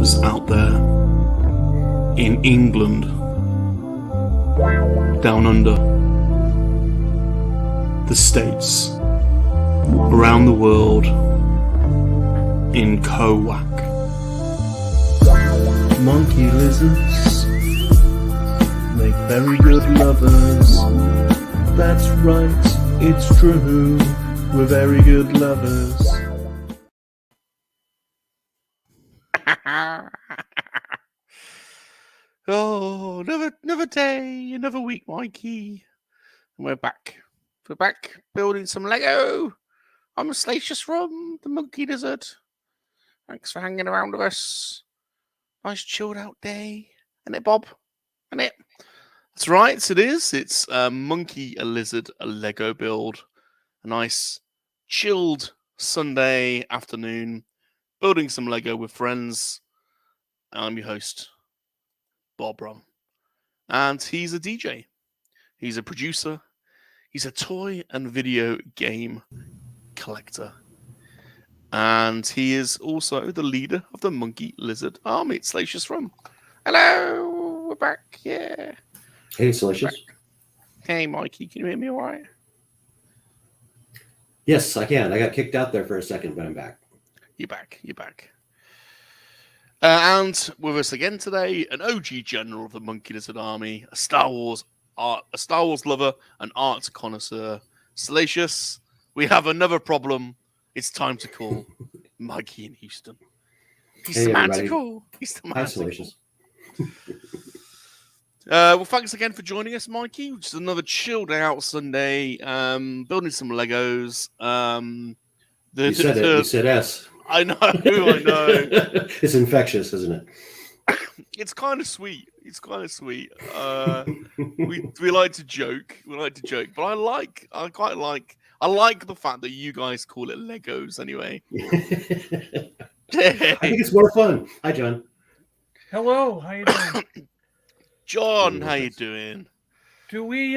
those out there in England, down under, the States, around the world, in Kowak. Monkey lizards make very good lovers. That's right, it's true, we're very good lovers. Oh, another day, another week, Mikey. And we're back. We're back building some Lego. I'm Salacious from the Monkey Lizard. Thanks for hanging around with us. Nice chilled out day. Isn't it, Bob? Isn't it? That's right, it is. It's a Monkey, a Lizard, a Lego build. A nice chilled Sunday afternoon. Building some Lego with friends. I'm your host, Bob Rum. And he's a DJ. He's a producer. He's a toy and video game collector. And he is also the leader of the Monkey Lizard Army. It's Salacious from. Hello, we're back. Yeah. Hey, Salacious. Hey, Mikey. Can you hear me all right? Yes, I can. I got kicked out there for a second, but I'm back. You're back. You're back. And with us again today, an OG general of the Monkey Lizard Army, a Star Wars lover, an art connoisseur, Salacious. We have another problem. It's time to call MikeyinHouston. He's the man to call. He's the man Hi, to call. Salacious. Well, thanks again for joining us, Mikey. Just another chilled out Sunday, building some Legos. You said it. You said S. I know. I know. It's infectious, isn't it? It's kind of sweet. It's kind of sweet. We like to joke. We like to joke, but I like the fact that you guys call it Legos anyway. I think it's more fun. Hi, John. Hello. How you doing? John, how you doing? Do we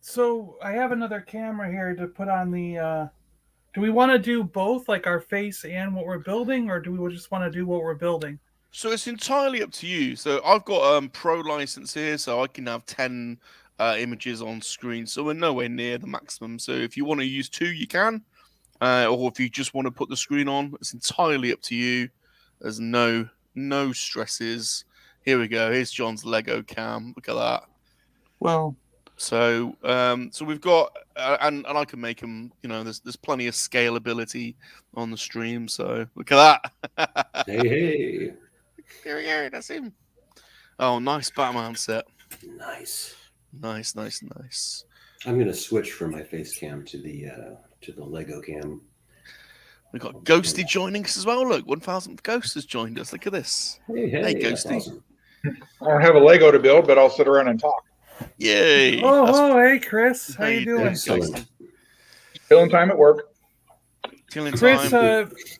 so I have another camera here to put on the do we want to do both, like our face and what we're building, or do we just want to do what we're building? So it's entirely up to you. So I've got pro license here, so I can have 10 images on screen. So we're nowhere near the maximum. So if you want to use 2, you can. Or if you just want to put the screen on, it's entirely up to you. There's no stresses. Here we go. Here's John's Lego cam. Look at that. Well, so we've got, and I can make them. You know, there's plenty of scalability on the stream. So look at that. Hey. There we go. That's him. Oh, nice Batman set. Nice. I'm gonna switch from my face cam to the Lego cam. We've got Ghosty joining us as well. Look, 1,000 Ghost has joined us. Look at this. Hey, Ghosty. awesome. I don't have a Lego to build, but I'll sit around and talk. Yay! Hey, Chris. How you doing? Excellent. Killing time at work. Chris,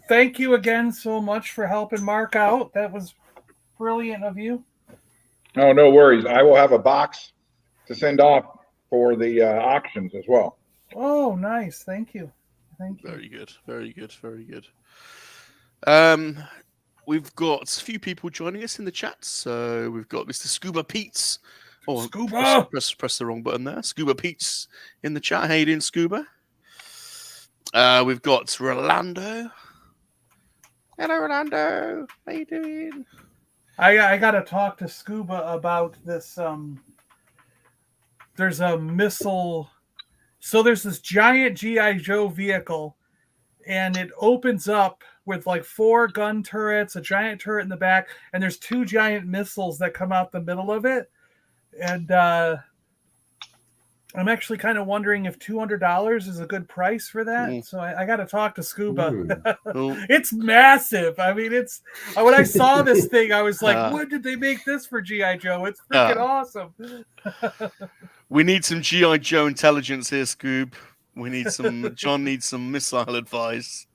thank you again so much for helping Mark out. That was brilliant of you. No worries. I will have a box to send off for the auctions as well. Oh, nice. Thank you. Very good. We've got a few people joining us in the chat. So we've got Mr. Scuba Pete's. Oh, Scuba! Press the wrong button there. Scuba Pete's in the chat. How you doing, Scuba? We've got Rolando. Hello, Rolando. How you doing? I got to talk to Scuba about this. There's a missile. So there's this giant G.I. Joe vehicle, and it opens up with like 4 gun turrets, a giant turret in the back, and there's 2 giant missiles that come out the middle of it. And I'm actually kind of wondering if $200 is a good price for that. So I got to talk to Scuba. It's massive. I mean, it's when I saw this thing, I was like, "When did they make this for G.I. Joe? It's freaking awesome." We need some G.I. Joe intelligence here, Scoob. We need some. John needs some missile advice.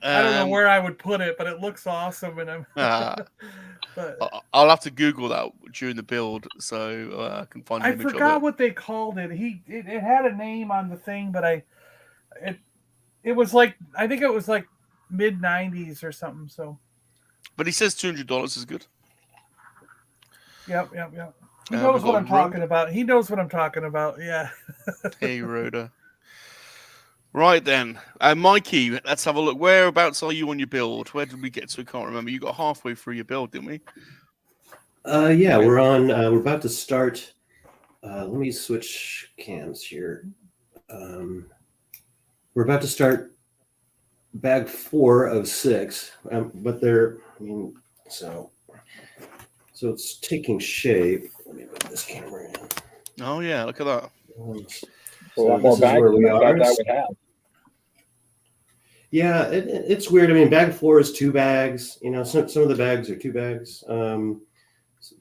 I don't know where I would put it, but it looks awesome, and I'll have to Google that during the build so I can find. I forgot what they called it. It had a name on the thing, but it was like, I think it was like mid 90s or something. So, But he says $200 is good. yep. He we've knows what got I'm talking about. He knows what I'm talking about. Yeah. Hey, Rhoda. Right then, Mikey, let's have a look. Whereabouts are you on your build? Where did we get to? I can't remember. You got halfway through your build, didn't we? Yeah, we're on. We're about to start. Let me switch cams here. We're about to start bag 4 of 6, but they're. I mean, so it's taking shape. Let me put this camera in. Oh yeah, look at that. A lot more bags than I thought that would have. Yeah, it's weird. I mean, bag 4 is 2 bags. You know, some of the bags are 2 bags.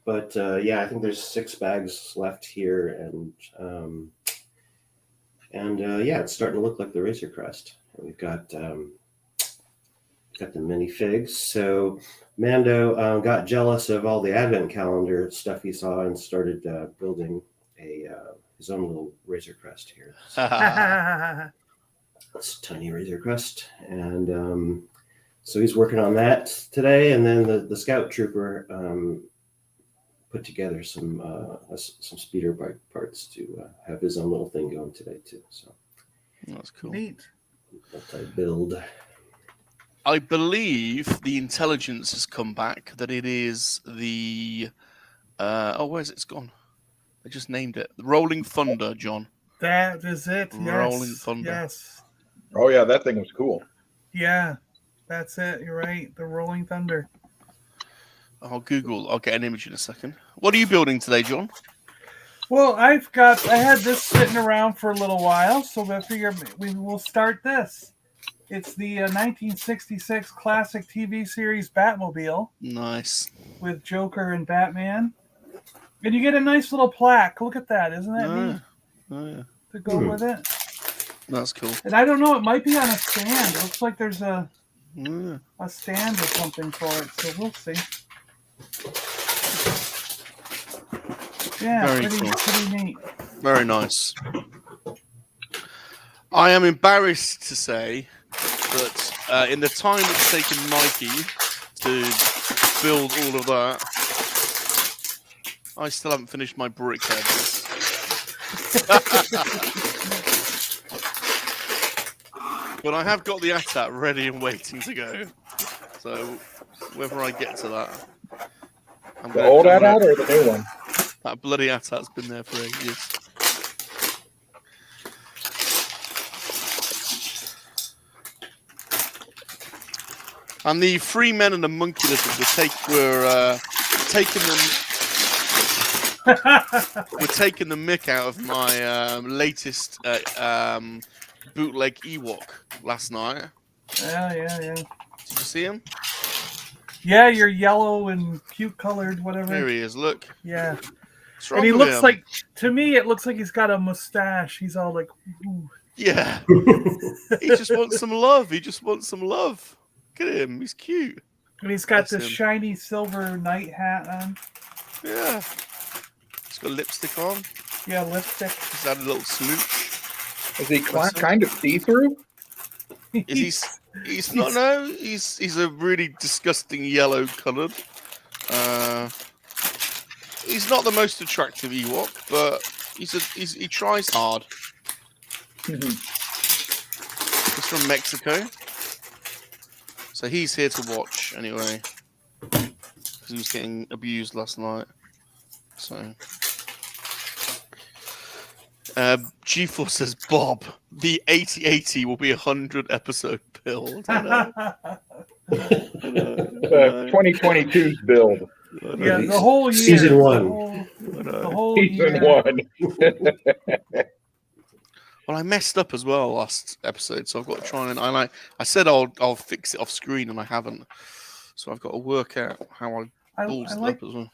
But yeah, I think there's 6 bags left here, and yeah, it's starting to look like the Razor Crest. We've got the minifigs. So Mando got jealous of all the Advent calendar stuff he saw and started building his own little Razor Crest here. This tiny Razor Crest, and so he's working on that today. And then the Scout Trooper put together some speeder bike parts to have his own little thing going today too. So that's cool. Neat. Multi-build. I believe the intelligence has come back that it is the where's it's gone? I just named it. The Rolling Thunder, John. That is it. Yes. Rolling Thunder. Yes. Oh yeah, that thing was cool. Yeah, that's it. You're right. The Rolling Thunder. I'll get an image in a second. What are you building today, John? Well, I had this sitting around for a little while, so I figure we will start this. It's the 1966 classic TV series Batmobile. Nice. With Joker and Batman. And you get a nice little plaque. Look at that. Isn't that neat? Oh, yeah. To go with it. That's cool. And I don't know, it might be on a stand. It looks like there's a stand or something for it, so we'll see. Yeah, pretty neat. Very nice. I am embarrassed to say that in the time it's taken Mikey to build all of that, I still haven't finished my brick heads. But I have got the AT-AT ready and waiting to go. So whether I get to that, the old AT-AT or the new one? That bloody AT-AT's been there for ages. And the 3 men and the monkey lizard were taking the mick out of my latest bootleg Ewok last night. Yeah. Did you see him? Yeah, you're yellow and cute colored, whatever. There he is, look. Yeah. What's wrong And he with looks him? like, to me, it looks like he's got a mustache. He's all like, ooh. Yeah. He just wants some love. Look at him. He's cute. And he's got Bless this him. shiny silver night hat on. Yeah. He's got lipstick on. Yeah, lipstick. He's had a little smooch. Is he kind of see-through? He's not. No, he's a really disgusting yellow coloured. He's not the most attractive Ewok, but he tries hard. He's from Mexico, so he's here to watch anyway. Because he was getting abused last night. So. G4 says, Bob, the 8080 will be a 100-episode build. I know. 2022's build. Yeah, the whole year. Season 1. The whole Season year. 1. Well, I messed up as well last episode, so I've got to try and I said I'll fix it off screen, and I haven't. So I've got to work out how I balls it up as well.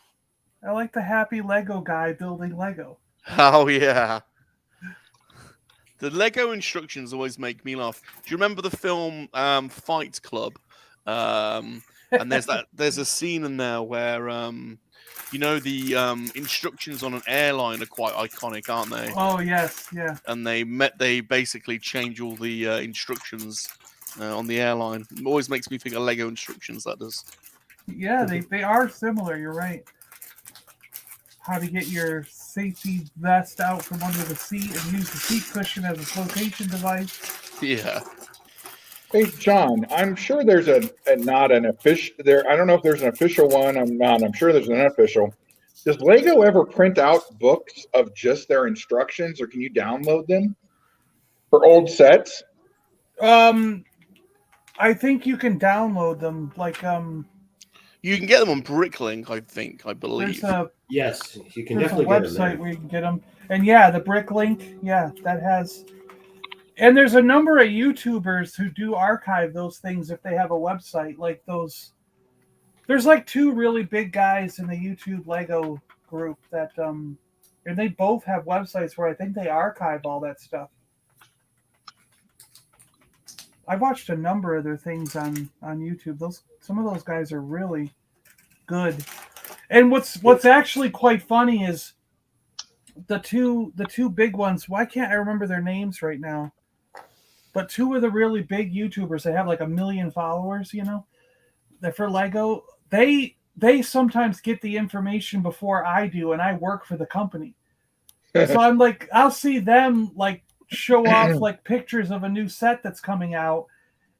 I like the happy Lego guy building Lego. Oh yeah. The Lego instructions always make me laugh. Do you remember the film Fight Club? And there's a scene in there where the instructions on an airline are quite iconic, aren't they? Oh yes, yeah. And they basically change all the instructions on the airline. It always makes me think of Lego instructions. That does. Yeah, they are similar. You're right. How to get your safety vest out from under the seat and use the seat cushion as a flotation device. Yeah. Hey, John, I'm sure there's not an official there. I don't know if there's an official one. I'm sure there's an unofficial. Does Lego ever print out books of just their instructions, or can you download them for old sets? I think you can download them. Like You can get them on Bricklink, I believe. Yes, you can there's a definitely get them website there. where you can get them. And yeah, the Bricklink, yeah, that has. And there's a number of YouTubers who do archive those things if they have a website. Like those, there's like 2 really big guys in the YouTube Lego group that and they both have websites where I think they archive all that stuff. I've watched a number of their things on YouTube. Some of those guys are really good. And what's actually quite funny is the two big ones. Why can't I remember their names right now? But 2 of the really big YouTubers that have like 1 million followers, that for Lego, they sometimes get the information before I do, and I work for the company. So I'm like, I'll see them like show off like pictures of a new set that's coming out,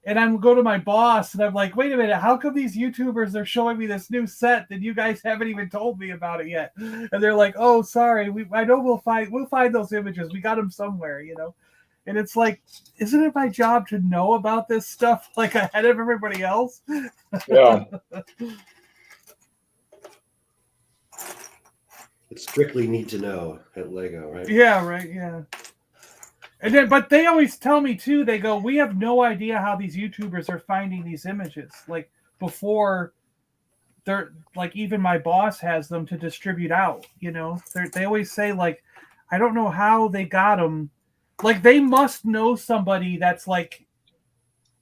and I'm go to my boss and I'm like, wait a minute, how come these YouTubers are showing me this new set that you guys haven't even told me about it yet? And they're like, oh, sorry, I know we'll find those images. We got them somewhere, And it's like, isn't it my job to know about this stuff like ahead of everybody else? Yeah. It's strictly need to know at Lego, right? Yeah, right, yeah. And then, but they always tell me too, they go, we have no idea how these YouTubers are finding these images. Like before they're like, even my boss has them to distribute out, they always say like, I don't know how they got them. Like they must know somebody that's like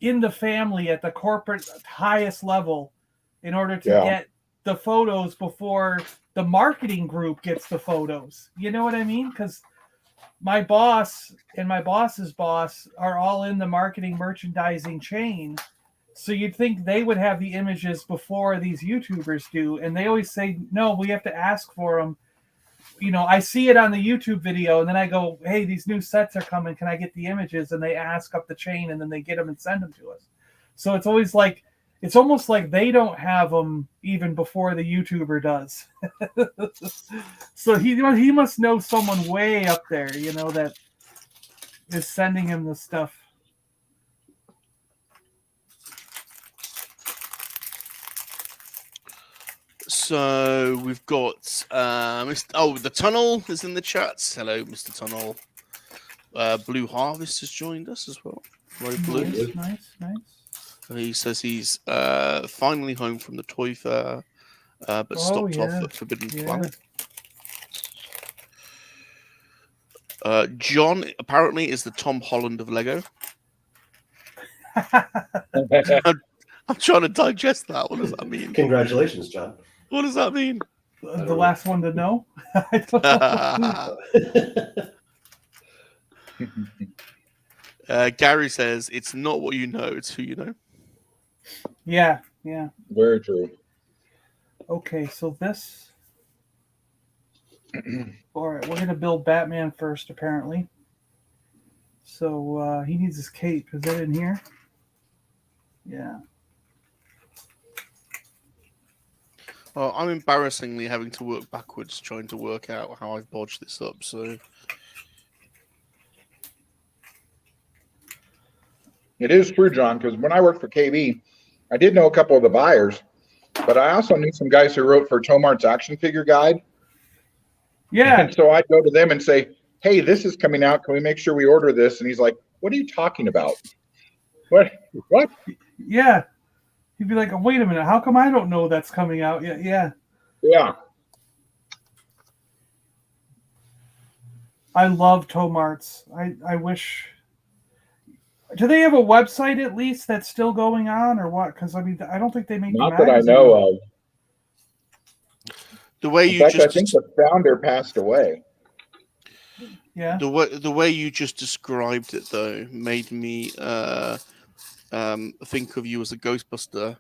in the family at the corporate highest level in order to get the photos before the marketing group gets the photos. You know what I mean? Because my boss and my boss's boss are all in the marketing merchandising chain. So you'd think they would have the images before these YouTubers do. And they always say, no, we have to ask for them. I see it on the YouTube video and then I go, hey, these new sets are coming. Can I get the images? And they ask up the chain and then they get them and send them to us. So it's always like, it's almost like they don't have them even before the YouTuber does. So he must know someone way up there, that is sending him the stuff. So we've got the Tunnel is in the chat. Hello, Mr. Tunnel. Blue Harvest has joined us as well. Hello, Blue. Nice. He says he's finally home from the toy fair, but stopped off at Forbidden Planet. John apparently is the Tom Holland of Lego. I'm trying to digest that. What does that mean? Congratulations, John. What does that mean? The last one to know? I don't know. Gary says it's not what you know, it's who you know. Yeah. Very true. Okay, so this. All right, we're going to build Batman first, apparently. So he needs his cape. Is that in here? Yeah. Well, I'm embarrassingly having to work backwards trying to work out how I've bodged this up, so... It is true, John, because when I worked for KB, I did know a couple of the buyers, but I also knew some guys who wrote for Tomart's Action Figure Guide. Yeah. And so I'd go to them and say, hey, this is coming out. Can we make sure we order this? And he's like, what are you talking about? What? Yeah. He'd be like, oh, wait a minute. How come I don't know that's coming out? Yeah. I love Tomart's. I wish... Do they have a website at least that's still going on or what? Because, I mean, I don't think they make Not that I know of. The way I think the founder passed away. Yeah. The way you just described it, though, made me think of you as a Ghostbuster.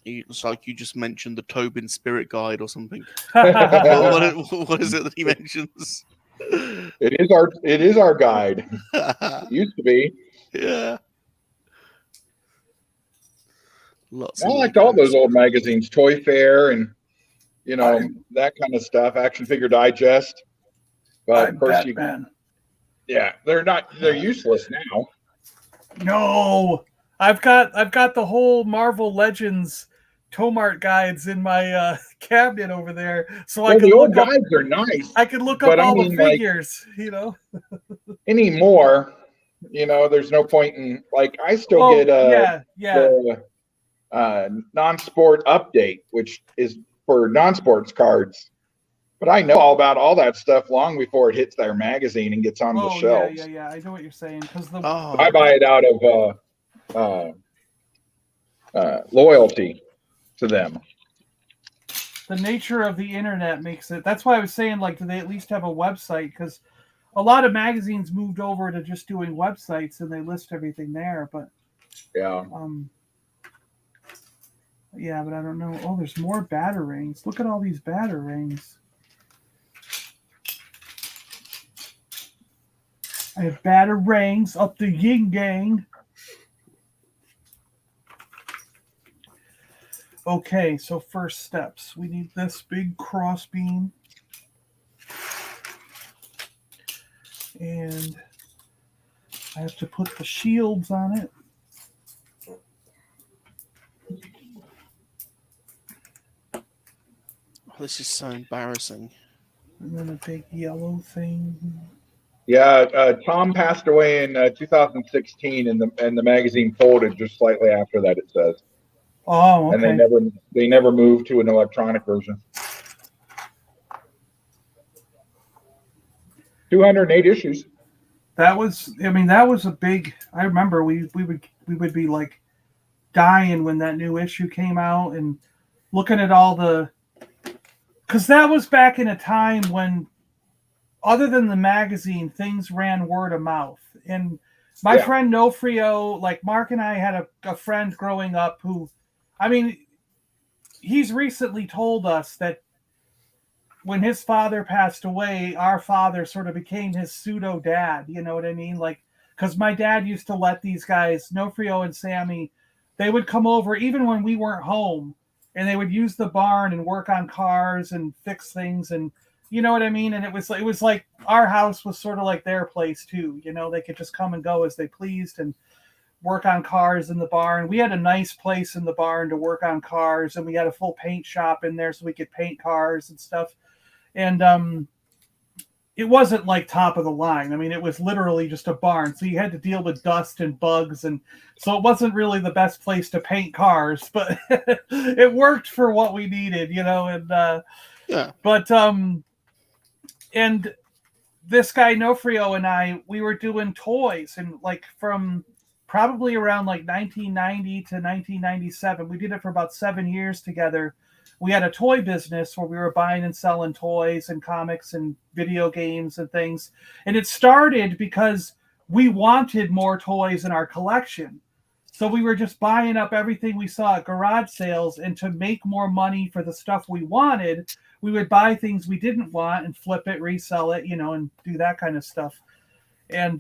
It's like you just mentioned the Tobin Spirit Guide or something. What is it that he mentions? It is our guide. It used to be. Yeah. Lots I of liked all Legos. those old magazines, Toy Fair and that kind of stuff, Action Figure Digest. But of course Batman. they're useless now. No, I've got the whole Marvel Legends Tomart guides in my cabinet over there, so I can the old look up. guides are nice. I can look up but I all mean, the figures, anymore. There's no point in I still get the non-sport update, which is for non-sports cards. But I know all about all that stuff long before it hits their magazine and gets on the shelves. Yeah. I know what you're saying because I buy it out of loyalty to them. The nature of the internet makes it. That's why I was saying, do they at least have a website? Because a lot of magazines moved over to just doing websites and they list everything there. But yeah, but I don't know. Oh, there's more batarangs. Look at all these batarangs. I have batarangs up the yin yang. Okay, so first steps. We need this big crossbeam. And I have to put the shields on it. This is so embarrassing. And then a big yellow thing. Yeah, Tom passed away in 2016, and the magazine folded just slightly after that. It says. Oh, okay. And they never moved to an electronic version. 208 issues. That was a big. I remember we would be dying when that new issue came out and looking at all the. Because that was back in a time when, other than the magazine, things ran word of mouth. And my friend Nofrio, Mark and I had a friend growing up who, he's recently told us that when his father passed away, our father sort of became his pseudo dad. You know what I mean? Because my dad used to let these guys, Nofrio and Sammy, they would come over even when we weren't home. And they would use the barn and work on cars and fix things, and you know what I mean. And it was like our house was sort of like their place too. They could just come and go as they pleased and work on cars in the barn. We had a nice place in the barn to work on cars, and we had a full paint shop in there so we could paint cars and stuff. And it wasn't top of the line. It was literally just a barn, so you had to deal with dust and bugs, and so it wasn't really the best place to paint cars, but it worked for what we needed, and but and this guy Nofrio and I, we were doing toys, and from probably around 1990 to 1997, we did it for about 7 years together. We had a toy business where we were buying and selling toys and comics and video games and things. And it started because we wanted more toys in our collection. So we were just buying up everything we saw at garage sales, and to make more money for the stuff we wanted, we would buy things we didn't want and flip it, resell it, and do that kind of stuff. And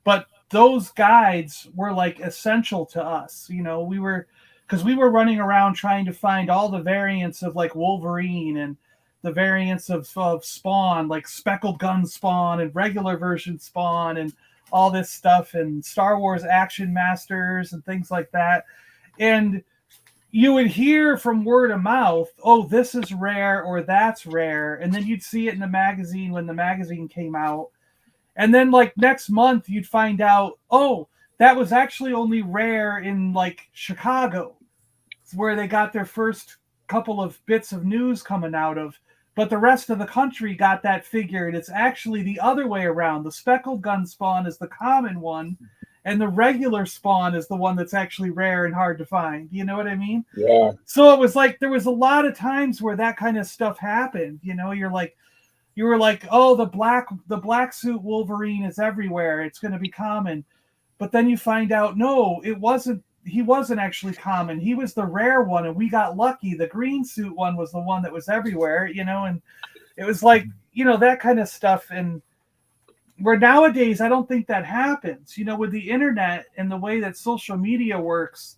but those guides were essential to us. Because we were running around trying to find all the variants of Wolverine and the variants of Spawn, Speckled Gun Spawn and regular version Spawn and all this stuff, and Star Wars Action Masters and things like that. And you would hear from word of mouth, oh, this is rare or that's rare. And then you'd see it in the magazine when the magazine came out. And then next month you'd find out, oh, that was actually only rare in Chicago, where they got their first couple of bits of news coming out of, but the rest of the country got that figure, and it's actually the other way around. The Speckled Gun Spawn is the common one, and the regular Spawn is the one that's actually rare and hard to find. You know what I mean? Yeah. So it was there was a lot of times where that kind of stuff happened. You were like, oh, the black suit Wolverine is everywhere. It's going to be common. But then you find out, no, it wasn't. He wasn't actually common. He was the rare one, and we got lucky. The green suit one was the one that was everywhere, and it was like, that kind of stuff. And where nowadays, I don't think that happens. With the internet and the way that social media works,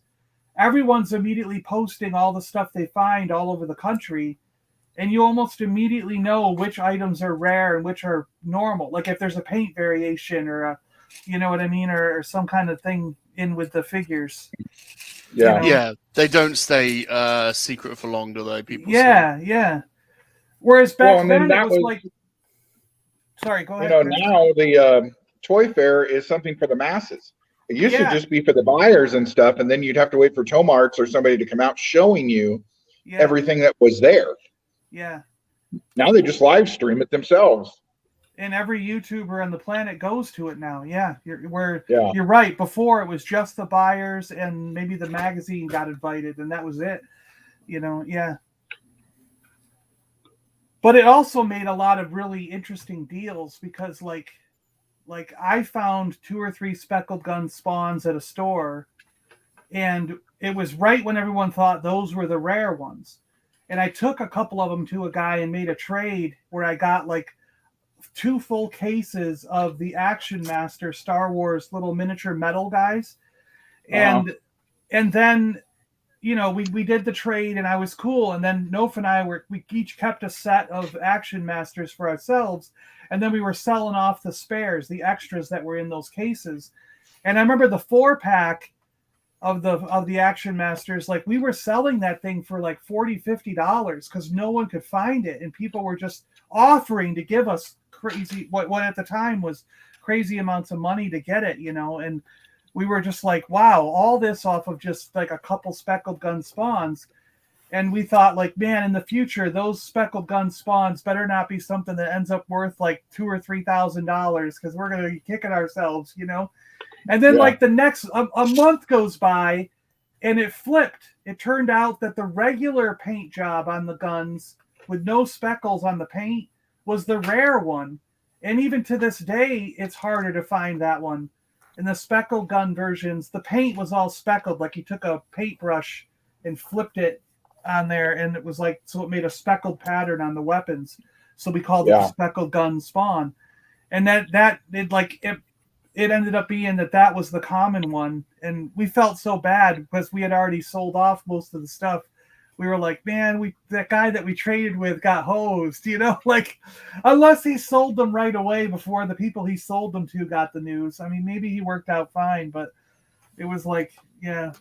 everyone's immediately posting all the stuff they find all over the country. And you almost immediately know which items are rare and which are normal. Like if there's a paint variation or you know what I mean? Or some kind of thing in with the figures. Yeah. Yeah, they don't stay secret for long, do they? People. Yeah. Whereas back and then then that it was like. Sorry, go ahead. Chris. Now the toy fair is something for the masses. It used to just be for the buyers and stuff, and then you'd have to wait for Tomarts or somebody to come out showing you everything that was there. Yeah. Now they just live stream it themselves. And every YouTuber on the planet goes to it now. Yeah, you're right. Before it was just the buyers and maybe the magazine got invited, and that was it. Yeah. But it also made a lot of really interesting deals because, like I found 2 or 3 speckled gun spawns at a store, and it was right when everyone thought those were the rare ones. And I took a couple of them to a guy and made a trade where I got like 2 full cases of the Action Master Star Wars little miniature metal guys. And then, we did the trade and I was cool. And then Nof and I we each kept a set of Action Masters for ourselves. And then we were selling off the spares, the extras that were in those cases. And I remember the 4-pack of the Action Masters, like we were selling that thing for like $40-$50 because no one could find it, and people were just offering to give us crazy what at the time was crazy amounts of money to get it, and we were just like, wow, all this off of just like a couple speckled gun spawns. And we thought, like, man, in the future, those speckled gun spawns better not be something that ends up worth like $2,000 or $3,000 because we're gonna be kicking ourselves, And then like the next a month goes by and it flipped. It turned out that the regular paint job on the guns with no speckles on the paint was the rare one. And even to this day, it's harder to find that one. In the speckled gun versions, the paint was all speckled. Like you took a paintbrush and flipped it on there, and it was like, so it made a speckled pattern on the weapons. So we called it the speckled gun spawn. And it ended up being that was the common one. And we felt so bad because we had already sold off most of the stuff. We were like, man, that guy that we traded with got hosed, like unless he sold them right away before the people he sold them to got the news. I mean, maybe he worked out fine, but it was like, yeah.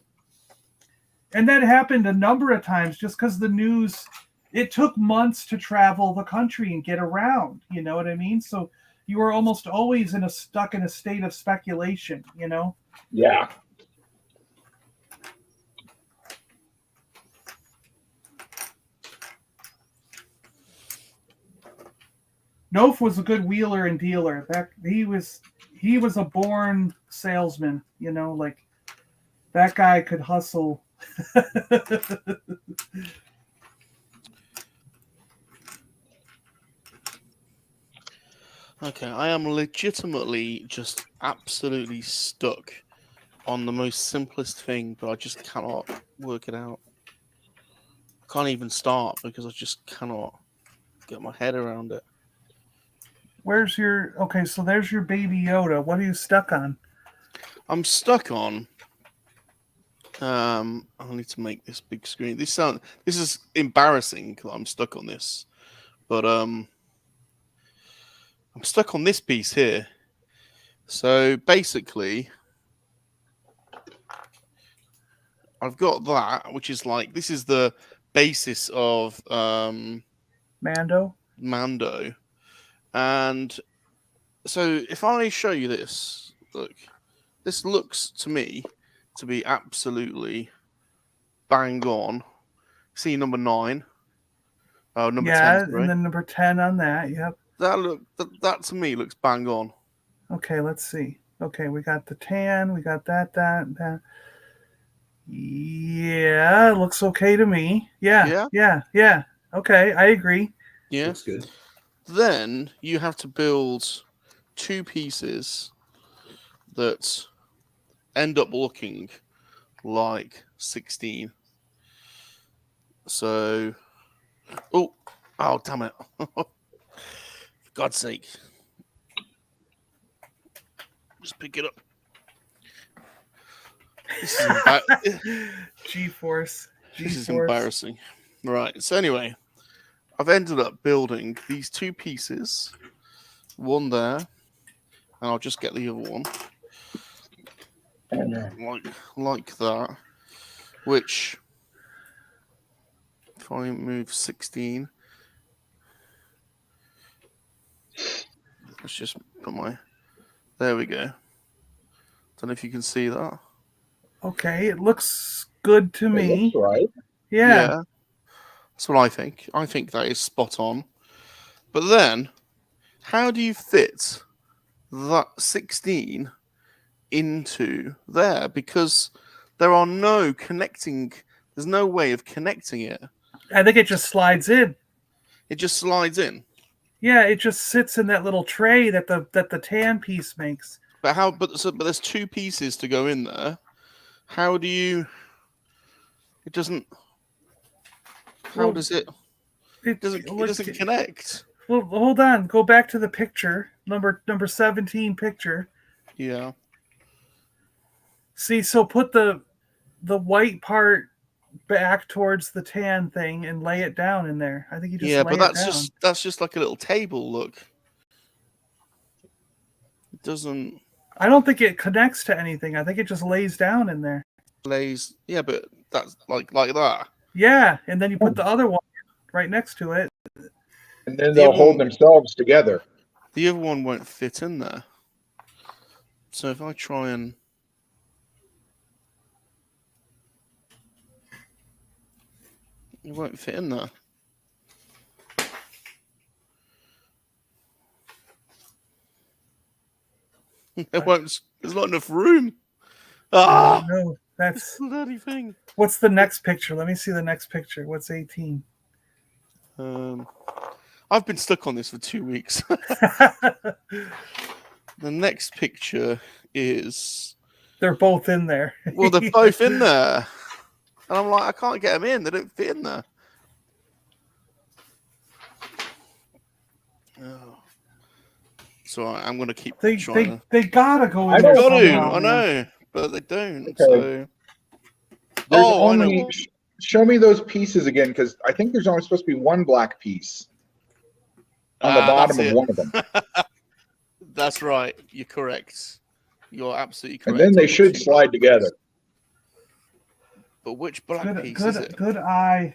And that happened a number of times just because the news, it took months to travel the country and get around. You know what I mean? So you were almost always stuck in a state of speculation, Yeah. Nof was a good wheeler and dealer. He was a born salesman, like that guy could hustle. Okay, I am legitimately just absolutely stuck on the most simplest thing, but I just cannot work it out. Can't even start because I just cannot get my head around it. Where's so there's your Baby Yoda. What are you stuck on? I'm stuck on. I need to make this big screen. This is embarrassing because I'm stuck on this, but I'm stuck on this piece here. So basically, I've got that, which is like, this is the basis of Mando. And so if I show you this, look, this looks to me to be absolutely bang on. See number 9. Oh, number 10. Yeah, sorry. and then number 10 on that. Yep. That to me looks bang on. Okay, let's see. Okay, we got the tan, we got that. Yeah, it looks okay to me. Yeah. Okay, I agree. Yeah. Looks good. Then you have to build 2 pieces that end up looking like 16. So, oh damn it! For God's sake, just pick it up. This is G-force. This is embarrassing. Right. So anyway, I've ended up building these two pieces. One there, and I'll just get the other one. Like that. Which, if I move 16, let's just put my. There we go. Don't know if you can see that. Okay, it looks good to me. Looks right. Yeah. That's what I think. I think that is spot on. But then, how do you fit that 16 into there? Because there are there's no way of connecting it. I think it just slides in. It just slides in. Yeah, it just sits in that little tray that the tan piece makes. But how? But there's two pieces to go in there. How do you? It doesn't. How does it? It doesn't connect. Well, hold on. Go back to the picture, number 17 picture. Yeah. See, so put the white part back towards the tan thing and lay it down in there. I think you just lay but it down. that's just like a little table. Look. It doesn't. I don't think it connects to anything. I think it just lays down in there. Yeah, but that's like that. Yeah, and then you put the other one right next to it. And then they'll hold themselves together. The other one won't fit in there. So if I try and... It won't fit in there. There's not enough room. Ah! No, that's bloody thing. What's the next picture? Let me see the next picture. What's 18? I've been stuck on this for 2 weeks. The next picture is... They're both in there. Well, they're both in there. And I'm like, I can't get them in. They don't fit in there. Oh. So I'm going to keep trying. They gotta go in I there. I know, but they don't. Okay. So... I know. Show me those pieces again, because I think there's only supposed to be one black piece on the bottom of one of them. That's right. You're correct. You're absolutely correct. And then they should slide together. But which black piece is it? Good eye,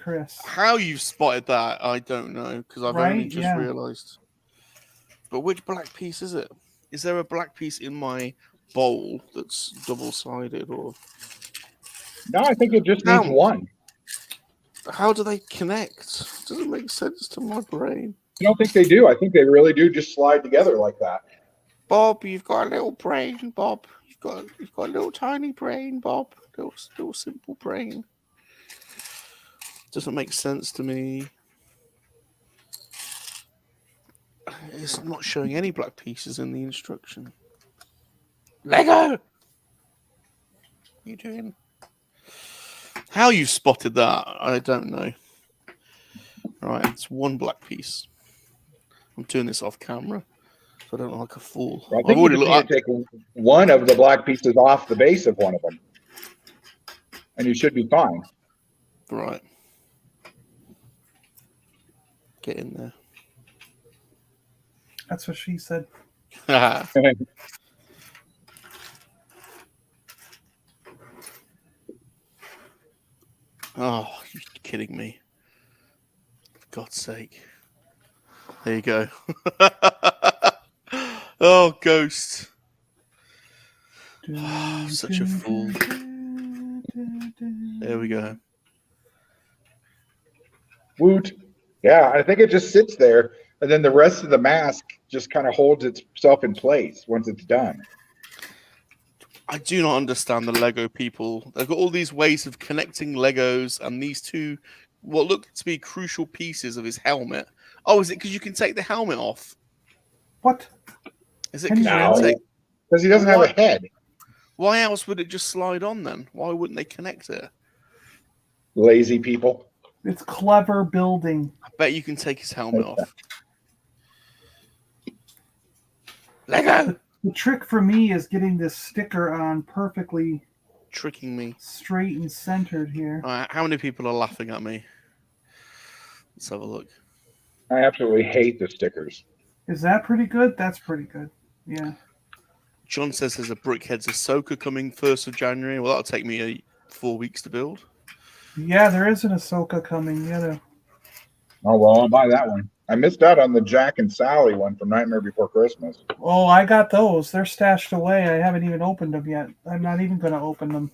Chris. How you've spotted that, I don't know, because I've only just realised. But which black piece is it? Is there a black piece in my bowl that's double-sided, or? No, I think it just needs one. How do they connect? Doesn't make sense to my brain. I don't think they do. I think they really do just slide together like that. Bob, you've got a little brain, Bob. You've got a little tiny brain, Bob. Little simple brain. Doesn't make sense to me. It's not showing any black pieces in the instruction. Lego! What are you doing? How you spotted that, I don't know. Right, it's one black piece. I'm doing this off camera, so I don't look like a fool. I think you need to take one of the black pieces off the base of one of them, and you should be fine. Right. Get in there. That's what she said. Oh, you're kidding me. For God's sake. There you go. Oh, Ghost. Oh, such a fool. There we go. Woot. Yeah, I think it just sits there, and then the rest of the mask just kind of holds itself in place once it's done. I do not understand the Lego people. They've got all these ways of connecting Legos, and these two, what look to be crucial pieces of his helmet. Oh, is it because you can take the helmet off? What? Is it because you can take... Because he doesn't have a head. Why else would it just slide on then? Why wouldn't they connect it? Lazy people. It's clever building. I bet you can take his helmet off. Lego! The trick for me is getting this sticker on perfectly Tricking me. straight and centered here. All right, how many people are laughing at me? Let's have a look. I absolutely hate the stickers. Is that pretty good? That's pretty good. Yeah. John says there's a Brickheads Ahsoka coming 1st of January. Well, that'll take me 4 weeks to build. Yeah, there is an Ahsoka coming. Yeah. Oh, well, I'll buy that one. I missed out on the Jack and Sally one from Nightmare Before Christmas. Oh, I got those. They're stashed away. I haven't even opened them yet. I'm not even going to open them.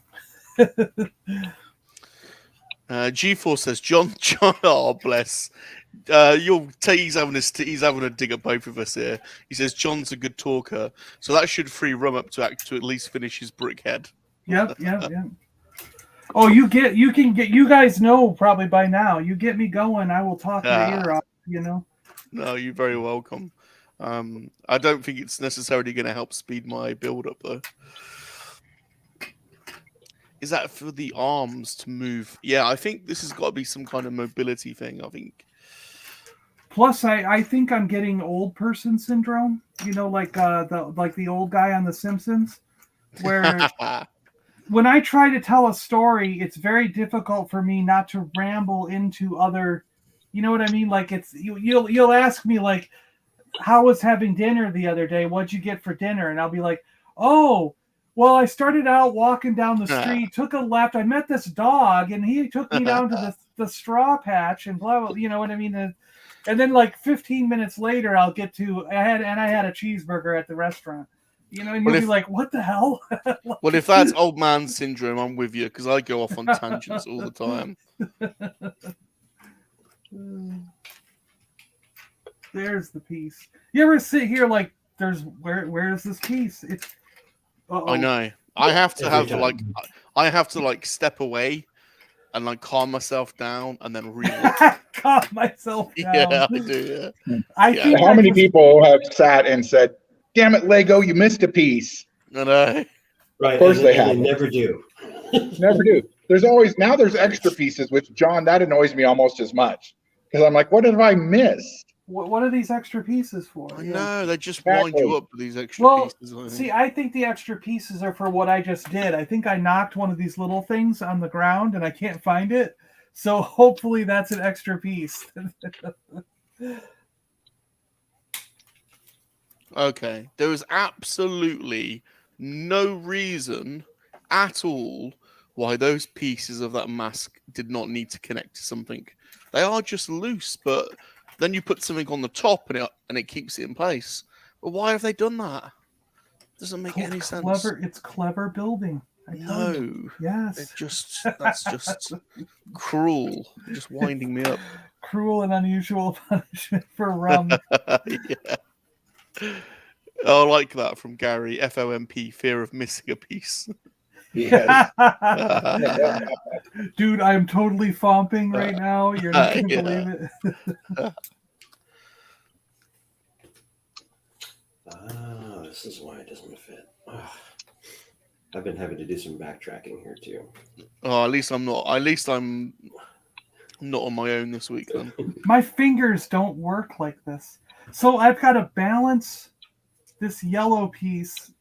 G4 says John. Oh, bless. He's having a dig at both of us here. He says John's a good talker, so that should free Rum up to at least finish his Brickhead. Yep. Oh, you guys know probably by now. You get me going, I will talk your ear off. No, you're very welcome. I don't think it's necessarily going to help speed my build up though. Is that for the arms to move? Yeah, I think this has got to be some kind of mobility thing. I think. Plus, I think I'm getting old person syndrome. Like the old guy on The Simpsons, where when I try to tell a story, it's very difficult for me not to ramble into other. You know what I mean? Like you'll ask me like, how was having dinner the other day? What'd you get for dinner? And I'll be like, oh. Well, I started out walking down the street, took a left. I met this dog, and he took me down to the straw patch, and blah, blah. You know what I mean? And then, like 15 minutes later, I'll get to I had a cheeseburger at the restaurant. And you'll be like, "What the hell?" Well, if that's old man syndrome, I'm with you because I go off on tangents all the time. There's the piece. You ever sit here like, where is this piece? It's. Uh-oh. I know. I have to step away and like calm myself down and then relook. Calm myself down. Yeah, I do. Yeah. I think how many people have sat and said, "Damn it, Lego, you missed a piece." I know. Right. Of course they have. They never do. Never do. There's extra pieces, which John, that annoys me almost as much because I'm like, what have I missed? What are these extra pieces for? I know, they just wind you up with these extra pieces. See, I think the extra pieces are for what I just did. I think I knocked one of these little things on the ground and I can't find it. So hopefully that's an extra piece. Okay. There is absolutely no reason at all why those pieces of that mask did not need to connect to something. They are just loose, but then you put something on the top and it keeps it in place. But why have they done that? Doesn't make any sense. It's clever building. No. Yes. That's just cruel. Just winding me up. Cruel and unusual punishment for Rum. Yeah. I like that from Gary. FOMP, fear of missing a piece. Yes. Dude, I'm totally fomping right now. You're not going to believe it. This is why it doesn't fit. I've been having to do some backtracking here too. Oh, at least I'm not on my own this week then. My fingers don't work like this. So I've got to balance this yellow piece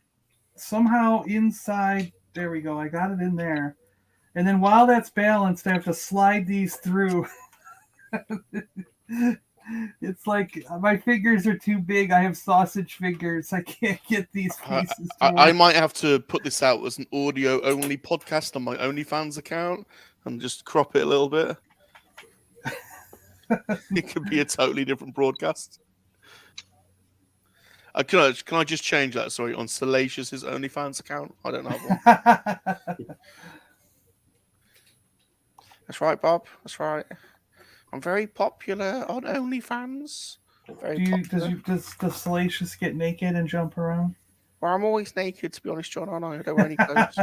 somehow inside. There we go. I got it in there. And then while that's balanced, I have to slide these through. It's like my fingers are too big. I have sausage fingers. I can't get these pieces to work. I might have to put this out as an audio-only podcast on my OnlyFans account and just crop it a little bit. It could be a totally different broadcast. Can I just change that? Sorry, on Salacious's OnlyFans account. I don't have one. That's right, Bob. That's right. I'm very popular on OnlyFans. Does Salacious get naked and jump around? Well, I'm always naked, to be honest, John. I don't wear any clothes.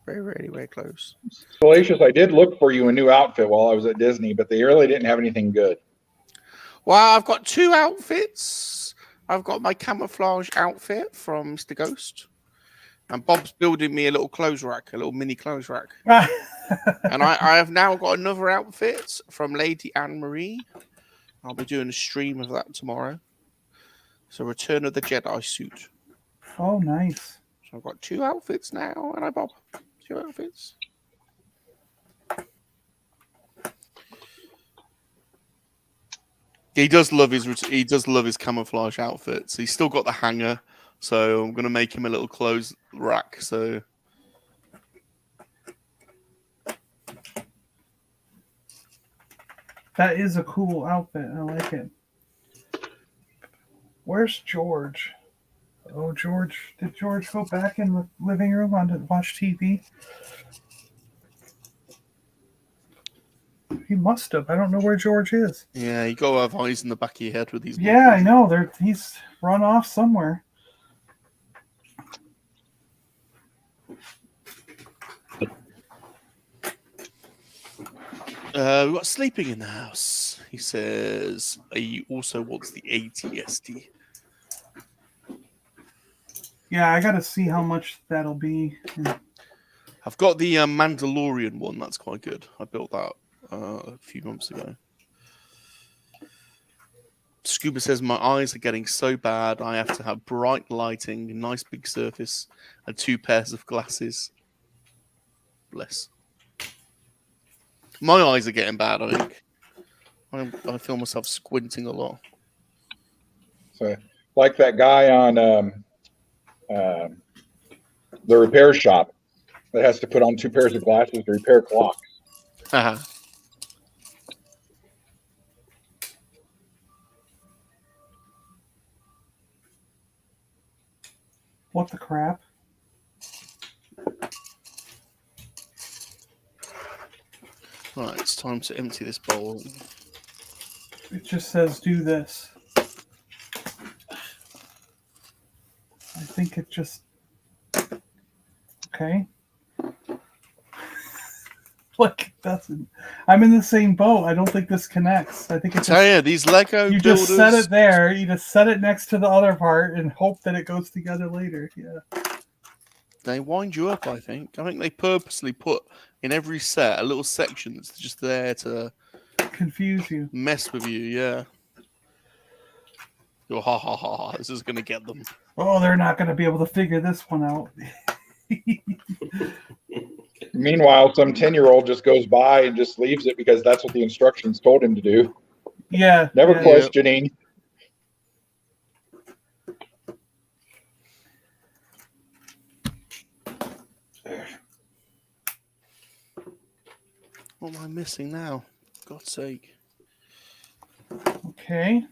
Very, very close. Salacious, I did look for you a new outfit while I was at Disney, but they really didn't have anything good. Well, I've got 2 outfits. I've got my camouflage outfit from Mr. Ghost, And Bob's building me a little clothes rack, a little mini clothes rack. And I have now got another outfit from Lady Anne Marie. I'll be doing a stream of that tomorrow. So Return of the Jedi suit. Oh, nice. So I've got 2 outfits now, and I Bob. 2 outfits. He does love his camouflage outfits. He's still got the hanger, so I'm gonna make him a little clothes rack. So That is a cool outfit. I like it. Where's George? Oh, George. Did George go back in the living room to watch TV? He must have. I don't know where George is. yeah, you gotta have eyes in the back of your head with these. Yeah, I monkeys. know. He's run off somewhere. We've got sleeping in the house. He says he also wants the ATSD. Yeah, I got to see how much that'll be. I've got the Mandalorian one. That's quite good. I built that a few months ago. Scuba says my eyes are getting so bad. I have to have bright lighting, nice big surface, and 2 pairs of glasses. Bless. My eyes are getting bad. I think. I feel myself squinting a lot. So, like that guy on the repair shop that has to put on 2 pairs of glasses to repair clocks. Uh-huh. What the crap? Right, it's time to empty this bowl. It just says do this. I think it just... Okay. Like, it doesn't... I'm in the same boat. I don't think this connects. I think it Tell you, these Lego you builders, just set it there. You just set it next to the other part and hope that it goes together later. Yeah. they wind you up, I think. I think they purposely put in every set a little section that's just there to Confuse you. mess with you, yeah. Go, ha ha ha, this is going to get them. Oh, they're not going to be able to figure this one out. Meanwhile, some 10-year-old just goes by and just leaves it because that's what the instructions told him to do. Yeah. Never yeah. questioning. What am I missing now? God's sake. Okay.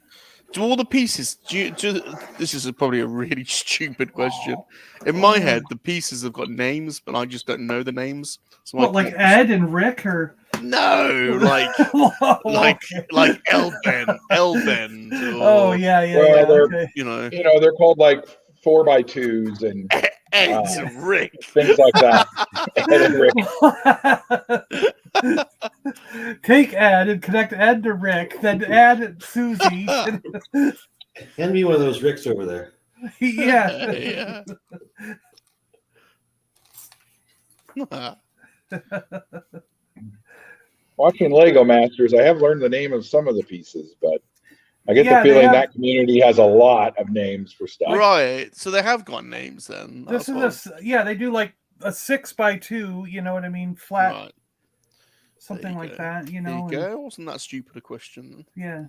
Do all the pieces... this is probably a really stupid question. In my head, the pieces have got names, but I just don't know the names. So What, like Ed and Rick, or... No, like Elbend. Oh, yeah. Well, they're- Okay. You know, They're called like 4x2s and Ed and Rick. things like that. Ed and Rick. Take Ed and connect Ed to Rick, then add Susie. Hand me one of those Ricks over there. Yeah. Yeah. Watching Lego Masters, I have learned the name of some of the pieces, but I get Yeah, the they feeling have- that community has a lot of names for stuff. Right. So they have got names then. This That's is they do like a 6x2, you know what I mean? Flat, right. something you like go. that, you There know? you go. Wasn't that stupid a question? Yeah.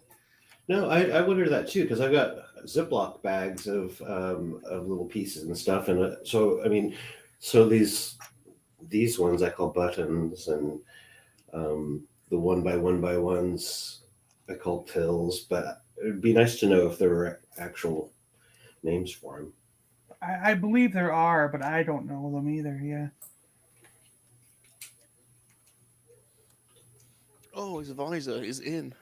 No, I wonder that too because I've got Ziploc bags of little pieces and stuff, and so I mean, so these ones I call buttons, and the 1x1x1s I call tills, but it'd be nice to know if there were actual names for them. I believe there are, but I don't know them either, yeah. Oh, his visor is in.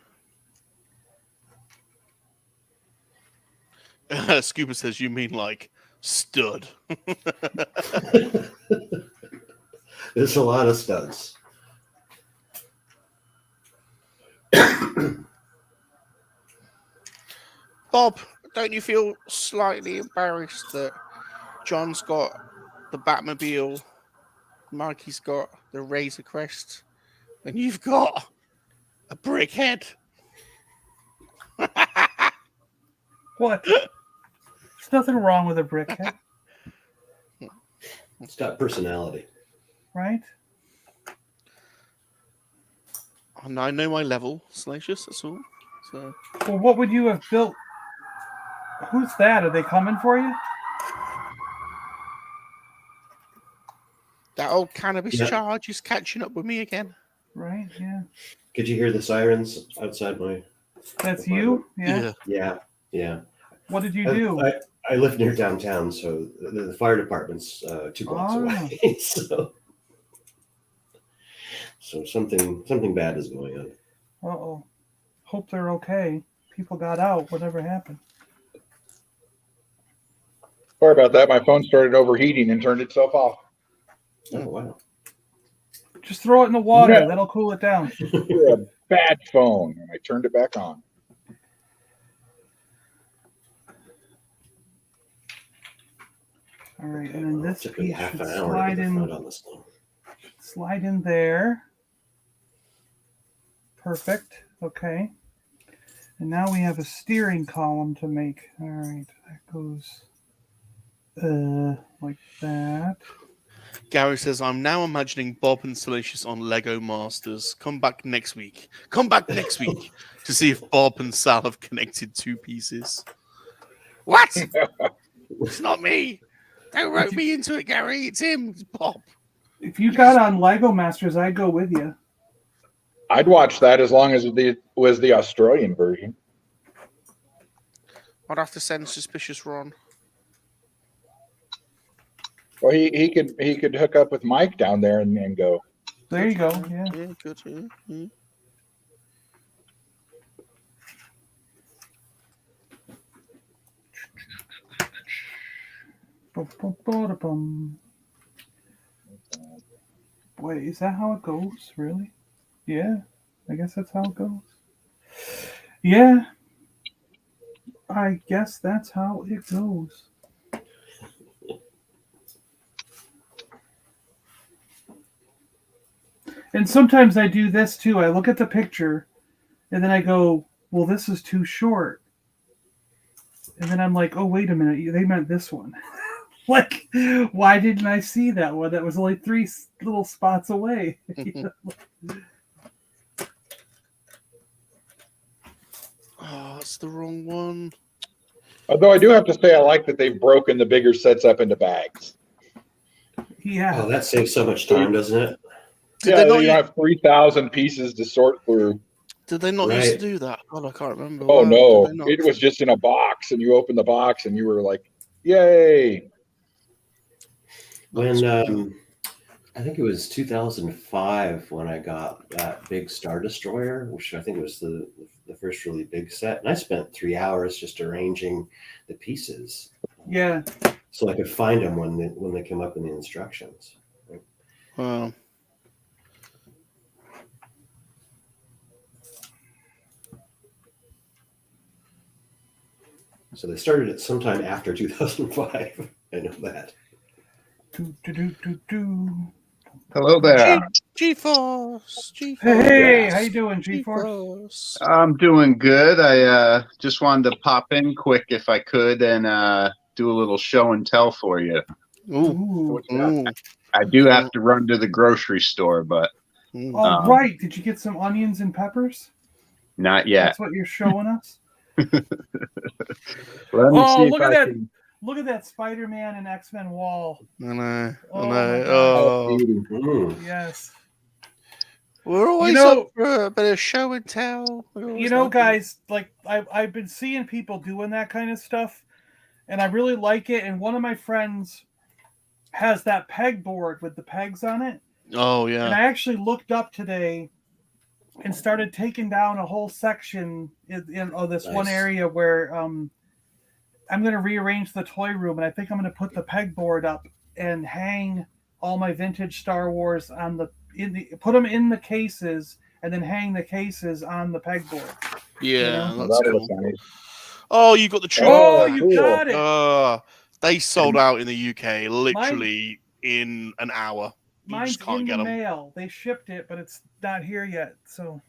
Scuba says, you mean like stud? There's a lot of studs. Bob, don't you feel slightly embarrassed that John's got the Batmobile. Mikey's got the Razor Crest. And you've got a brick head. What? There's nothing wrong with a brickhead, It's got personality. right? And I know my level, Salacious, that's all. So Well, what would you have built? Who's that? Are they coming for you? that old cannabis Yeah. charge is catching up with me again. Right? Yeah. Could you hear the sirens outside my? That's you? Yeah. Yeah. What did you do? I live near downtown, so the fire department's 2 blocks away. So something bad is going on. Uh-oh. Hope they're okay. People got out. Whatever happened? Sorry about that. My phone started overheating and turned itself off. Oh wow! Just throw it in the water. No. That'll cool it down. You're a bad phone. And I turned it back on. All right, and then this Took me piece half should an hour to slide get the front in. on this thing. Slide in there. Perfect. Okay. And now we have a steering column to make. All right, that goes like that. Gary says, I'm now imagining Bob and Salacious on Lego Masters. Come back next week. Come back next week to see if Bob and Sal have connected 2 pieces. What? It's not me. Don't rope me into it, Gary. It's him. It's Bob. If you got on Lego Masters, I'd go with you. I'd watch that as long as it was the Australian version. I'd have to send Suspicious Ron. Well, he could hook up with Mike down there and go. There you go. Yeah. Yeah, good. Yeah. Wait, is that how it goes? Really? Yeah. I guess that's how it goes. Yeah. I guess that's how it goes. And sometimes I do this too. I look at the picture and then I go, well, this is too short. And then I'm like, oh, wait a minute. They meant this one. Like, why didn't I see that one? That was only 3 little spots away. Oh, it's the wrong one. Although I do have to say, I like that they've broken the bigger sets up into bags. Yeah. Oh, that saves so much time, doesn't it? Did they not have 3,000 pieces to sort through. Did they not used to Right. do that? God, I can't remember. Oh, Wow, no. did they not? It was just in a box, and you open the box, and you were like, yay. When I think it was 2005 when I got that big Star Destroyer, which I think was the first really big set, and I spent 3 hours just arranging the pieces Yeah. so I could find them when they came up in the instructions. Wow. So they started it sometime after 2005. I know that. Hello there. G-Force. G-Force. Hey, how you doing, G-Force? G-Force. I'm doing good. I just wanted to pop in quick if I could and do a little show and tell for you. Ooh. Ooh. I do have to run to the grocery store, but Ooh. Oh, right. Did you get some onions and peppers? not yet. That's what you're showing us? Let me Oh, see if look at I that. can- Look at that Spider-Man and X-Men wall. I know. Oh, I my know. God. Oh. Mm. Yes. We're always up for a bit of show and tell. You know, guys, like I've been seeing people doing that kind of stuff, and I really like it. And one of my friends has that pegboard with the pegs on it. Oh, And yeah. I actually looked up today and started taking down a whole section in this one Nice. area where I'm going to rearrange the toy room, and I think I'm going to put the pegboard up and hang all my vintage Star Wars on put them in the cases, and then hang the cases on the pegboard. Yeah, You know? that's That cool. was nice. Oh, you got the trick. Oh, Oh, you cool. got it! They sold out in the UK literally in an hour. You Mine's just can't in get the them. mail. They shipped it, but it's not here yet. So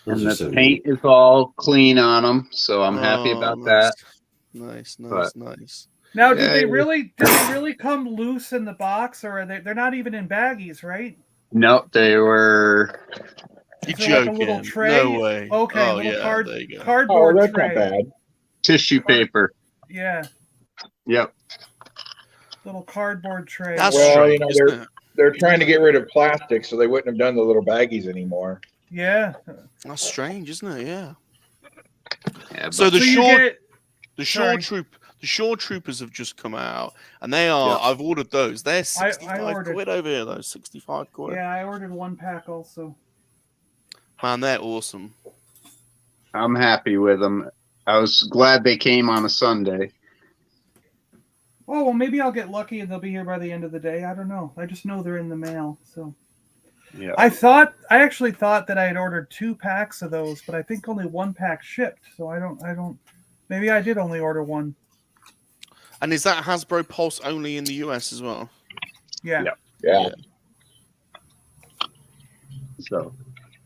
Those And are the so paint neat. is all clean on them, so I'm happy Oh, about nice. that. Nice. now, Yeah, did they really come loose in the box, or are they're not even in baggies, right? No, they were. You're Is there like a little joking. tray? No way. Okay, Oh, little yeah, there you go. Oh, cardboard that's tray. not bad. Tissue paper. Yeah, Yep. little cardboard tray. That's Well, strange, isn't it? they're trying to get rid of plastic, so they wouldn't have done the little baggies anymore. Yeah. That's strange, isn't it? Yeah. Yeah, So but the So you shore, get the sorry. shore troopers have just come out, and they are. Yeah. I've ordered those. They're I 65 ordered. quid over here. Those 65 quid. Yeah, I ordered one pack also. Man, they're awesome. I'm happy with them. I was glad they came on a Sunday. Oh well, maybe I'll get lucky and they'll be here by the end of the day. I don't know. I just know they're in the mail. So Yeah. I actually thought that I had ordered 2 packs of those, but I think only 1 pack shipped. So I don't. Maybe I did only order 1. And is that Hasbro Pulse only in the US as well? Yeah. Yeah. So,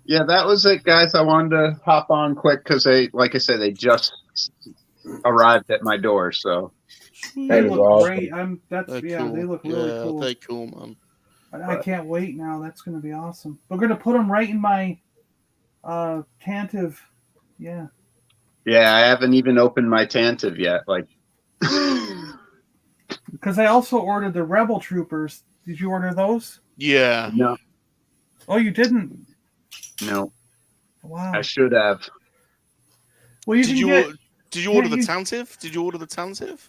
yeah, that was it, guys. I wanted to hop on quick because like I said, they just arrived at my door. So They That is look awesome. great. They're cool. They look really yeah, cool. they're cool, man. I can't wait now. That's going to be awesome. We're going to put them right in my Tantive. Yeah. yeah, I haven't even opened my Tantive yet. Like, Because I also ordered the Rebel Troopers. Did you order those? Yeah. no, Oh, you didn't? no, Wow. I should have. Well, you Did can you get. did you order the you- Tantive? Did you order the Tantive?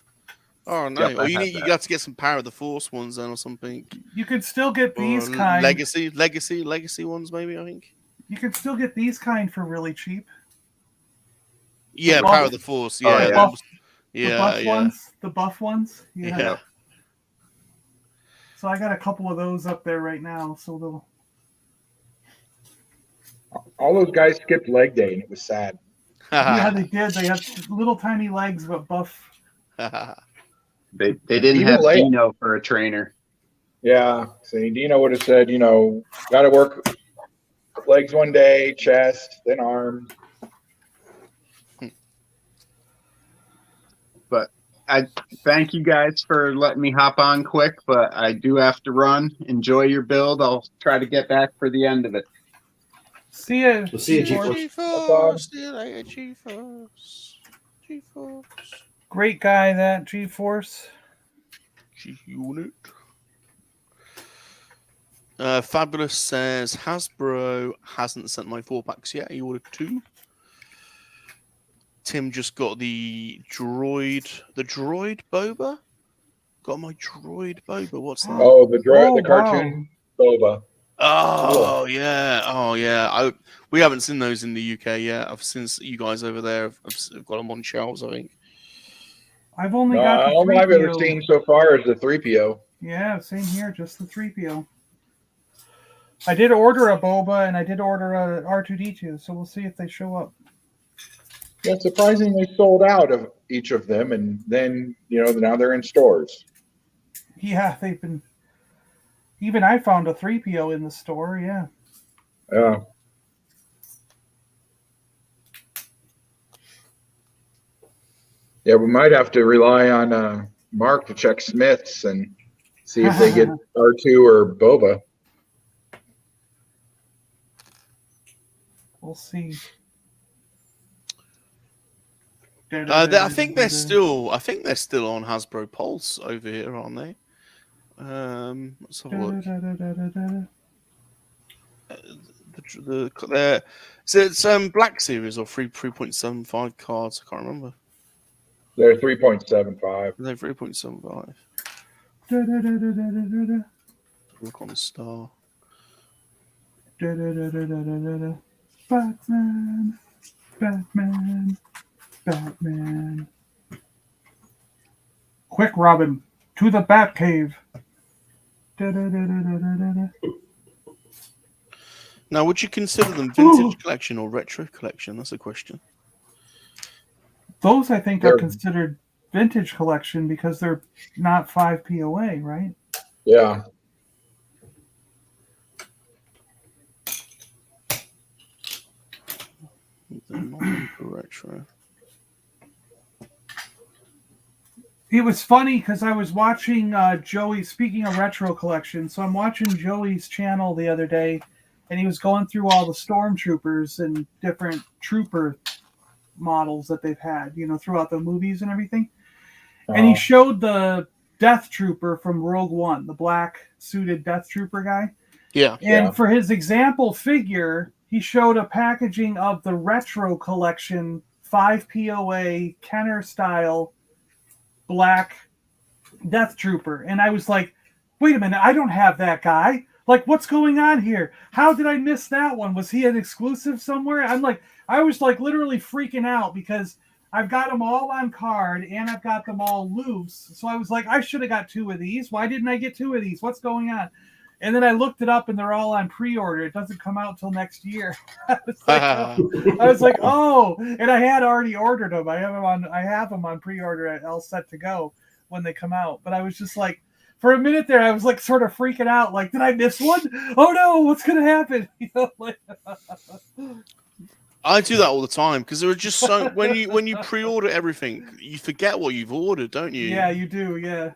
Oh no! Yep, Or I you have need you that. have to get some Power of the Force ones then, or something. You can still get these Or kind. legacy ones, maybe I think. You can still get these kind for really cheap. Yeah, buff- Power of the Force. Oh, Yeah, yeah. that was- The yeah, buff yeah, ones. The buff ones. Yeah. yeah. So I got a couple of those up there right now. So they'll. All those guys skipped leg day, and it was sad. Yeah, they did. They have little tiny legs, but buff. They didn't Even have Leia. Dino for a trainer. Yeah. See, Dino would have said, got to work legs one day, chest, then arms. But I thank you guys for letting me hop on quick, but I do have to run. Enjoy your build. I'll try to get back for the end of it. See ya. We'll see you, G-Force. G-Force, see you later, G-Force. G-Force. Great guy, that G-Force. G-Unit. Fabulous says Hasbro hasn't sent my 4-packs yet. He ordered 2. Tim just got the droid Boba. Got my droid Boba. What's that? Oh, the Oh, cartoon Boba. Oh yeah. We haven't seen those in the UK yet. I've seen you guys over there. I've got them on shelves, I think. I've only got the All I've ever 3PO. seen so far is the 3PO. Yeah, same here, just the 3PO. I did order a Boba and I did order a R2D2, so we'll see if they show up. Yeah, surprisingly sold out of each of them, and then now they're in stores. Yeah, they've been. Even I found a 3PO in the store. Yeah. Yeah. Yeah, we might have to rely on Mark to check Smiths and see if they get R2 or Boba. We'll see. I think they're still on Hasbro Pulse over here, aren't they? Let's have a look. It's Black Series or 3.75 cards. I can't remember. They're 3.75. They're 3.75. Look on the star. Batman, Batman, Batman. Quick, Robin, to the Batcave. Now, would you consider them vintage collection or retro collection? That's a question. Those I think are considered vintage collection because they're not 5 POA, right? Yeah. They're not retro. It was funny because I was watching Joey, speaking of retro collection, so I'm watching Joey's channel the other day, and he was going through all the stormtroopers and different trooper models that they've had, throughout the movies and everything. And he showed the Death Trooper from Rogue One, the black suited Death Trooper guy. Yeah. And for his example figure, he showed a packaging of the retro collection 5 POA Kenner style black Death Trooper. And I was like, wait a minute, I don't have that guy. Like, what's going on here? How did I miss that one? Was he an exclusive somewhere? I was like literally freaking out because I've got them all on card and I've got them all loose. So I was like, I should have got 2 of these. Why didn't I get 2 of these? What's going on? And then I looked it up and they're all on pre-order. It doesn't come out until next year. I was like, oh, and I had already ordered them. I have them on pre-order, all set to go when they come out. But I was just like, for a minute there, I was like sort of freaking out. Like, did I miss one? Oh no, what's gonna happen? I do that all the time because there are just so when you pre-order everything, you forget what you've ordered, don't you? Yeah, you do. Yeah.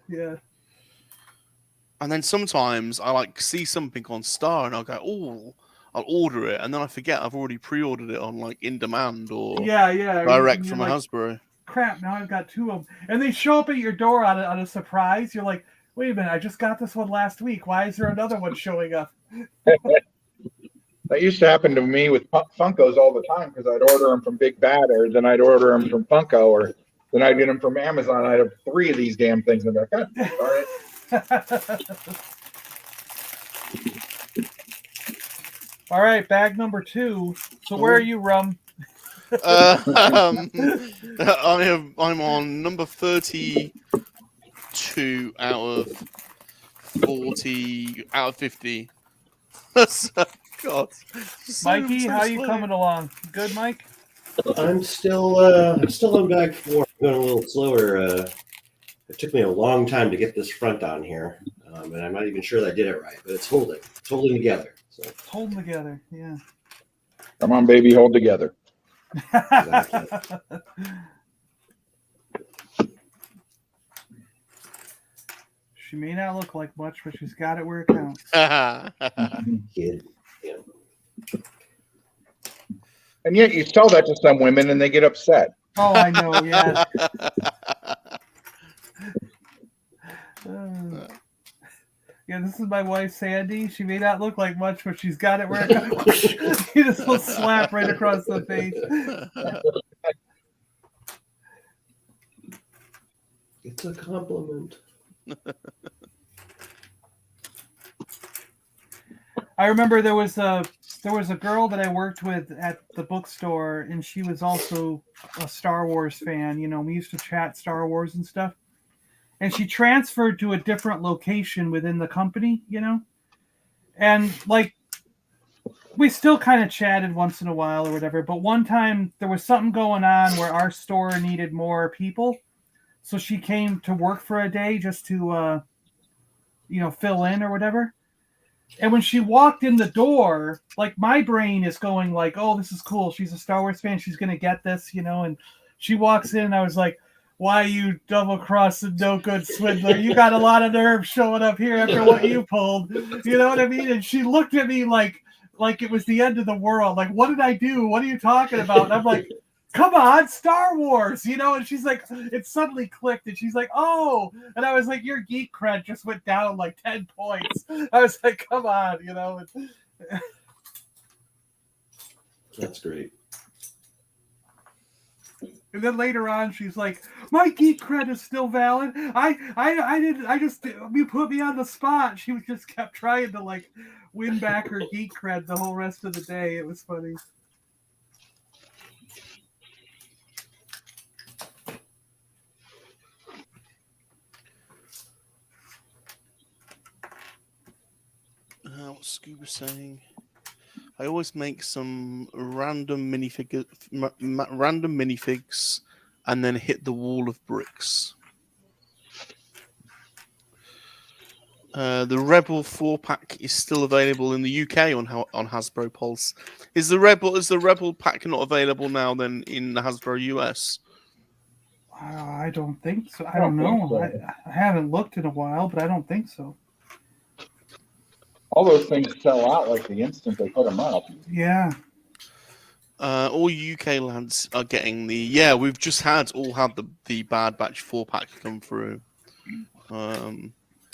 And then sometimes I see something on Star and I'll go, oh, I'll order it, and then I forget I've already pre-ordered it on in demand or direct from a Hasbro. Crap! Now I've got 2 of them, and they show up at your door on a surprise. You're like, wait a minute, I just got this one last week. Why is there another one showing up? That used to happen to me with Funkos all the time because I'd order them from Big Bad, or then I'd order them from Funko, or then I'd get them from Amazon. I'd have 3 of these damn things, and I'm like, God, darn it. All right, bag number 2. So where are you, Rum? I'm on number 32 out of 40 out of 50. God. Mikey, how you coming along? Good, Mike? I'm still on bag 4. I'm going a little slower. It took me a long time to get this front on here, and I'm not even sure that I did it right, but it's holding. It's holding together. So. It's holding together, yeah. Come on, baby, hold together. Exactly. She may not look like much, but she's got it where it counts. Kid. Yeah. And yet you tell that to some women and they get upset. Oh, I know, yeah. Yeah, this is my wife, Sandy. She may not look like much, but she's got it where it counts. You just will slap right across the face. It's a compliment. I remember there was a girl that I worked with at the bookstore, and she was also a Star Wars fan. We used to chat Star Wars and stuff. And she transferred to a different location within the company, and we still kind of chatted once in a while or whatever. But one time there was something going on where our store needed more people. So she came to work for a day just to, fill in or whatever. And when she walked in the door, my brain is going oh, this is cool. She's a Star Wars fan. She's going to get this, and she walks in and I was like, why you double-crossing no-good swindler? You got a lot of nerve showing up here after what you pulled. You know what I mean? And she looked at me like it was the end of the world. Like, what did I do? What are you talking about? And I'm like, come on, Star Wars, and she's like, it suddenly clicked, and she's like, oh, and I was like, your geek cred just went down 10 points. I was like, come on, That's great. And then later on, she's like, my geek cred is still valid. You put me on the spot. She just kept trying to win back her geek cred the whole rest of the day. It was funny. What's Scuba saying? I always make some random minifigs and then hit the wall of bricks. The Rebel 4-pack is still available in the UK on Hasbro Pulse. Is the Rebel pack not available now then in the Hasbro US? I don't think so. I don't don't know. think so. I haven't looked in a while, but I don't think so. All those things sell out like the instant they put them up. Yeah. All UK lads are getting the... Yeah, we've just had the Bad Batch 4-pack come through. Yeah,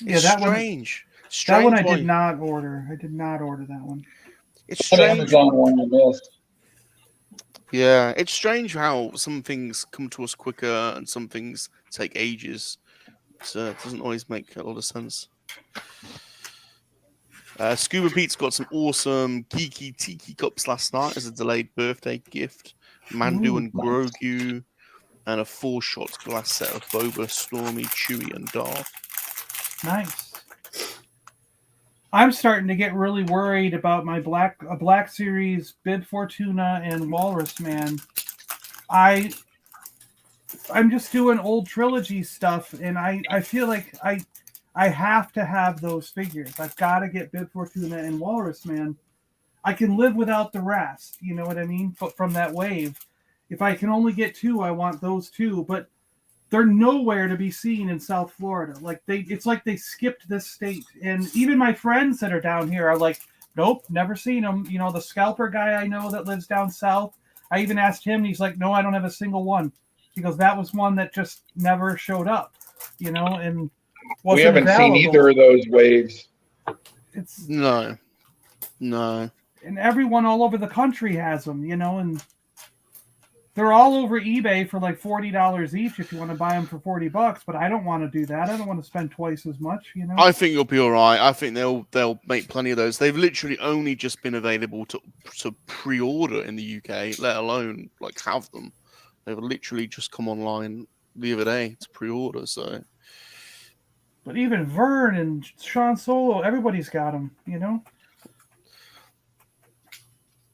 It's that strange. That one I why- did not order. I did not order that one. It's That strange. Amazon one you missed. Yeah, it's strange how some things come to us quicker and some things take ages. So it doesn't always make a lot of sense. Scuba Pete's got some awesome geeky tiki cups last night as a delayed birthday gift. Mandu Ooh, and Grogu, and a 4-shot glass set of Boba, Stormy, Chewie, and Darth. Nice. I'm starting to get really worried about my Black Series Bib Fortuna and Walrus Man. I'm just doing old trilogy stuff, and I feel like I have to have those figures. I've got to get Bib Fortuna and Walrus Man. I can live without the rest, you know what I mean, from that wave. If I can only get 2, I want those 2, but they're nowhere to be seen in South Florida. It's like they skipped this state. And even my friends that are down here are like, nope, never seen them. You know, the scalper guy I know that lives down south, I even asked him, and he's like, no, I don't have a single one. He goes, that was one that just never showed up, you know, and We haven't seen either of those waves. It's No. and everyone all over the country has them, you know, and they're all over eBay for like $40 each if you want to buy them for $40. But I don't want to do that. I don't want to spend twice as much, you know. I think you'll be all right. I think they'll make plenty of those. They've literally only just been available to pre-order in the UK, let alone like have them. They've literally just come online the other day to pre-order. So, But even Vern and Sean Solo, everybody's got them, you know.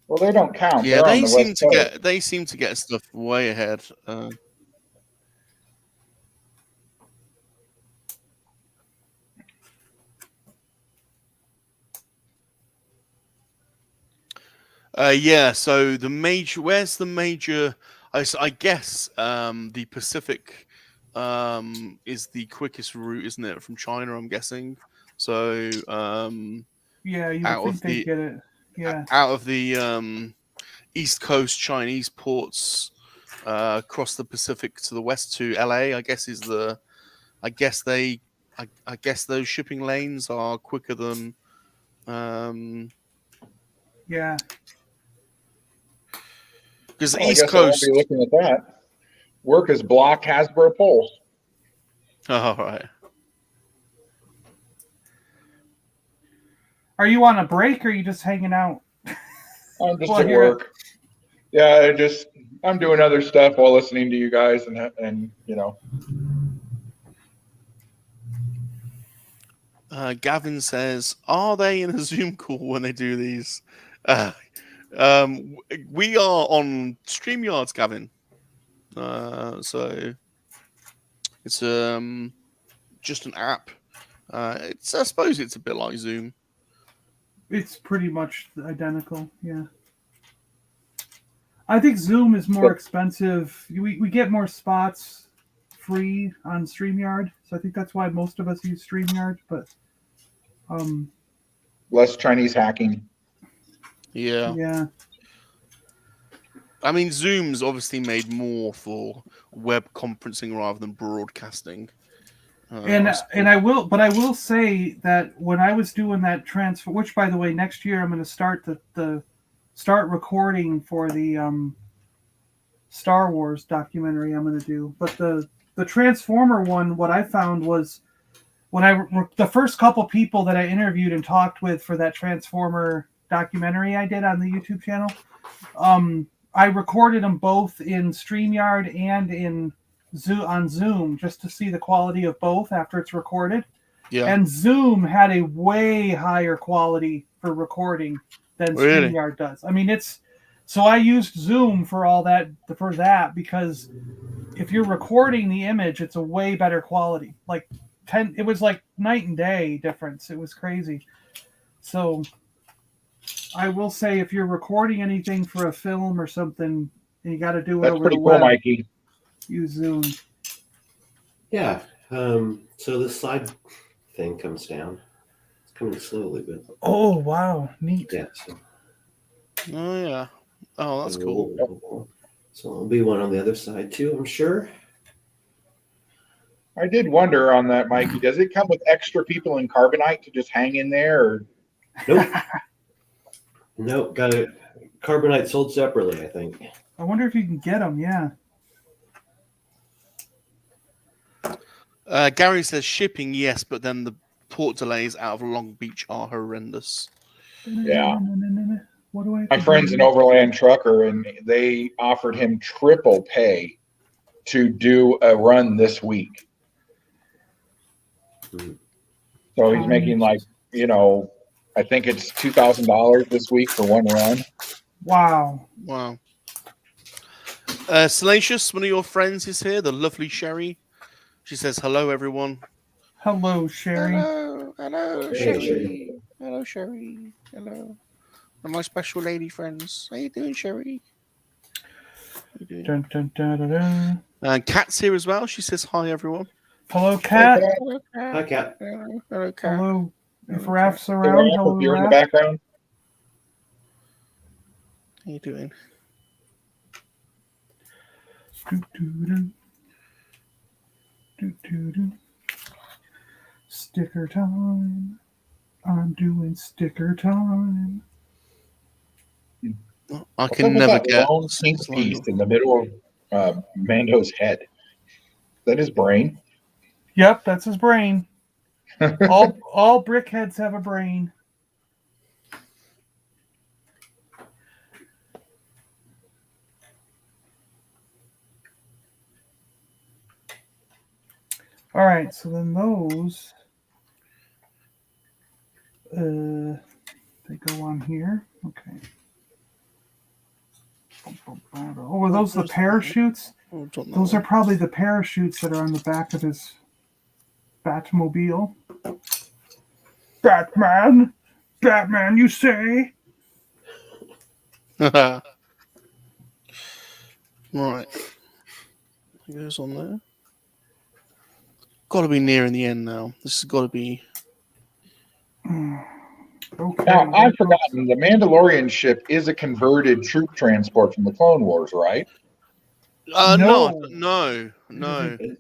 Well, they don't count. yeah, They're on they the seem West to Coast. get stuff way ahead. Yeah. So where's the major? I guess the Pacific is the quickest route, isn't it, from China? I'm guessing. So Yeah, you out would of think they'd get it. Yeah. out of the East Coast Chinese ports across the Pacific to the west to LA, I guess I guess those shipping lanes are quicker than Yeah. because the Well, I East guess I won't Coast. be looking at that. Work is block Hasbro Pulse. All right. Are you on a break or are you just hanging out? I'm just Well, at here- work. Yeah, I'm doing other stuff while listening to you guys, and you know. Gavin says, "Are they in a Zoom call when they do these?" We are on StreamYards, Gavin. So it's just an app. I suppose it's a bit like Zoom. It's pretty much identical. Yeah. I think Zoom is more expensive. We get more spots free on StreamYard, so I think that's why most of us use StreamYard. But Less Chinese hacking. Yeah. I mean, Zoom's obviously made more for web conferencing rather than broadcasting. And I will say that when I was doing that transfer, which by the way, next year I'm going to start start recording for the Star Wars documentary I'm going to do. But the Transformer one, what I found was when the first couple people that I interviewed and talked with for that Transformer documentary I did on the YouTube channel, I recorded them both in StreamYard and on Zoom just to see the quality of both after it's recorded. Yeah. And Zoom had a way higher quality for recording than Really? StreamYard does. I mean, so I used Zoom for all that because if you're recording the image, it's a way better quality. Like it was like night and day difference. It was crazy. So I will say, if you're recording anything for a film or something, and you got to do it That's over pretty the cool, web, Mikey. use Zoom. Yeah. So this side thing comes down. It's coming slowly, but Oh wow, neat. yeah. So, Oh yeah. Oh, that's cool. So there'll be one on the other side too, I'm sure. I did wonder on that, Mikey. Does it come with extra people in carbonite to just hang in there? Or... Nope. Nope. Got it. Carbonite sold separately, I think. I wonder if you can get them. Yeah. Gary says shipping, yes, but then the port delays out of Long Beach are horrendous. Yeah. What do I? My friend's an overland trucker, and they offered him triple pay to do a run this week. So he's making like, I think it's $2,000 this week for one run. Wow. Wow. Salacious, one of your friends, is here. The lovely Sherry. She says, "Hello, everyone." Hello, Sherry. Hello, Hey, Sherry. Sherry. Hello, Sherry. Hello. And my special lady friends. How you doing, Sherry? How you doing? Dun, dun, dun, dun, dun. Kat's here as well. She says, "Hi, everyone." Hello, Cat. Hello, Kat. Hi, Cat. Hello, Kat. Hello. If Raph's Hey, around, Raph, hello, if you're in the Raph. background. How you doing? Do. Sticker time. I'm doing sticker time. I can never get long pink piece in the middle of Mando's head. Is that his brain? Yep, that's his brain. all brickheads have a brain. All right, so then those they go on here. Okay. Oh, were those the parachutes? Those are probably the parachutes that are on the back of his Batmobile. Batman, you say? Right. It goes on there. Got to be nearing the end now. This has got to be. Okay. Now, I've forgotten, the Mandalorian ship is a converted troop transport from the Clone Wars, right? No.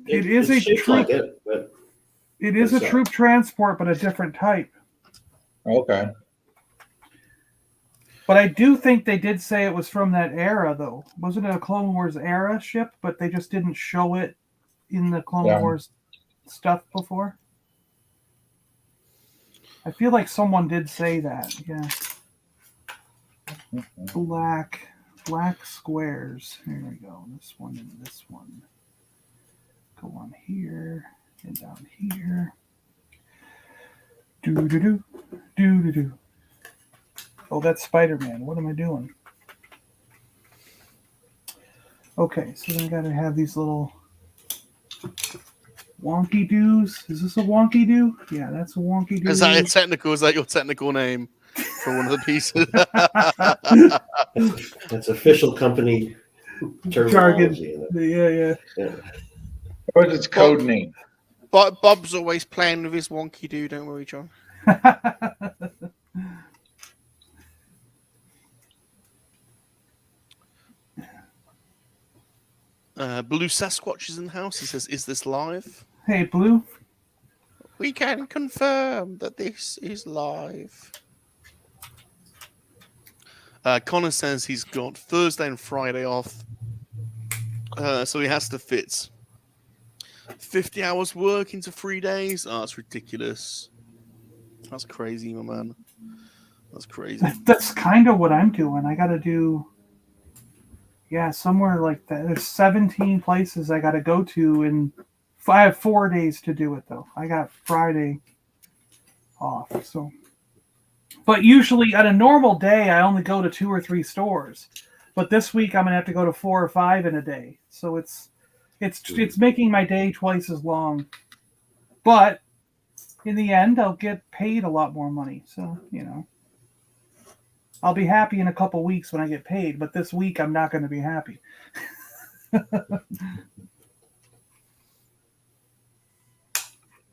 It is a shaped troop. like it, but It is a troop transport, but a different type. Okay. But I do think they did say it was from that era, though. Wasn't it a Clone Wars era ship? But they just didn't show it in the Clone Wars stuff before. I feel like someone did say that. Yeah. Black squares. Here we go. This one and this one. Go on here and down here. Do. Oh, that's Spider-Man. What am I doing? Okay, so then I gotta have these little wonky doos. Is this a wonky doo? Yeah, that's a wonky doo. Is that your technical name for one of the pieces? that's official company terminology. Yeah. What's its code name? Bob's always playing with his wonky doo. Don't worry, John. Blue Sasquatch is in the house. He says, "Is this live?" Hey, Blue. We can confirm that this is live. Connor says he's got Thursday and Friday off, so he has to fit 50 hours work into 3 days. Oh, that's ridiculous. That's crazy, my man. That's crazy. That's kind of what I'm doing. I got to do, somewhere like that. There's 17 places I got to go to, and I have 4 days to do it, though. I got Friday off, so. But usually, on a normal day, I only go to 2 or 3 stores. But this week, I'm going to have to go to 4 or 5 in a day. So it's It's making my day twice as long. But in the end, I'll get paid a lot more money. So, I'll be happy in a couple weeks when I get paid. But this week, I'm not going to be happy.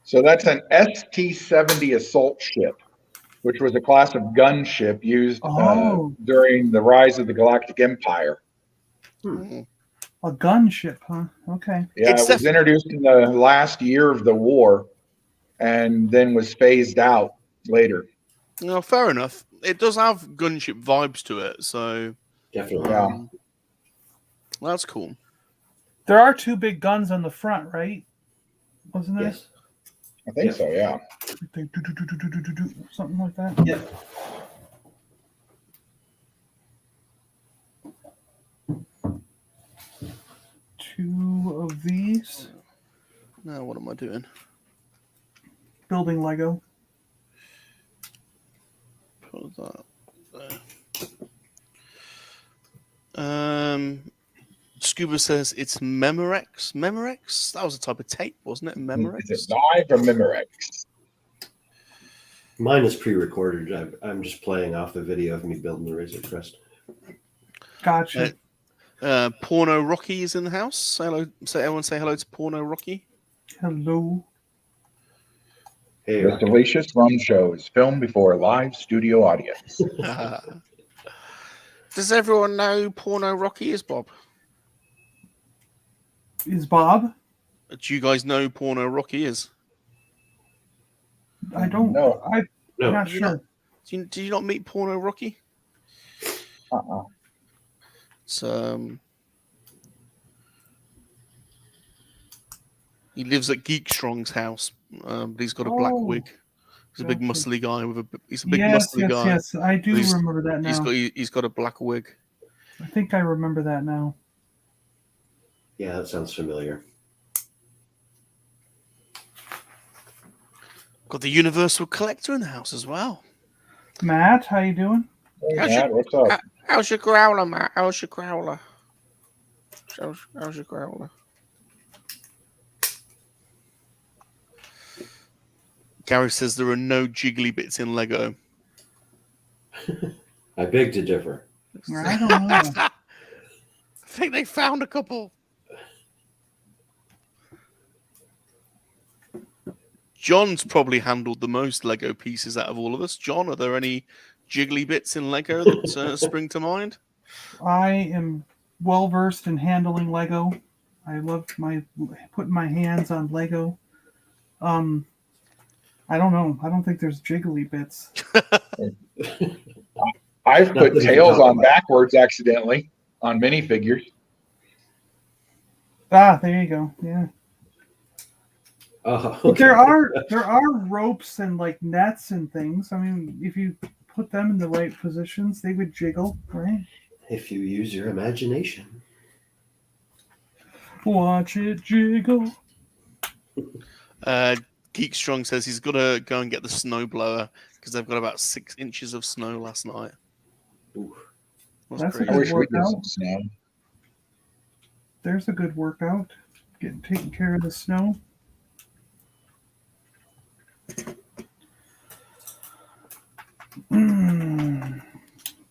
So that's an ST-70 assault ship, which was a class of gunship used during the rise of the Galactic Empire. A gunship, huh? Okay. Yeah, it was introduced in the last year of the war and then was phased out later. No, fair enough. It does have gunship vibes to it, so Definitely. Yeah. That's cool. There are 2 big guns on the front, right? Wasn't there? Yes. I think so, yeah. Something like that. Yeah. Two of these. Now, what am I doing? Building Lego. Put that there. Scuba says it's Memorex. Memorex? That was a type of tape, wasn't it? Memorex? Is it live or Memorex? Mine is pre-recorded. I'm just playing off the video of me building the Razor Crest. Gotcha. Porno Rocky is in the house. Hello. So everyone say hello to Porno Rocky. Hello. Hey, The Salacious Rum Show is filmed before a live studio audience. Does everyone know who Porno Rocky is, Bob? Is Bob? Do you guys know who Porno Rocky is? I don't know. I'm No. not sure. Did you not meet Porno Rocky? Uh-uh. It's, he lives at Geek Strong's house, but he's got a black wig. He's a big muscly guy he's a big muscly guy. Yes, I do remember that now. He's got a black wig. I think I remember that now. Yeah, that sounds familiar. Got the Universal Collector in the house as well. Matt, how you doing? Hey, Matt, what's up? How's your growler, Matt? How's your growler? How's your growler? Gary says there are no jiggly bits in Lego. I beg to differ. I don't know. I think they found a couple. John's probably handled the most Lego pieces out of all of us. John, are there any jiggly bits in Lego that spring to mind? I am well versed in handling Lego. I love putting my hands on Lego. I don't know. I don't think there's jiggly bits. I've put tails on backwards accidentally on minifigures. Ah, there you go. Yeah. Oh, But okay. there are ropes and like nets and things. I mean, if you put them in the right positions, they would jiggle, right? If you use your imagination. Watch it jiggle. Geek Strong says he's got to go and get the snowblower because they've got about 6 inches of snow last night. Ooh. That's crazy. I wish we Work did out. some snow. There's a good workout. Taking care of the snow.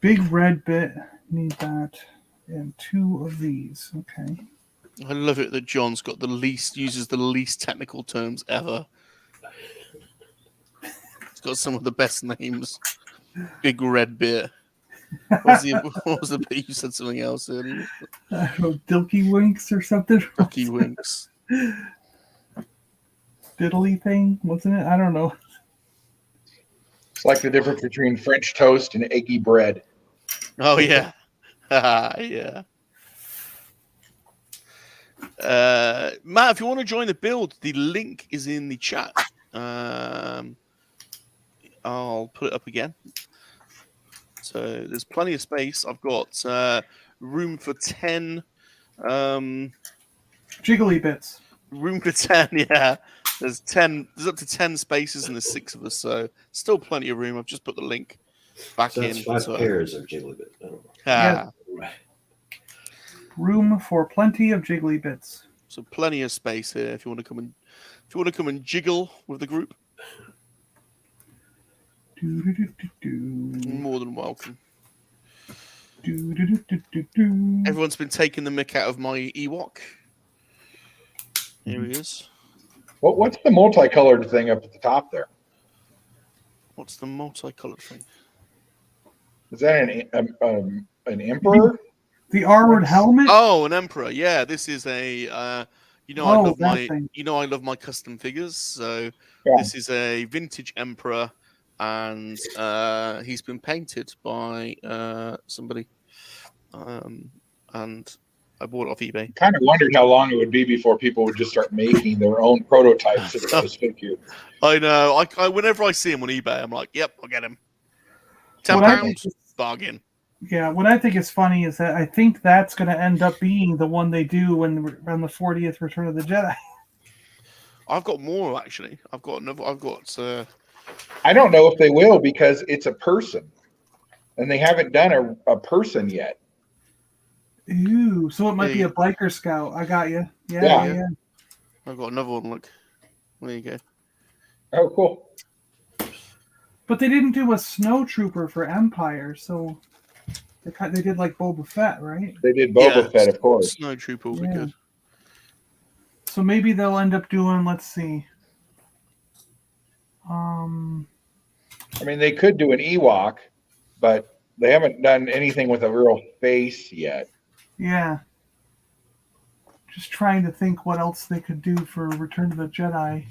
Big red bit. Need that. And 2 of these. Okay. I love it that John's got uses the least technical terms ever. He's got some of the best names. Big red bit. What was the bit you said something else in? I don't know, Dilky Winks or something. Rocky Winks. Diddly thing, wasn't it? I don't know. It's like the difference between French toast and eggy bread. Oh, yeah. Yeah. Matt, if you want to join the build, the link is in the chat. I'll put it up again. So there's plenty of space. I've got room for 10. Jiggly bits. Room for 10, yeah. There's 10. There's up to 10 spaces, and there's 6 of us, so still plenty of room. I've just put the link back So in. that's 5 pairs of jiggly bits. Ah. Room for plenty of jiggly bits. So plenty of space here if you want to come and jiggle with the group. More than welcome. Everyone's been taking the mick out of my Ewok. Here he is. What's the multicolored thing up at the top there? What's the multicolored thing? Is that an emperor? The armored helmet? Oh, an emperor. Yeah, this is a I love my custom figures. So this is a vintage emperor, and he's been painted by somebody. And I bought it off eBay. Kind of wondered how long it would be before people would just start making their own prototypes of those figures. I know. I whenever I see him on eBay, I'm like, "Yep, I'll get him." £10 bargain. Yeah, what I think is funny is that I think that's going to end up being the one they do on the 40th Return of the Jedi. I've got more actually. I've got. I don't know if they will because it's a person, and they haven't done a person yet. Ooh, so it might be a biker scout. I got you. Yeah. I've got another one. Look, there you go. Oh, cool. But they didn't do a snow trooper for Empire, so they did like Boba Fett, right? They did Boba Fett, of course. Snow trooper will be good. So maybe they'll end up doing. Let's see. I mean, they could do an Ewok, but they haven't done anything with a real face yet. Yeah. Just trying to think what else they could do for Return of the Jedi,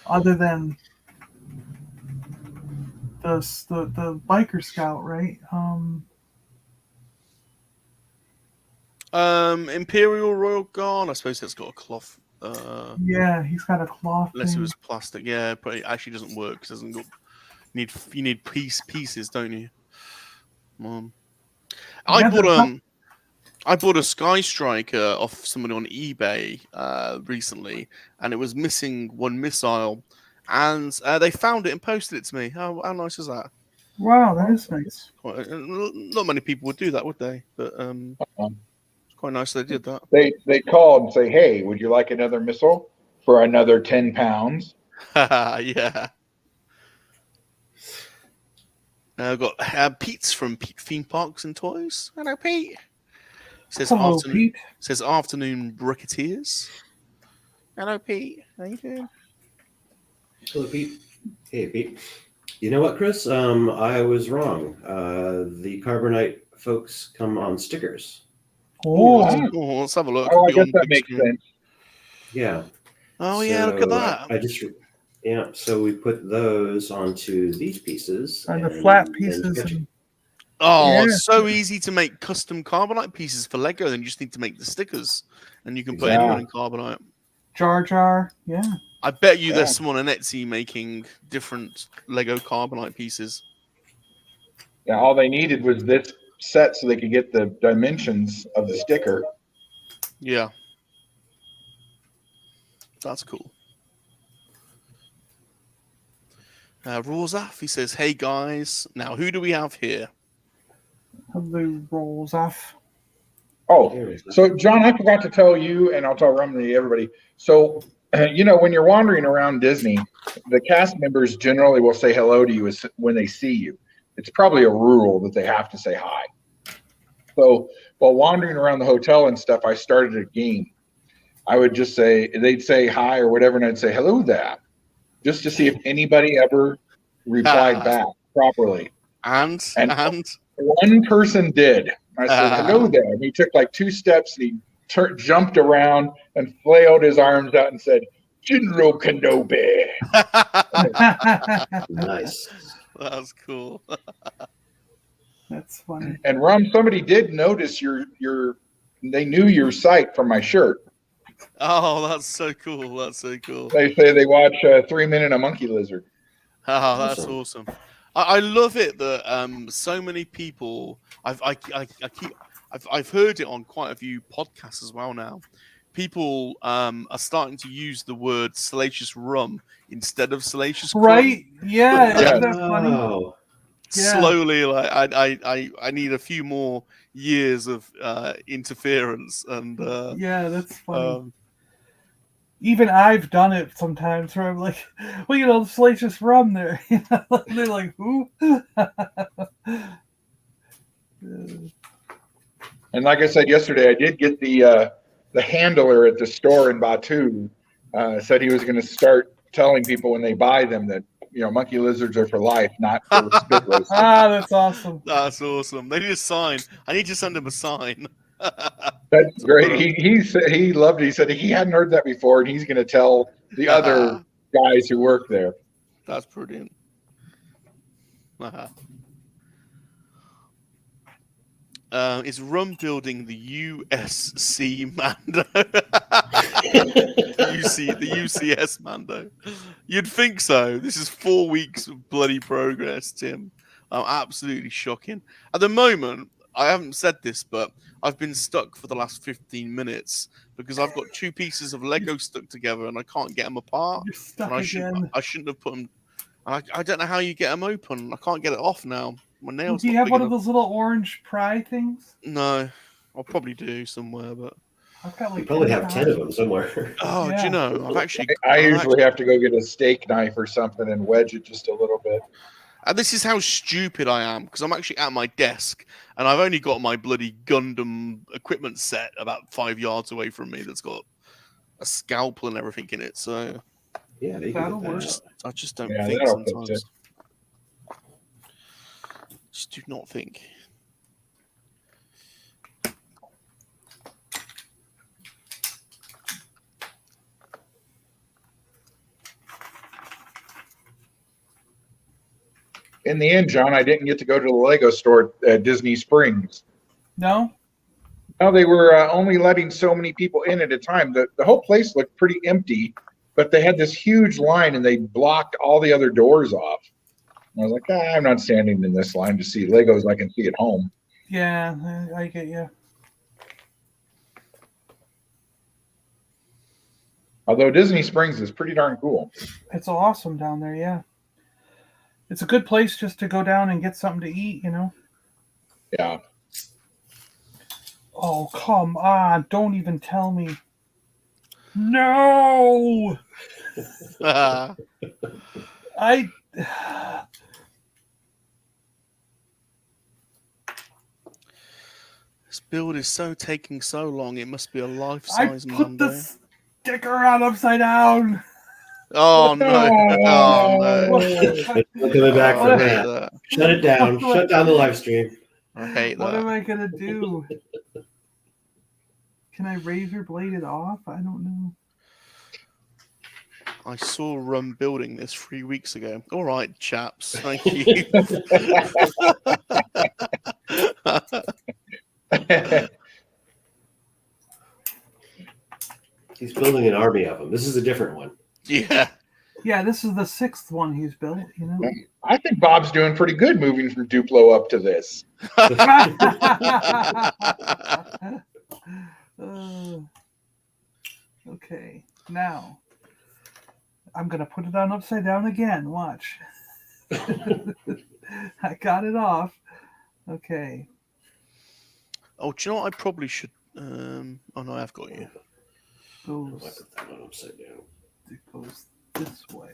other than the biker scout, right? Imperial Royal Guard. I suppose it's got a cloth. Yeah, he's got a cloth. Unless thing. it was plastic, yeah, but it actually doesn't work because it doesn't got. You need pieces, don't you? I bought a Sky Striker off somebody on eBay recently, and it was missing one missile, and they found it and posted it to me. How nice is that? Wow, that is nice. Not many people would do that, would they? But it's quite nice they did that. They called and say, "Hey, would you like another missile for another 10 pounds?" Yeah. I've got Pete's from Pete Theme Parks and Toys. Hello, Pete. Hello, Pete. Says afternoon bricketeers. Hello, Pete. How you doing? Hello, Pete. Hey, Pete. You know what, Chris? I was wrong. The Carbonite folks come on stickers. Oh, let's have a look. I guess that makes sense. Yeah. Oh, yeah, look at that. So we put those onto these pieces. And the flat pieces. It's so easy to make custom Carbonite pieces for Lego. Then you just need to make the stickers, and you can put anyone in Carbonite. Jar Jar, yeah. I bet you there's someone on Etsy making different Lego Carbonite pieces. Yeah, all they needed was this set so they could get the dimensions of the sticker. Yeah. That's cool. Rozaf, he says, "Hey guys, now who do we have here?" Hello, Rozaf. Oh, so John, I forgot to tell you, and I'll tell Romney, everybody. So, when you're wandering around Disney, the cast members generally will say hello to you when they see you. It's probably a rule that they have to say hi. So while wandering around the hotel and stuff, I started a game. I would just say, they'd say hi or whatever, and I'd say hello there, just to see if anybody ever replied back properly. And one person did. I said, hello there. And he took like 2 steps and he jumped around and flailed his arms out and said, General Kenobi. Nice. That's cool. That's funny. And Rum, somebody did notice they knew your site from my shirt. Oh, that's so cool. That's so cool. They say they watch 3 Men and a Monkey Lizard. Oh, that's awesome. I love it that so many people. I've heard it on quite a few podcasts as well now. People are starting to use the word Salacious Rum instead of Salacious Crumb. Right? Yeah. Yeah. That's funny. Oh. slowly, like I need a few more years of interference, and Yeah, that's funny. um, Even I've done it sometimes where I'm like, well, you know, the Salacious rum there. You know, they're like, who? And like I said yesterday, I did get the handler at the store in Batu said he was going to start telling people when they buy them that, you know, monkey lizards are for life, not for spit roasting. That's awesome. that's awesome. They need a sign. I need to send him a sign. That's great. He loved it. He said he hadn't heard that before, and he's going to tell the other guys who work there. That's brilliant. Is Rum building the USC Mando? the UCS Mando. You'd think so. This is 4 weeks of bloody progress, Tim. Absolutely shocking. At the moment, I haven't said this, but I've been stuck for the last 15 minutes because I've got 2 pieces of Lego stuck together and I can't get them apart. You're stuck And again. I shouldn't have put them. I don't know how you get them open. I can't get it off now. My nails. Do you have one of those little orange pry things? No, I'll probably do somewhere, but I've got like You probably have 10 of them somewhere. oh, do Yeah. you know? I've actually. I usually have to go get a steak knife or something and wedge it just a little bit. And this is how stupid I am because I'm actually at my desk and I've only got my bloody Gundam equipment set about 5 yards away from me that's got a scalpel and everything in it. So Yeah, they That'll can work. get that. I just don't Yeah, think that'll fix sometimes. it. Just do not think. In the end, John, I didn't get to go to the Lego store at Disney Springs. No? No, they were only letting so many people in at a time. The whole place looked pretty empty, but they had this huge line and they blocked all the other doors off. And I was like, I'm not standing in this line to see Legos I can see at home. Yeah, I get you. Although Disney Springs is pretty darn cool. It's awesome down there, yeah. It's a good place just to go down and get something to eat, you know? Yeah. Oh, come on. Don't even tell me. No! I... This build is taking so long. It must be a I life-size put Mando. the sticker on upside down. Oh no! Oh no! We're coming back Oh, from I hate that. that. Shut it down. Shut down the live stream. I hate What that. am I going to do? Can I razor blade it off? I don't know. I saw Rum building this 3 weeks ago. All right, chaps. Thank you. He's building an army of them. This is a different one. Yeah. Yeah, this is the 6th one he's built, you know? I think Bob's doing pretty good moving from Duplo up to this. Okay, now I'm going to put it on upside down again. Watch. I got it off. Okay. Oh, do you know what I probably should? Oh no, I've got you. I might Goes, put that one upside down. it goes this way.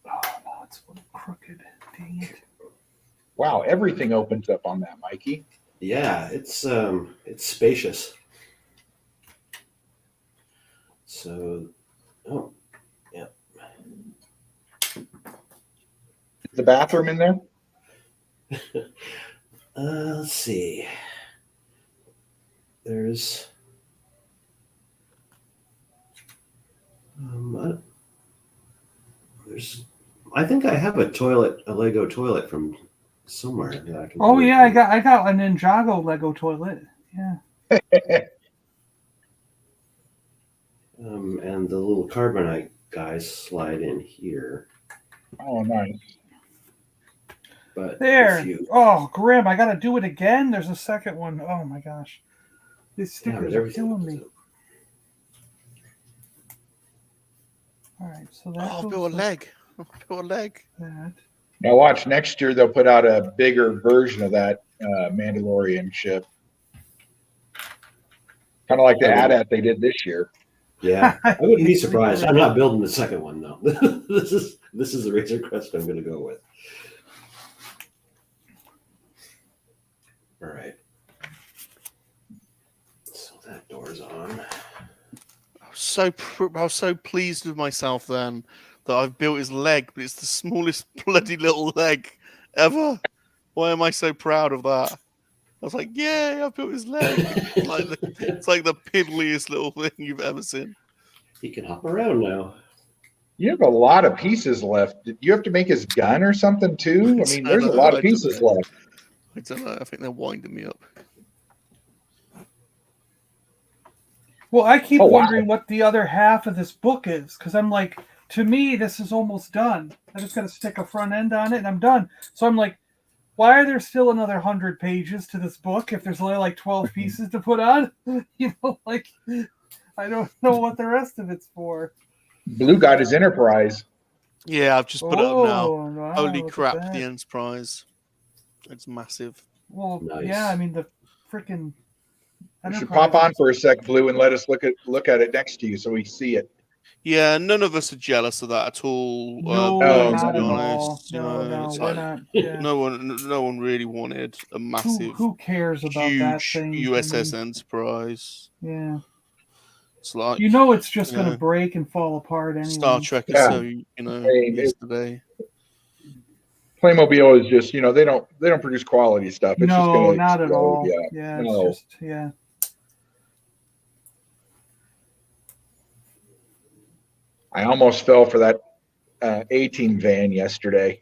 Oh, no, it's a little crooked. Dang it. Wow, everything opens up on that, Mikey. Yeah, it's spacious. So, oh, yeah. Is the bathroom in there? Let's see. There's I think I have a Lego toilet from somewhere that I can. Oh put it yeah, in. I got a Ninjago Lego toilet. Yeah. And the little carbonite guys slide in here. Oh, nice. But There. if you, Oh, Grim, I gotta do it again. There's a second one. Oh my gosh. These yeah, but stickers are everything killing opens me. up. All right, so that Oh, I goes built a with leg. I built a leg. that. Now watch, next year they'll put out a bigger version of that Mandalorian ship. Kind of like the AT-AT they did this year. Yeah, I wouldn't be surprised. I'm not building the second one though. this is the Razor Crest I'm going to go with. All right. So that door's on. I was so pleased with myself then that I've built his leg, but it's the smallest bloody little leg ever. Why am I so proud of that? I was like, yay, I built his leg. It's like the piddliest little thing you've ever seen. He can hop around now. You have a lot of pieces left. Did you have to make his gun or something too? I mean, there's a lot of pieces left. I don't know. I think they're winding me up. Well, I keep Oh, wow. wondering what the other half of this book is, because I'm like, to me, this is almost done. I just got to stick a front end on it, and I'm done. So I'm like, why are there still another 100 pages to this book if there's only like 12 pieces to put on? You know, like, I don't know what the rest of it's for. Blue got his Enterprise. Yeah, I've just put it up now. Wow, Holy look at crap, that. the Enterprise. It's massive. Well, Nice. yeah, I mean, the freaking. You should pop on for a sec, Blue, and let us look at it next to you so we see it. Yeah, none of us are jealous of that at all. No, no, not to at be all. honest, you No, know, no, it's we're like not. Yeah. no one really wanted a massive, Who cares about that huge thing? USS I mean, Enterprise. yeah. It's like You know it's just going Yeah. to break and fall apart anyway. Star Trek is Yeah. so yesterday. Playmobil is just, they don't produce quality stuff. It's just No, gonna not at explode. all. Yeah. Yeah, No. it's just, yeah. I almost fell for that A-Team van yesterday.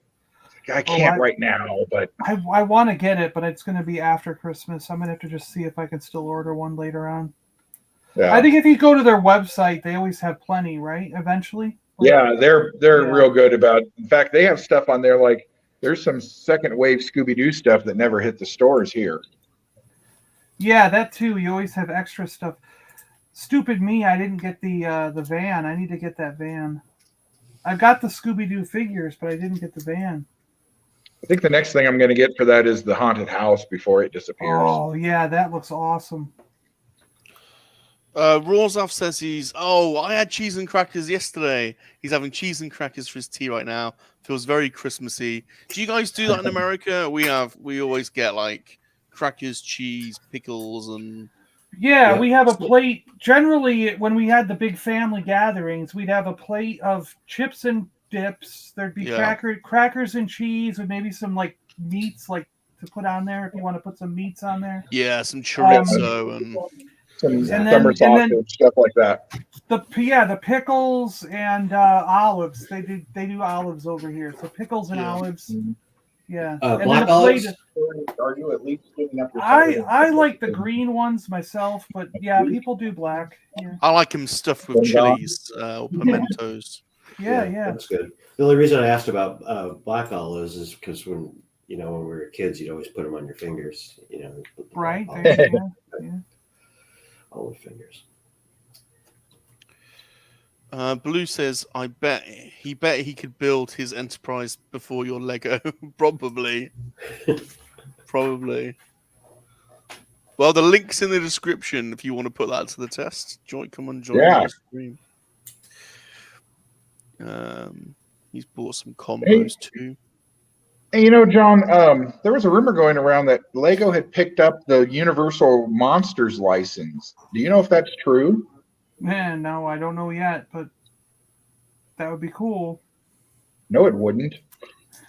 I can't right now, but I want to get it, but it's going to be after Christmas. I'm going to have to just see if I can still order one later on. yeah. I think if you go to their website, they always have plenty, right? Eventually. Yeah, they're Yeah. real good about. In fact, they have stuff on there like there's some second wave Scooby-Doo stuff that never hit the stores here. Yeah, that too. You always have extra stuff. Stupid me, I didn't get the van. I need to get that van. I got the Scooby-Doo figures, but I didn't get the van. I think the next thing I'm going to get for that is the haunted house before it disappears. Oh yeah, that looks awesome. Rorzov says I had cheese and crackers yesterday. He's having cheese and crackers for his tea right now. Feels very Christmassy. Do you guys do that in America? We always get like crackers, cheese, pickles, and Yeah, Yeah. we have a plate. Generally, when we had the big family gatherings, we'd have a plate of chips and dips. There'd be Yeah. crackers and cheese, with maybe some like meats, like to put on there if you want to put some meats on there. yeah, some chorizo and Some And summer then- sausage, stuff like that. The pickles and olives. They do olives over here. So pickles and Yeah. olives. Yeah. Black and then a olives? plate. Are you at least giving up your I like the green ones myself, but yeah, people do black. Yeah. I like them stuffed with chilies or pimentos. Yeah. That's good. The only reason I asked about black olives is because when we were kids, you'd always put them on your fingers. Put the Right. black There olives you go. Yeah. olive fingers. Blue says, I bet he could build his Enterprise before your Lego. Probably. Well, the link's in the description if you want to put that to the test. Come on, join Yeah. the stream. He's bought some combos too. Hey, John, there was a rumor going around that Lego had picked up the Universal Monsters license. Do you know if that's true? Man, no, I don't know yet, but that would be cool. No, it wouldn't.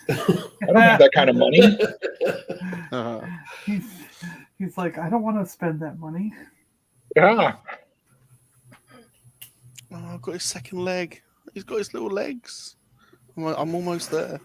I don't have that kind of money. He's like, I don't want to spend that money. Yeah. Oh, I've got his second leg. He's got his little legs. I'm almost there.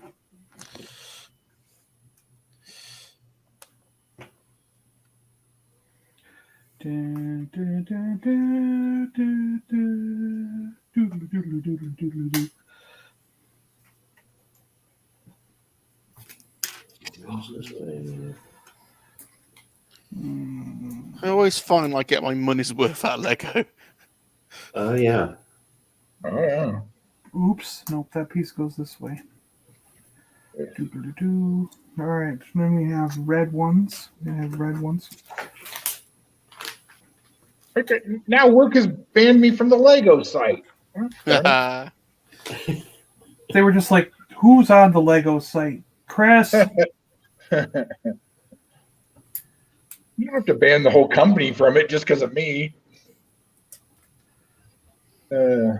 I always find I get my money's worth out of Lego. Oh yeah. Oh, yeah. Oops. Nope, that piece goes this way. Doo-doo-doo-doo. All right. Then we have red ones. We have red ones. Okay, now work has banned me from the Lego site. They were just like, who's on the Lego site? Crest. You don't have to ban the whole company from it just because of me. Oh,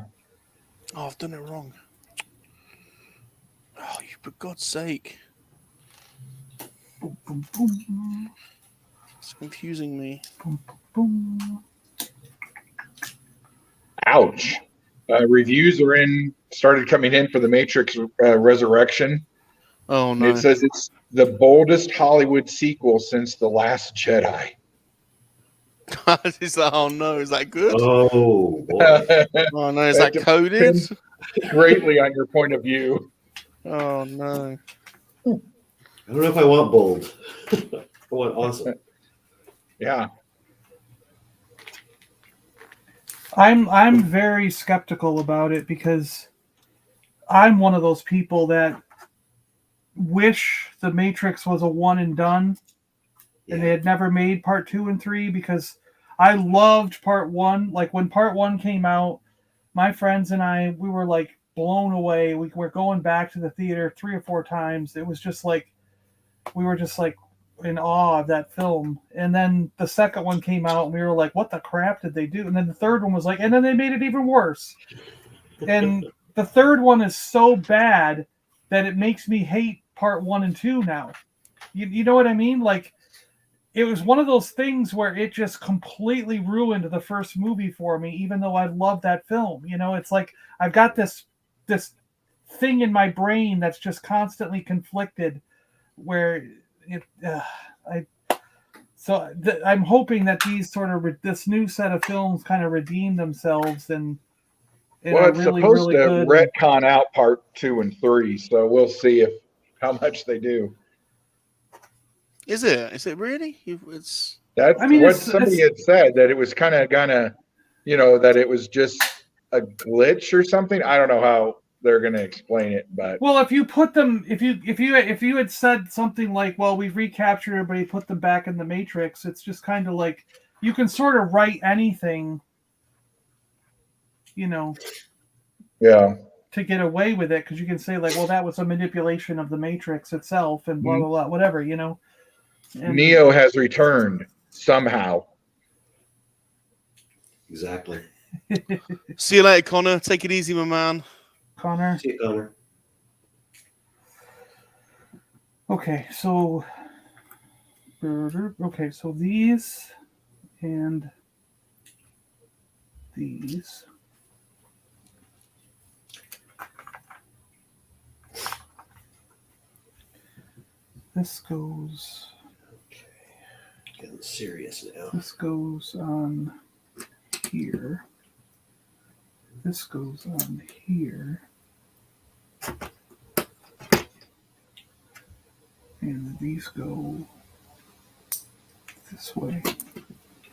I've done it wrong. Oh, you for God's sake. Boom, boom, boom, It's confusing me. boom, boom. Ouch. Reviews are started coming in for The Matrix Resurrection. Oh, no. It says it's the boldest Hollywood sequel since The Last Jedi. Oh, no. Is that good? Oh, boy. Oh, no. Is that coded? Depends greatly on your point of view. Oh, no. I don't know if I want bold. I want awesome. Yeah. I'm very skeptical about it because I'm one of those people that wish The Matrix was a one and done, and they had never made part 2 and 3 because I loved part 1. Like when part 1 came out, my friends and I, we were like blown away. We were going back to the theater 3 or 4 times. It was just like we were just like in awe of that film. And then the second one came out and we were like, what the crap did they do? And then the third one was like, and then they made it even worse. And the third one is so bad that it makes me hate part 1 and 2 now. You know what I mean? Like, it was one of those things where it just completely ruined the first movie for me, even though I love that film. You know, it's like I've got this thing in my brain that's just constantly conflicted where I'm hoping that these sort of this new set of films kind of redeem themselves and Well, it's really, supposed really to good. retcon out part 2 and 3, so we'll see how much they do. Is it? Is it really? It's. That's what somebody had said, that it was kind of gonna, that it was just a glitch or something. I don't know how they're gonna explain it, but well, if you put them, if you had said something like, "Well, we've recaptured everybody, put them back in the Matrix," it's just kind of like you can sort of write anything, yeah, to get away with it because you can say like, "Well, that was a manipulation of the Matrix itself," and blah blah blah, whatever, And, Neo has returned somehow. Exactly. See you later, Connor. Take it easy, my man. Connor. See you, Connor. Okay, so these and these. This goes. Getting serious now. This goes on here. This goes on here. And these go this way.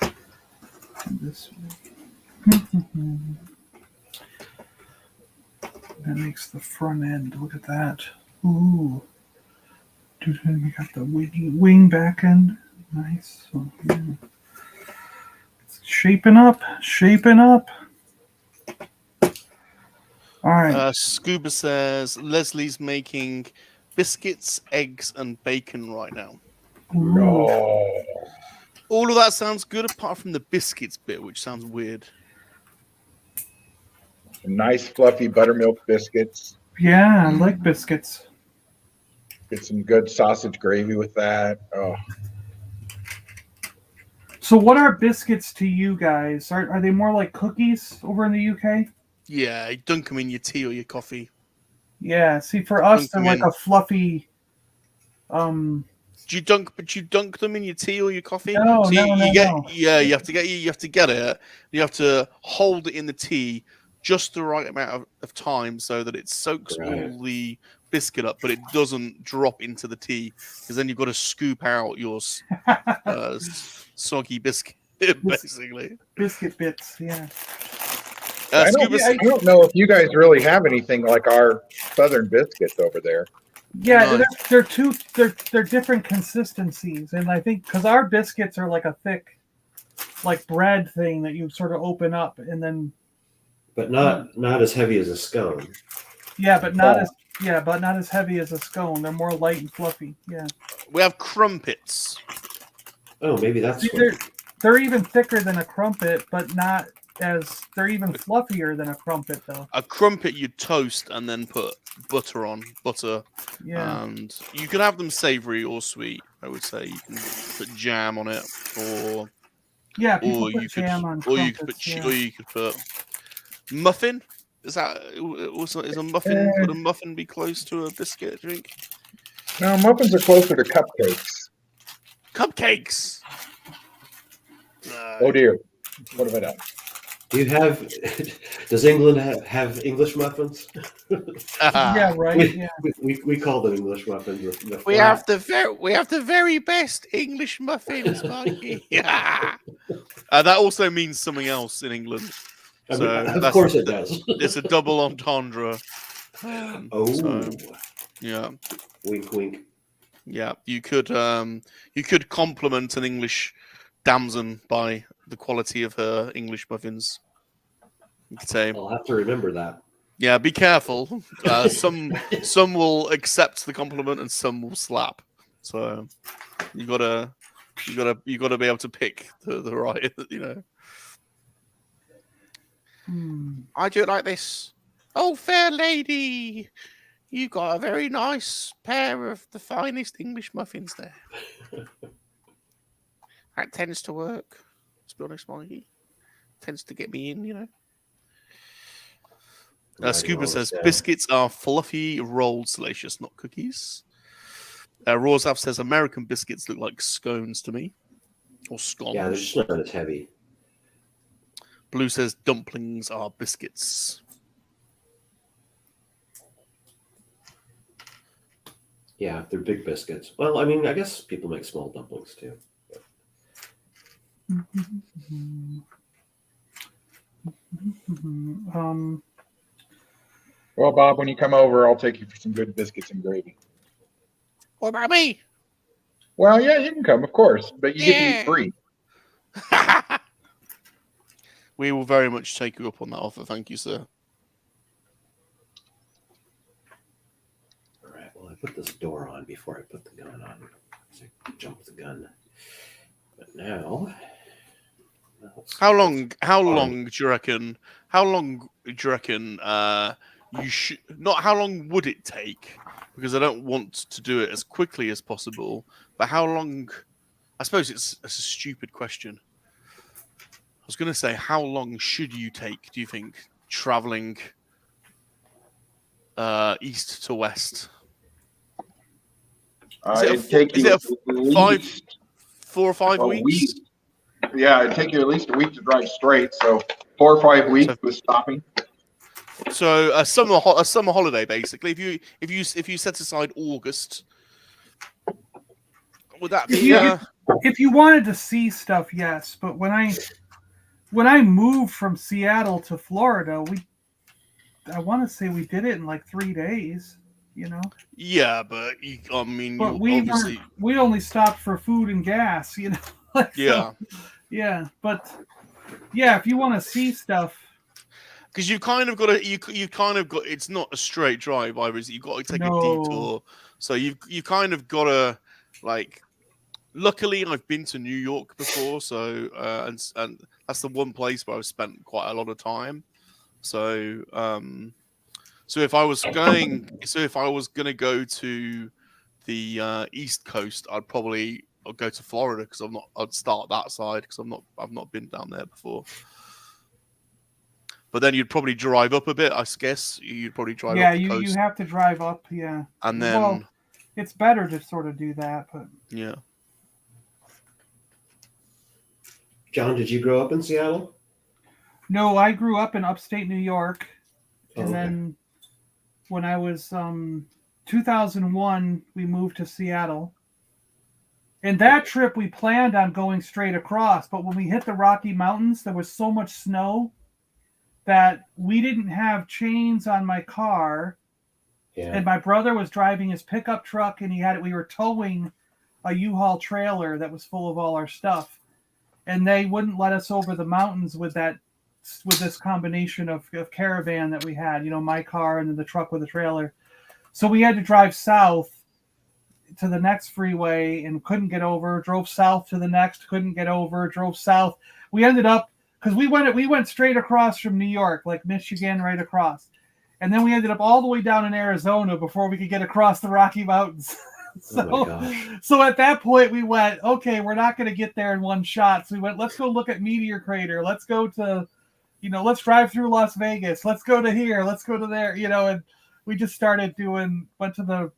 And this way. That makes the front end. Look at that. Ooh. You got the wing back end. Nice. So, yeah. It's shaping up. All right. Scuba says Leslie's making biscuits, eggs, and bacon right now. No. All of that sounds good apart from the biscuits bit, which sounds weird. Some nice fluffy buttermilk biscuits. Yeah, I like biscuits. Get some good sausage gravy with that. Oh. So what are biscuits to you guys? Are they more like cookies over in the UK? Yeah, you dunk them in your tea or your coffee. Yeah, see, for us, they're like a fluffy. Do you dunk them in your tea or your coffee? No, so no. Yeah, you have to get it. You have to hold it in the tea just the right amount of time so that it soaks all the biscuit up, but it doesn't drop into the tea because then you've got to scoop out your soggy biscuit, basically. Biscuit bits, yeah. I Scuba, don't know if you guys really have anything like our Southern biscuits over there. Yeah, No. they're different consistencies, and I think because our biscuits are like a thick, like bread thing that you sort of open up and then. But not as heavy as a scone. Yeah, but not as heavy as a scone. They're more light and fluffy. Yeah. we have crumpets. Oh, maybe that's See, what. they're even thicker than a crumpet, but not as they're even fluffier than a crumpet though. A crumpet you toast and then put butter on. Yeah. And you can have them savory or sweet. I would say you can put jam on it, or Yeah, people or put you could jam on or you could crumpets, put or you could put muffin. Is that also is a muffin? Would a muffin be close to a biscuit? Do you think? No, muffins are closer to cupcakes. Cupcakes. Oh dear, what have I done? Do you have? Does England have English muffins? Yeah, right. Yeah. We call them English muffins. We have the very best English muffins, Mikey. Yeah. That also means something else in England. I So mean, of course it does. It's a double entendre. Oh, Yeah, wink, wink. yeah. You could compliment an English damson by the quality of her English muffins. You could say, I'll have to remember that. yeah, be careful. Some will accept the compliment and some will slap. So you gotta be able to pick the right, you know. I do it like this. Oh, fair lady, you got a very nice pair of the finest English muffins there. That tends to work. To be honest, Mikey, tends to get me in, you know. Scuba says biscuits are fluffy, rolled, salacious, not cookies. Rawzav says American biscuits look like scones to me, or scones. Yeah, they're just not as heavy. Blue says dumplings are biscuits. Yeah, they're big biscuits. Well, I mean, I guess people make small dumplings too. Well, Bob, when you come over, I'll take you for some good biscuits and gravy. What about me? Well, yeah, you can come, of course, but you get to eat free. We will very much take you up on that offer. Thank you, sir. All right. Well, I put this door on before I put the gun on. So I jump the gun. But now, How long do you reckon? How long do you reckon? You should not. How long would it take? Because I don't want to do it as quickly as possible. But how long? I suppose it's a stupid question. I was going to say, how long should you take? Do you think traveling east to west? It'd take you 4 or 5 a weeks? week. Yeah, it'd take you at least a week to drive straight. So 4 or 5 weeks with stopping. So a summer holiday, basically. If you set aside August, would that be? If you wanted to see stuff, yes. But when I moved from Seattle to Florida, I want to say we did it in like 3 days. You know. Yeah, but we only stopped for food and gas. You know. Yeah. Yeah, but yeah, if you want to see stuff. Because you've kind of got to, you kind of got. It's not a straight drive either. You've got to take a detour. So you kind of got to like. Luckily, I've been to New York before, so and that's the one place where I've spent quite a lot of time. So so if I was going to go to the East Coast, I'd go to Florida because I'd start that side because I've not been down there before. But then you'd probably drive up a bit, I guess. You'd probably drive up the coast. You have to drive up, yeah. And then it's better to sort of do that, but yeah. John, did you grow up in Seattle? No, I grew up in upstate New York. And then when I was 2001, we moved to Seattle. And that trip we planned on going straight across, but when we hit the Rocky Mountains, there was so much snow that we didn't have chains on my car, Yeah. and my brother was driving his pickup truck, and we were towing a U-Haul trailer that was full of all our stuff, and they wouldn't let us over the mountains with this combination of caravan that we had, my car and then the truck with the trailer. So we had to drive south to the next freeway and couldn't get over, drove south to the next, couldn't get over, drove south. We ended up, because we went straight across from New York, like Michigan, right across. And then we ended up all the way down in Arizona before we could get across the Rocky Mountains. So at that point we went, okay, we're not going to get there in one shot. So we went, let's go look at Meteor Crater. Let's go to, let's drive through Las Vegas. Let's go to here. Let's go to there, and we just went to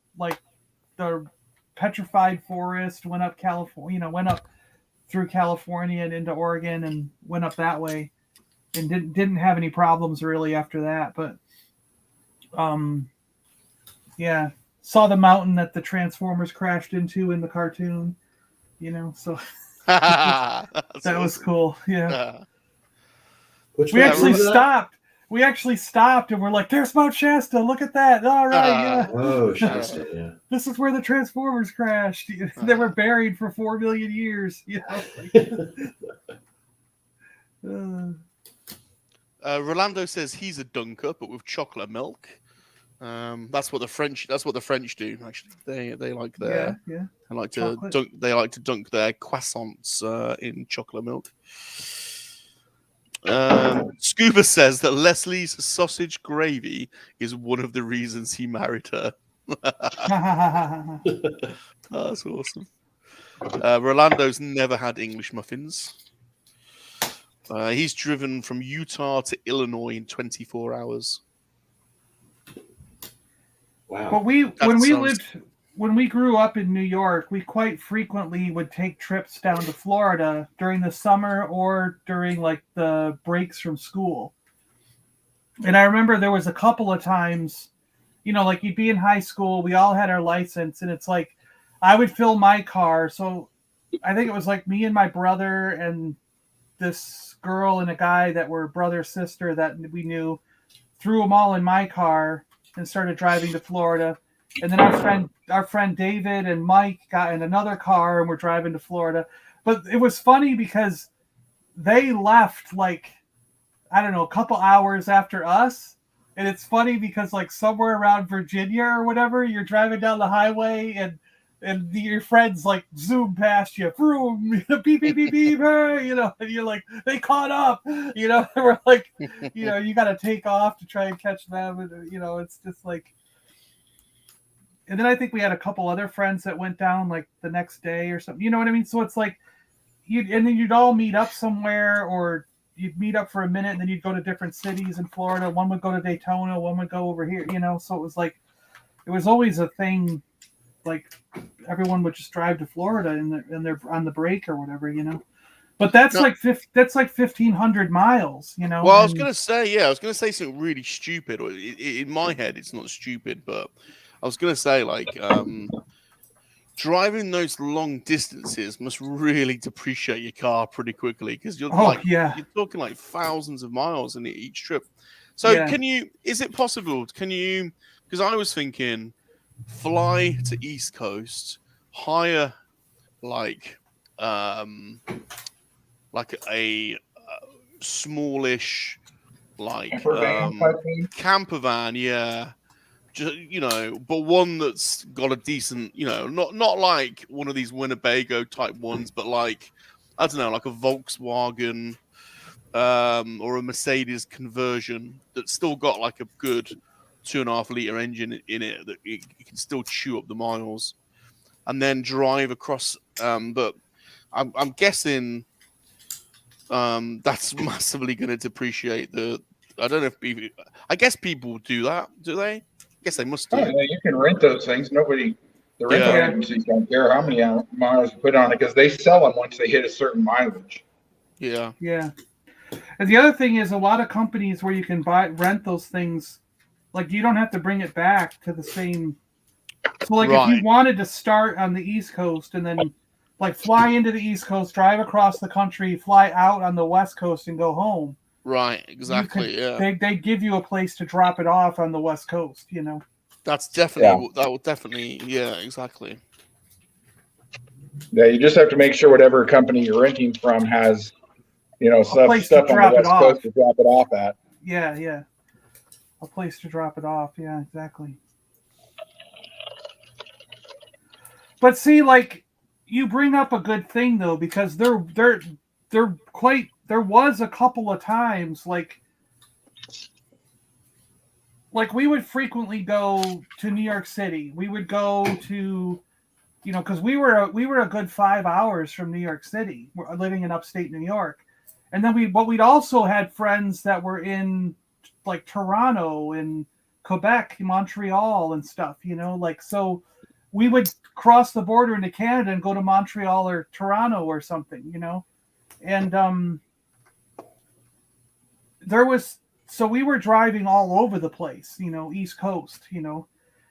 the petrified forest, went up California, went up through California and into Oregon and went up that way, and didn't have any problems really after that. But yeah, saw the mountain that the Transformers crashed into in the cartoon, so that was cool. Yeah. We actually stopped and we're like, there's Mount Shasta. Look at that. All right. Yeah. Oh, Shasta. Yeah. This is where the Transformers crashed. They were buried for 4 million years. Rolando says he's a dunker, but with chocolate milk. That's what the French do. Actually, they like their they like chocolate. to dunk their croissants in chocolate milk. Scuba says that Leslie's sausage gravy is one of the reasons he married her. That's awesome. Rolando's never had English muffins. He's driven from Utah to Illinois in 24 hours. Wow. But when we grew up in New York, we quite frequently would take trips down to Florida during the summer or during like the breaks from school. And I remember there was a couple of times, like you'd be in high school, we all had our license, and it's like I would fill my car. So I think it was like me and my brother and this girl and a guy that were brother sister that we knew, threw them all in my car and started driving to Florida. And then our friend David and Mike got in another car and we're driving to Florida. But it was funny because they left like, I don't know, a couple hours after us. And it's funny because like somewhere around Virginia or whatever, you're driving down the highway and your friends like zoom past you, vroom, beep, beep, beep, beep, and you're like, they caught up, we're like, you got to take off to try and catch them. And, it's just like, and then I think we had a couple other friends that went down like the next day or something, you know what I mean? So it's like, and then you'd all meet up somewhere, or you'd meet up for a minute and then you'd go to different cities in Florida. One would go to Daytona, one would go over here, so it was like, it was always a thing. Like everyone would just drive to Florida and they're on the break or whatever, But that's like 1,500 miles, Well, I was gonna say something really stupid. In my head, it's not stupid, but I was gonna say like driving those long distances must really depreciate your car pretty quickly because you're talking like thousands of miles in each trip. So is it possible? Because I was thinking, fly to East Coast, hire like a smallish camper van, yeah. Just, but one that's got a decent, not like one of these Winnebago type ones, but like, I don't know, like a Volkswagen or a Mercedes conversion that's still got like a good 2.5 liter engine in it that you can still chew up the miles, and then drive across. But I'm guessing that's massively going to depreciate the. I don't know if I guess people do that. Do they? I guess they must do. Oh, yeah, you can rent those things. The rental agencies don't care how many miles you put on it because they sell them once they hit a certain mileage. Yeah. Yeah. And the other thing is, a lot of companies where you can rent those things, like you don't have to bring it back to the same. So like if you wanted to start on the East Coast and then like fly into the East Coast, drive across the country, fly out on the West Coast and go home. Right, exactly. Yeah, They give you a place to drop it off on the West Coast. You know. that's definitely that would definitely. Yeah, exactly. Yeah, you just have to make sure whatever company you're renting from has, stuff place to on the drop it West Coast off. to drop it off at. Yeah. A place to drop it off. Yeah, exactly. But see, like, you bring up a good thing though, because there was a couple of times like we would frequently go to New York City. We would go to, because we were a good 5 hours from New York City. We're living in upstate New York, and then we'd also had friends that were in like Toronto and Quebec, Montreal, and stuff. So we would cross the border into Canada and go to Montreal or Toronto or something. And so we were driving all over the place, East Coast,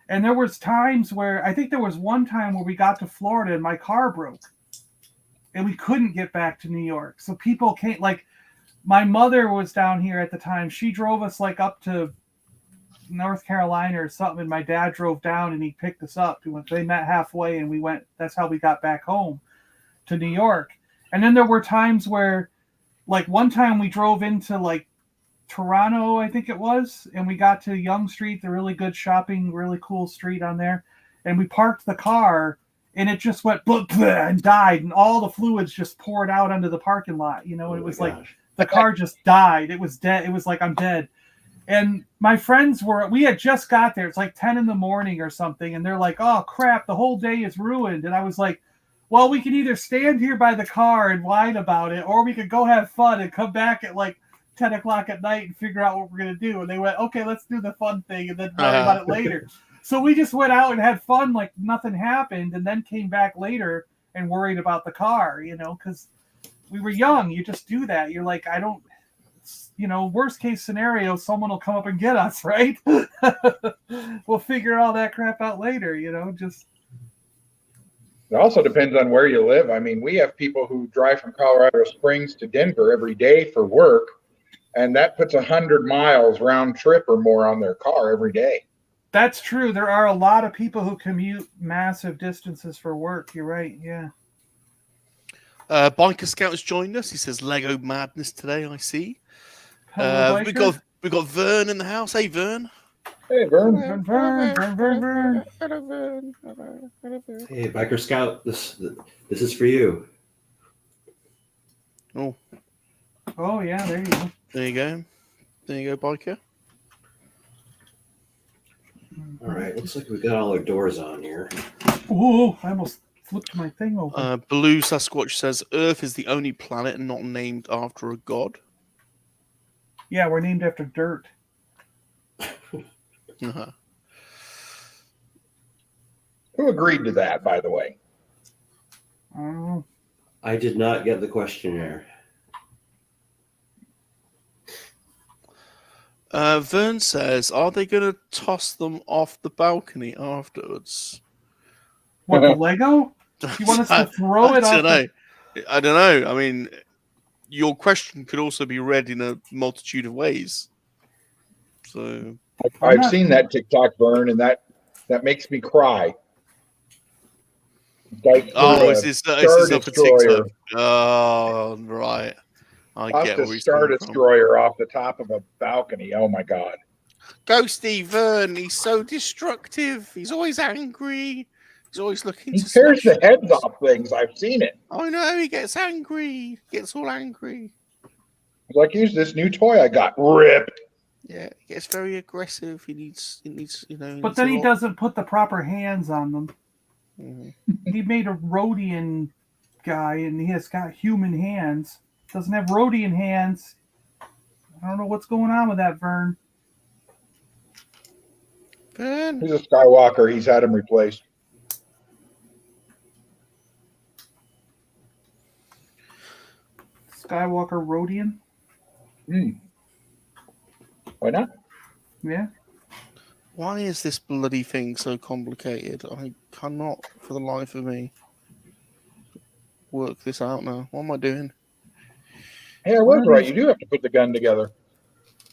and there was times where I think there was one time where we got to Florida and my car broke and we couldn't get back to New York. So people came, like my mother was down here at the time. She drove us like up to North Carolina or something. And my dad drove down and he picked us up. They met halfway and we went, that's how we got back home to New York. And then there were times where like one time we drove into like Toronto, I think it was, and we got to Yonge Street, the really good shopping, really cool street on there, and we parked the car, and it just went blah, blah, and died, and all the fluids just poured out onto the parking lot. It was like the car just died. It was dead. It was like, I'm dead. And my friends we had just got there. It's like 10 in the morning or something, and they're like, oh crap, the whole day is ruined. And I was like, well, we could either stand here by the car and whine about it, or we could go have fun and come back at like 10 o'clock at night and figure out what we're going to do. And they went, okay, let's do the fun thing and then worry about it later. So we just went out and had fun like nothing happened, and then came back later and worried about the car, because we were young. You just do that. You're like, I don't, worst case scenario, someone will come up and get us, right? We'll figure all that crap out later, just. It also depends on where you live. I mean, we have people who drive from Colorado Springs to Denver every day for work, and that puts 100 miles round trip or more on their car every day. That's true. There are a lot of people who commute massive distances for work. You're right. Yeah. Biker Scout has joined us. He says Lego madness today. I see. Hello, we got Vern in the house. Hey, Vern. Hey, Vern. Vern. Hey, Biker Scout, this is for you. Oh yeah, there you go. There you go, Biker. All right, looks like we got all our doors on here. Oh, I almost flipped my thing over. Blue Sasquatch says Earth is the only planet not named after a god. Yeah, we're named after dirt. Uh-huh. Who agreed to that, by the way? I did not get the questionnaire. Vern says, are they going to toss them off the balcony afterwards? What, the Lego? You want us to throw it off? I don't know. I mean, your question could also be read in a multitude of ways. So I've seen that TikTok, Vern, and that makes me cry. Is this up a TikTok? Oh, right. I get where he's Star coming Destroyer from. off the top of a balcony. Oh my God. Ghosty Vern, he's so destructive. He's always angry. He's always looking He to tears smash the heads things. off things. I've seen it. I know, he gets angry. He gets all angry. It's like, here's this new toy I got. Rip. Yeah, he gets very aggressive. He needs But then he doesn't put the proper hands on them. Mm-hmm. He made a Rhodian guy, and he has got human hands. Doesn't have Rhodian hands. I don't know what's going on with that, Vern. Vern. He's a Skywalker. He's had him replaced. Skywalker Rhodian? Why not? Yeah. Why is this bloody thing so complicated? I cannot, for the life of me, work this out now. What am I doing? Hey, I was right. You do have to put the gun together.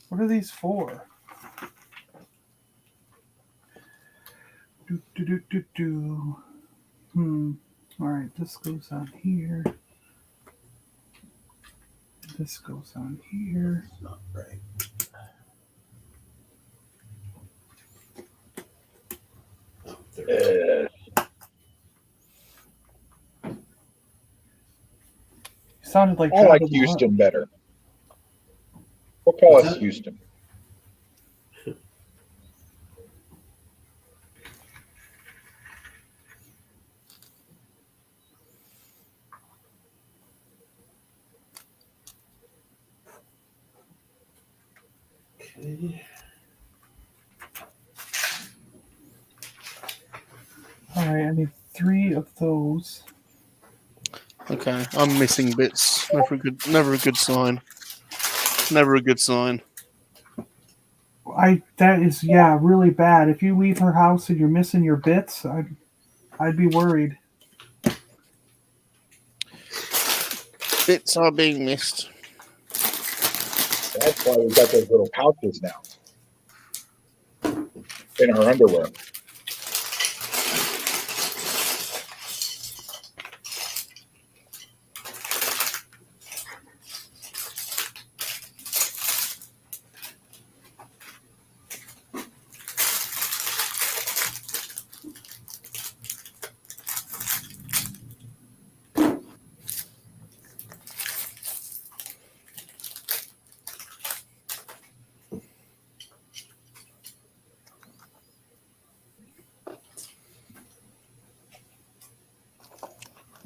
What are these for? Do. All right, this goes on here. This goes on here. Not right. Oh, there. You sounded like I like Jabba the Houston Hutt. better. We'll call What's us that? Houston. Okay. All right, I need 3 of those. Okay, I'm missing bits. Never a good sign. Never a good sign. That is really bad. If you leave her house and you're missing your bits, I'd be worried. Bits are being missed. That's why we've got those little pouches now in our underwear.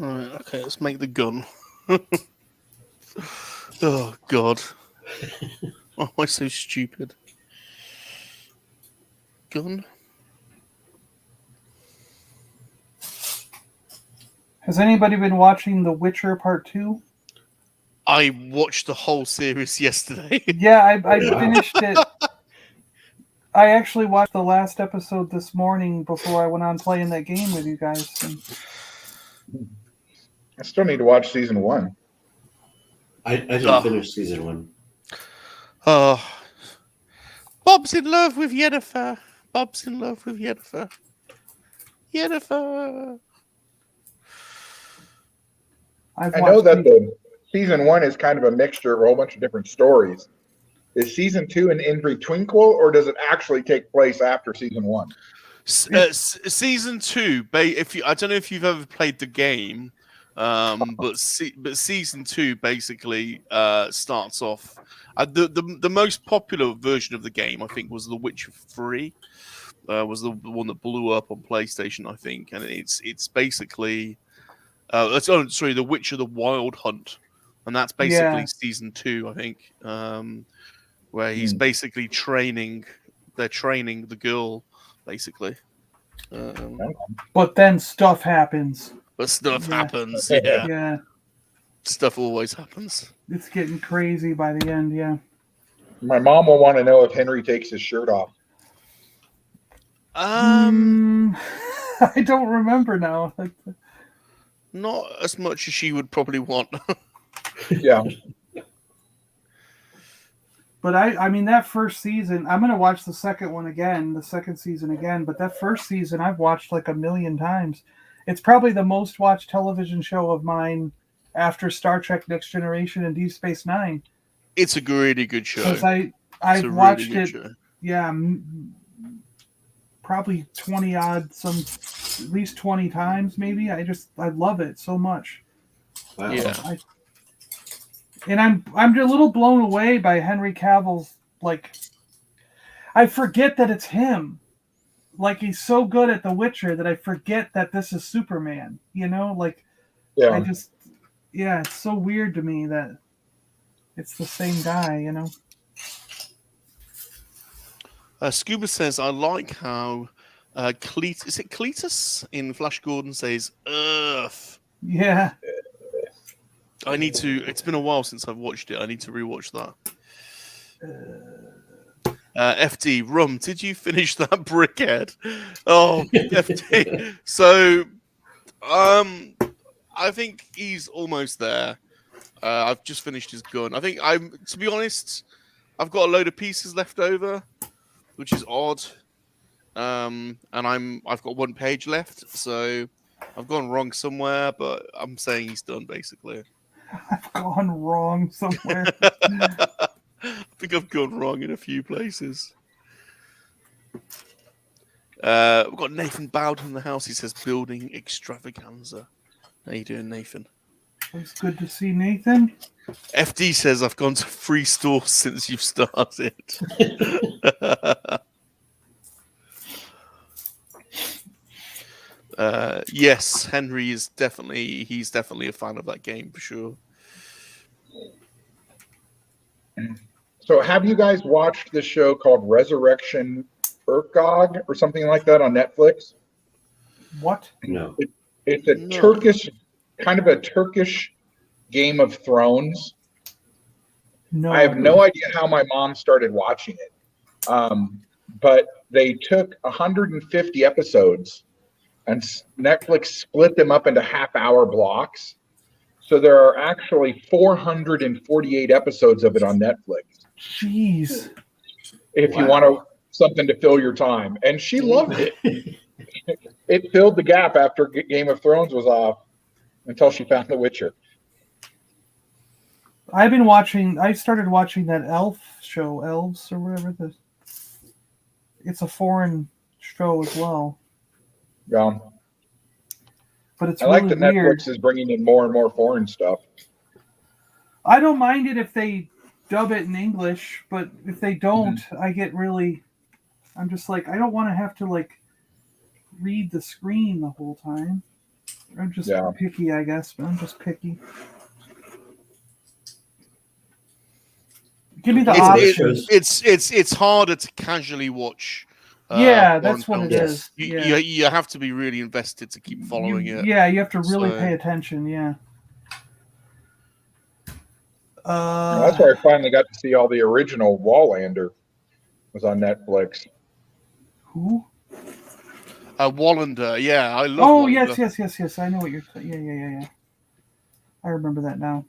Alright, okay, let's make the gun. Oh, God. Why am I so stupid? Gun? Has anybody been watching The Witcher Part 2? I watched the whole series yesterday. Yeah, I Wow. finished it. I actually watched the last episode this morning before I went on playing that game with you guys. And I still need to watch season 1. I didn't finish season 1. Oh, Bob's in love with Yennefer. Bob's in love with Yennefer. Yennefer. I've I know watched that the season 1 is kind of a mixture of a whole bunch of different stories. Is season 2 an in between, or does it actually take place after season 1? Season 2. I don't know if you've ever played the game, but season 2 basically starts off. The most popular version of the game, I think, was The Witcher 3. Was the one that blew up on PlayStation, I think, and it's basically. The Witcher: The Wild Hunt, and that's basically season 2, I think, where he's basically training. They're training the girl, basically. But then stuff happens. But stuff Yeah. happens. Yeah, Yeah, stuff always happens. it's getting crazy by the end. Yeah. My mom will want to know if Henry takes his shirt off. I don't remember now. Not as much as she would probably want. Yeah. But I mean, that first season, I'm going to watch the second season again. But that first season, I've watched like 1,000,000 times. It's probably the most watched television show of mine after Star Trek Next Generation and Deep Space Nine. It's a really good show. Because I've watched it, probably 20 odd, at least 20 times, maybe. I love it so much. Wow. Yeah. And I'm a little blown away by Henry Cavill's, like, I forget that it's him. Like, he's so good at The Witcher that I forget that this is Superman, like, Yeah. it's so weird to me that it's the same guy, Scuba says, I like how Cletus in Flash Gordon says Earth. Yeah. It's been a while since I've watched it. I need to rewatch that. FD, Rum, did you finish that brickhead? Oh, FD. So, I think he's almost there. I've just finished his gun. I think to be honest, I've got a load of pieces left over, which is odd. And I've got 1 page left, so I've gone wrong somewhere, but I'm saying he's done basically. I've gone wrong somewhere. I think I've gone wrong in a few places. We've got Nathan Bowden in the house. He says building extravaganza. How you doing, Nathan? It's good to see Nathan. FD says I've gone to 3 stores since you've started. Yes, Henry is he's definitely a fan of that game for sure. So have you guys watched this show called Resurrection Urkog or something like that on Netflix? What? No. It's a Turkish, kind of a Turkish Game of Thrones. No. I have no idea how my mom started watching it. But they took 150 episodes and Netflix split them up into half-hour blocks. So there are actually 448 episodes of it on Netflix. Jeez. If you want something to fill your time. And she loved it. It filled the gap after Game of Thrones was off until she found The Witcher. I started watching that elf show, Elves or whatever. It's a foreign show as well. Yeah. But it's I like really that weird. Netflix is bringing in more and more foreign stuff. I don't mind it if they dub it in English, but if they don't, I'm just like, I don't want to have to like read the screen the whole time. I'm just picky, I guess, but I'm just picky. Give me the option. It's harder to casually watch. That's what it is. You have to be really invested to keep following it. Yeah, you have to really pay attention. Yeah. That's where I finally got to see all the original Wallander. Was on Netflix. Who? Wallander. Yeah, I love. Oh Wallander. yes. I know what you're. Yeah. I remember that now.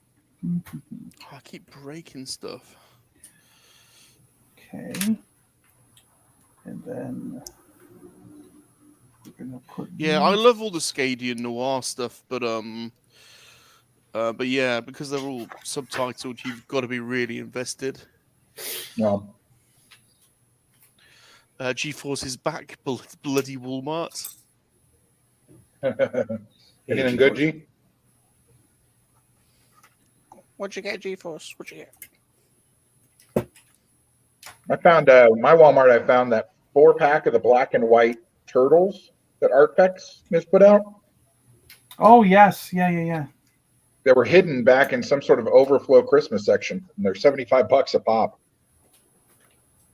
I keep breaking stuff. Okay. And then we're gonna put. Yeah, I love all the Scadian noir stuff, but yeah, because they're all subtitled, you've got to be really invested. No. GeForce is back, bloody Walmart. Anything good, G? What'd you get, GeForce? What'd you get? I found my Walmart. I found that 4-pack of the black and white turtles that Artpex has put out. Oh yes, yeah. They were hidden back in some sort of overflow Christmas section, and they're $75 a pop.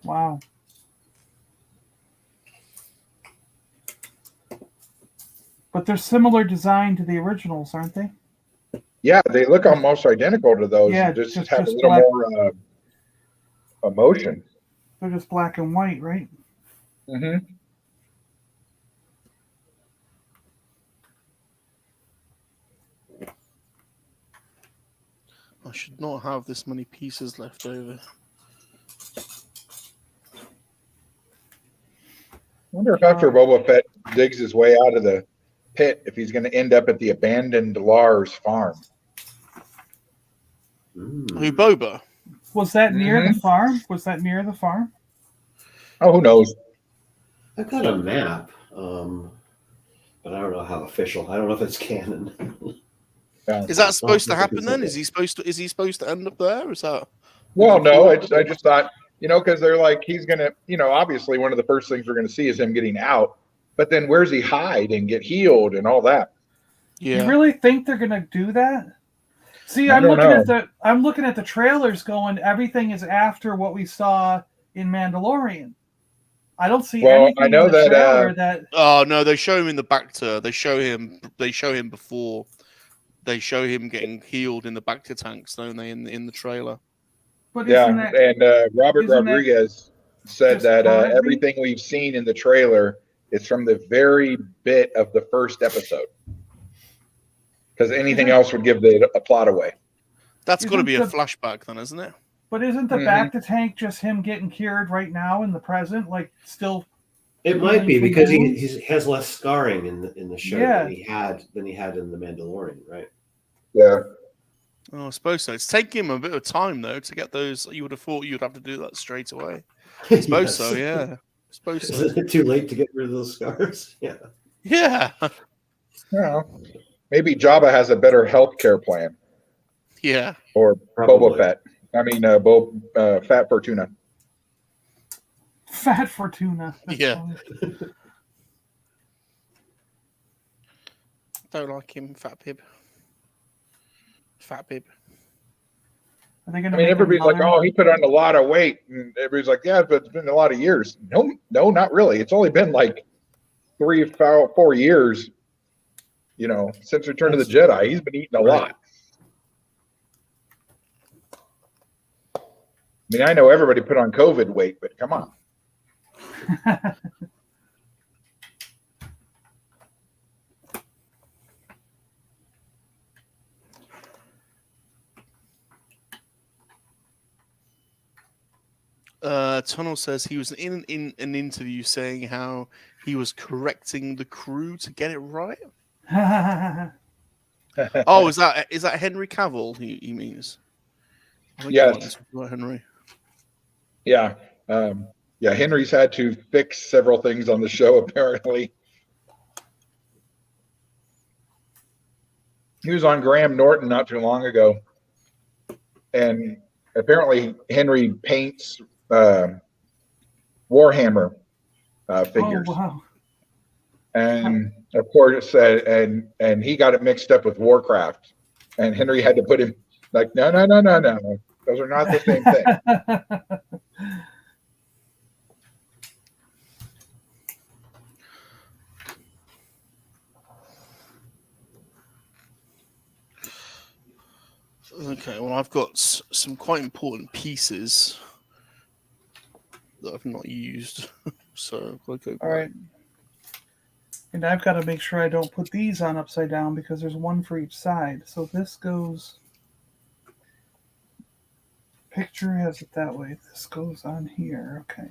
Wow. But they're similar design to the originals, aren't they? Yeah, they look almost identical to those. Yeah, just have just a little black. more emotion. They're just black and white, right? Mm-hmm. I should not have this many pieces left over. I wonder if after Boba Fett digs his way out of the pit, if he's going to end up at the abandoned Lars farm. Who, Boba? Was that near the farm? Was that near the farm? Oh, who knows? I've got a map, but I don't know how official. I don't know if it's canon. Yeah. Is that supposed to happen then? Is he supposed to end up there? Is that? Well, no, I just thought, because they're like, he's going to, obviously one of the first things we're going to see is him getting out. But then where's he hide and get healed and all that? Yeah. You really think they're going to do that? See, I'm looking at the trailers going, everything is after what we saw in Mandalorian. I don't see anything I know in the trailer that. Oh no, they show him in the Bacta. They show him before. They show him getting healed in the Bacta tanks, don't they? In the trailer. But and Robert Rodriguez said that everything we've seen in the trailer is from the very bit of the first episode. Because anything else would give the plot away. That's got to Isn't be a the- flashback then, isn't it? But isn't the Mhm. back to tank just him getting cured right now in the present? Like still. It might be From because wounds? he has less scarring in the show Yeah. than he had in the Mandalorian, right? Yeah. Oh, I suppose so. It's taking him a bit of time though to get those. You would have thought you'd have to do that straight away. I suppose so. Yeah. I suppose so. Isn't it too late to get rid of those scars? Yeah. Yeah. Yeah. Maybe Jabba has a better healthcare plan, Yeah. or Probably. Boba Fett. I mean, Fat Fortuna. Fat Fortuna. That's Yeah. funny. Don't like him, Fat Pib. Fat Pib. Are they I gonna mean, make everybody's like, another- "Oh, he put on a lot of weight," and everybody's like, "Yeah, but it's been a lot of years." No, not really. It's only been like 4 years. Since Return of the Jedi, he's been eating a Right. lot. I mean, I know everybody put on COVID weight, but come on. Tunnel says he was in an interview saying how he was correcting the crew to get it right. Oh, is that Henry Cavill? He means. I think Yes. it was about Henry. Yeah. Henry's had to fix several things on the show, apparently. He was on Graham Norton not too long ago. And apparently Henry paints Warhammer figures. Oh wow. And of course, and he got it mixed up with Warcraft. And Henry had to put him like, no. Those are not the same thing. Okay, well, I've got some quite important pieces that I've not used, so I'll go. All right. And I've got to make sure I don't put these on upside down because there's one for each side. So this goes. Picture has it that way. This goes on here. Okay.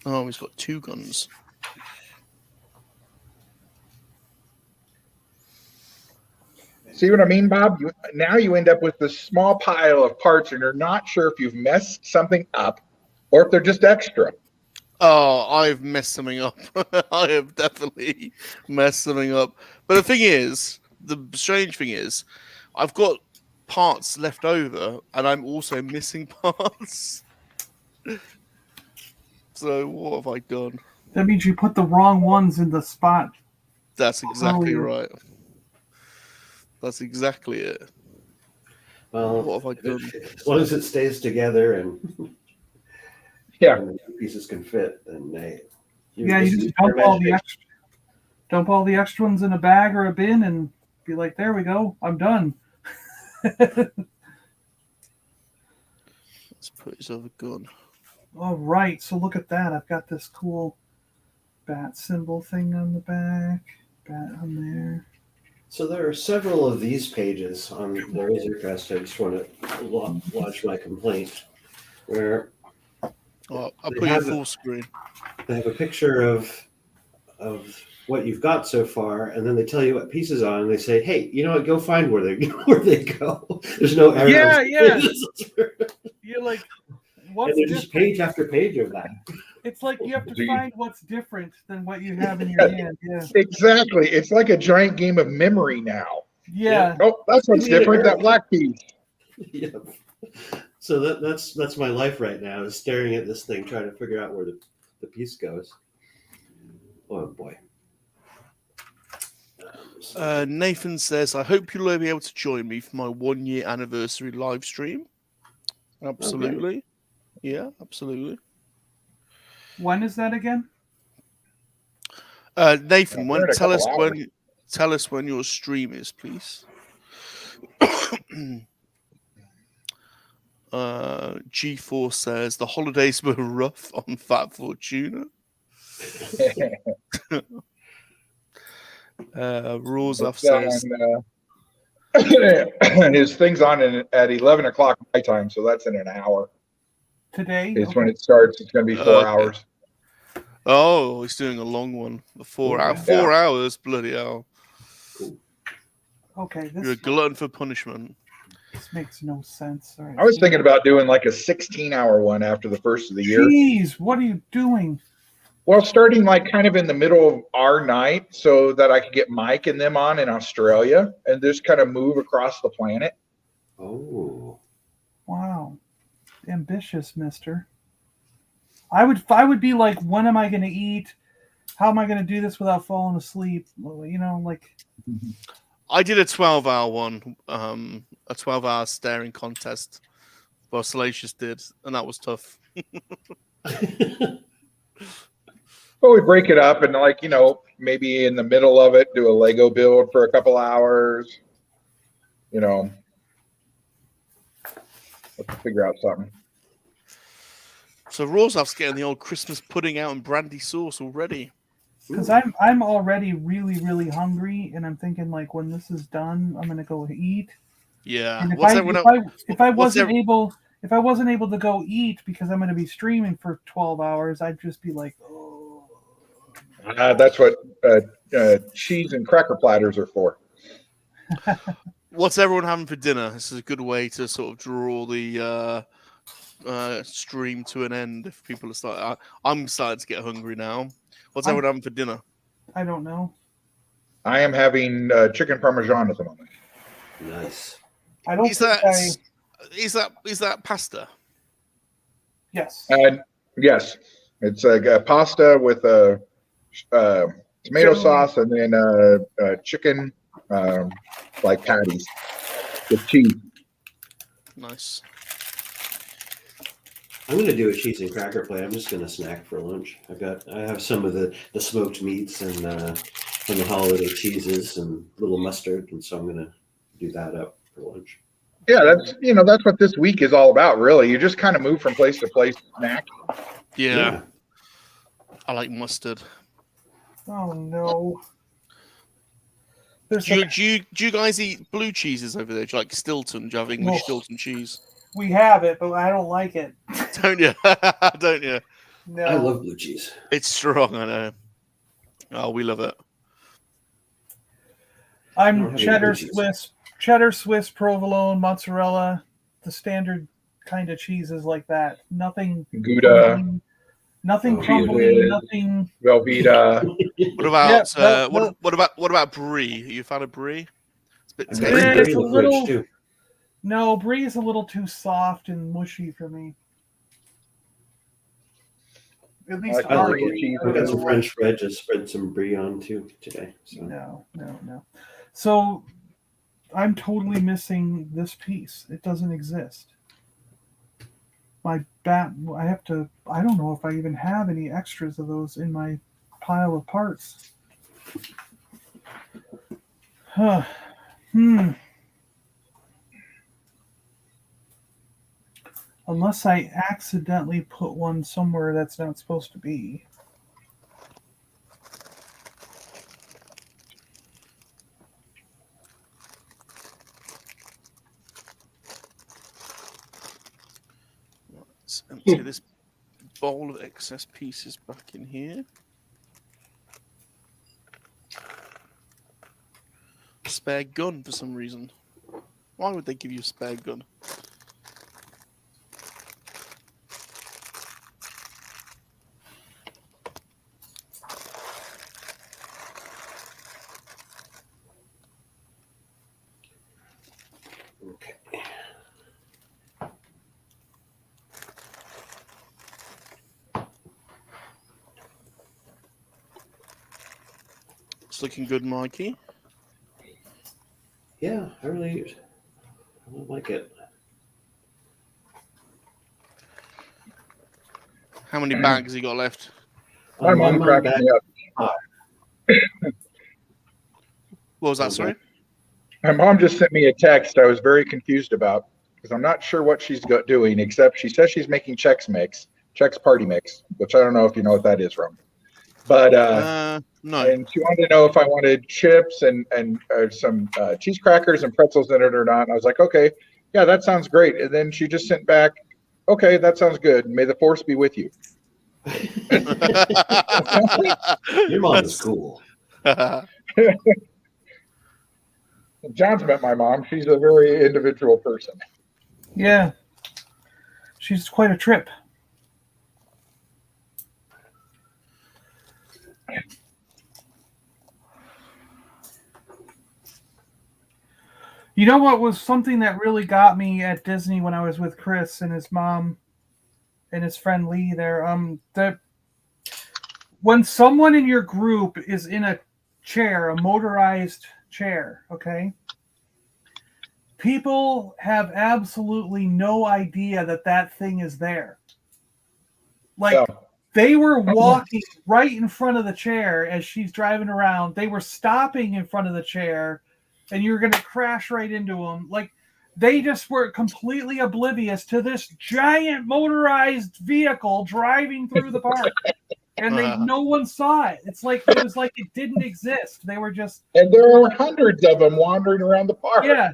Oh, he's got two guns. See what I mean, Bob? Now you end up with this small pile of parts, and you're not sure if you've messed something up or if they're just extra. Oh, I've messed something up. I have definitely messed something up. But the thing is, the strange thing is, I've got parts left over, and I'm also missing parts. So what have I done? That means you put the wrong ones in the spot. That's exactly Oh. right. That's exactly it. Well, What have I done? as long as it stays together and Yeah. and the pieces can fit, then hey, Yeah, you this just is your dump all the extra ones in a bag or a bin and be like, there we go, I'm done. Let's put his other gun. All right, so look at that. I've got this cool bat symbol thing on the back, bat on there. So there are several of these pages on the Razor Crest. I just want to lodge my complaint, where Oh, I'll They put you have it. full screen. they have a picture of what you've got so far, and then they tell you what pieces on, and they say, "Hey, you know what? Go find where they go." There's no arrows. Yeah. You're like, what's And there's just different? page after page of that. It's like you have to Do you- find what's different than what you have in your hand. Yeah. Exactly. It's like a giant game of memory now. Yeah. Oh, that's what's You need different. an That black piece. Yeah. So that's my life right now, is staring at this thing, trying to figure out where the piece goes. Oh boy. Nathan says, I hope you'll be able to join me for my 1 year anniversary live stream. Absolutely. Yeah, absolutely. When is that again? Nathan, We're in a tell couple us when your stream is, please. G4 says the holidays were rough on Fat Fortuna. Rozoff says, his thing's on at 11 o'clock my time, so that's in an hour. Today Is when it starts. It's going to be 4 Okay. hours. "Oh, he's doing a long one. 4 hours. 4 hours. Bloody hell! Okay, You're a glutton for punishment." this makes no sense. All right. I was thinking about doing like a 16-hour one after the first of the year. Jeez, what are you doing? Well, starting like kind of in the middle of our night so that I could get Mike and them on in Australia and just kind of move across the planet. Oh. Wow, ambitious, mister. I would be like, when am I going to eat? How am I going to do this without falling asleep? You know, like. I did a 12-hour one, a 12-hour staring contest. Well, Salacious did, and that was tough. Well, we break it up and like, you know, maybe in the middle of it, do a Lego build for a couple hours. You know, let's figure out something. So Rozoff's getting the old Christmas pudding out and brandy sauce already. Because I'm already really, really hungry, and I'm thinking like, when this is done, I'm gonna go eat. Yeah. And if I what's wasn't able to go eat because I'm gonna be streaming for 12 hours, I'd just be like, oh. That's what cheese and cracker platters are for. What's everyone having for dinner? This is a good way to sort of draw the stream to an end. If people are starting, I'm starting to get hungry now. What's everyone having for dinner? I don't know. I am having chicken parmesan at the moment. Nice. I don't Is think that pasta? Yes. Yes, it's a pasta with a tomato sauce and then chicken like patties with cheese. Nice. I'm going to do a cheese and cracker plate. I'm just going to snack for lunch. I have some of the smoked meats and some of the holiday cheeses and a little mustard, and so I'm going to do that up for lunch. Yeah, that's what this week is all about, really. You just kind of move from place to place, snack. Yeah. I like mustard. Oh no. Do you guys eat blue cheeses over there? Do you like Stilton? Do you have English Stilton cheese? We have it, but I don't like it. Don't you? Don't you? No. I love blue cheese. It's strong, I know. Oh, we love it. I'm cheddar Swiss, provolone, mozzarella, the standard kind of cheeses like that. Nothing Gouda, nothing crumbly, nothing Velveeta. What about brie? Are you a fan of brie? It's a bit I've tasty. got It's some a in the little- fridge, too. No, brie is a little too soft and mushy for me. At least I our like brie. cheese. I've got some French bread. Just spread some brie on too today. So. No. So I'm totally missing this piece. It doesn't exist. I don't know if I even have any extras of those in my pile of parts. Huh. Unless I accidentally put one somewhere that's not supposed to be. Let's empty this bowl of excess pieces back in here. Spare gun for some reason. Why would they give you a spare gun? Okay. It's looking good, Mikey. Yeah, I really like it. How many bags you got left? My mom cracked me up. What was that, sorry? My mom just sent me a text I was very confused about because I'm not sure what she's doing, except she says she's making Chex Party Mix, which I don't know if you know what that is from. But No, No. And she wanted to know if I wanted chips and some cheese crackers and pretzels in it or not. And I was like, okay, yeah, that sounds great. And then she just sent back, okay, that sounds good. May the force be with you. Your mom is cool. John's met my mom. She's a very individual person. Yeah. She's quite a trip. You know what was something that really got me at Disney when I was with Chris and his mom and his friend Lee there? That when someone in your group is in a chair, a motorized chair, okay? People have absolutely no idea that that thing is there. Like, Yeah. they were walking right in front of the chair as she's driving around. They were stopping in front of the chair, and you're going to crash right into them. Like, they just were completely oblivious to this giant motorized vehicle driving through the park. And no one saw it. It was like it didn't exist. They were just... And there are hundreds of them wandering around the park. Yeah.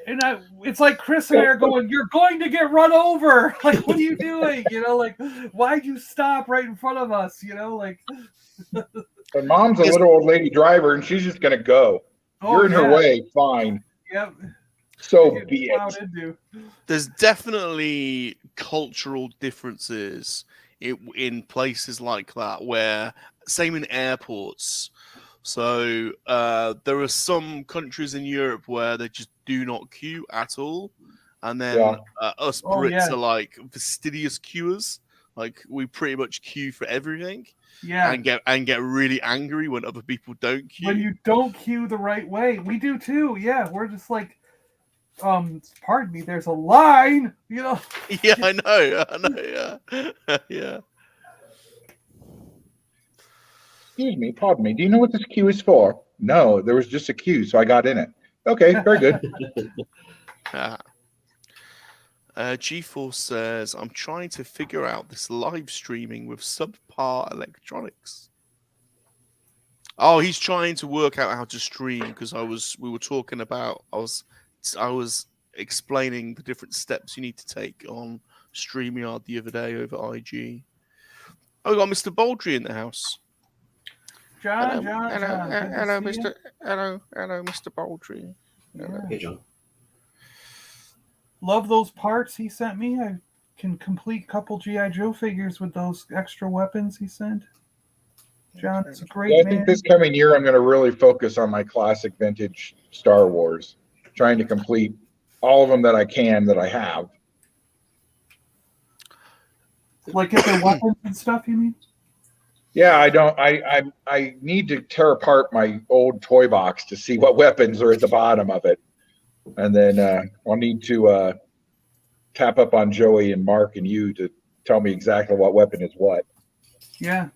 And it's like Chris and I are going, you're going to get run over. Like, what are you doing? You know, like, why'd you stop right in front of us? You know, like... And mom's a little old lady driver, and she's just going to go. You're in her way, fine. Yep. So be it. There's definitely cultural differences in places like that, where, same in airports. So there are some countries in Europe where they just do not queue at all. And then us Brits are like fastidious queuers. Like, we pretty much queue for everything. Yeah. And get really angry when other people don't queue. When you don't queue the right way. We do too. Yeah. We're just like, pardon me, there's a line, you know. Yeah, I know, yeah. Yeah. Excuse me, pardon me. Do you know what this queue is for? No, there was just a queue, so I got in it. Okay, very good. G-Force says, I'm trying to figure out this live streaming with subpar electronics. Oh, he's trying to work out how to stream because we were talking about, I was explaining the different steps you need to take on StreamYard the other day over IG. Oh, we got Mr. Baldry in the house. John. Hello, Mr. Baldry. Yeah. Hey, John. Love those parts he sent me. I can complete a couple G.I. Joe figures with those extra weapons he sent. John, it's a great man. I think this coming year I'm going to really focus on my classic vintage Star Wars, trying to complete all of them that I can that I have. Like get their weapons and stuff, you mean? Yeah, I need to tear apart my old toy box to see what weapons are at the bottom of it. And then I'll need to tap up on Joey and Mark and you to tell me exactly what weapon is what. Yeah.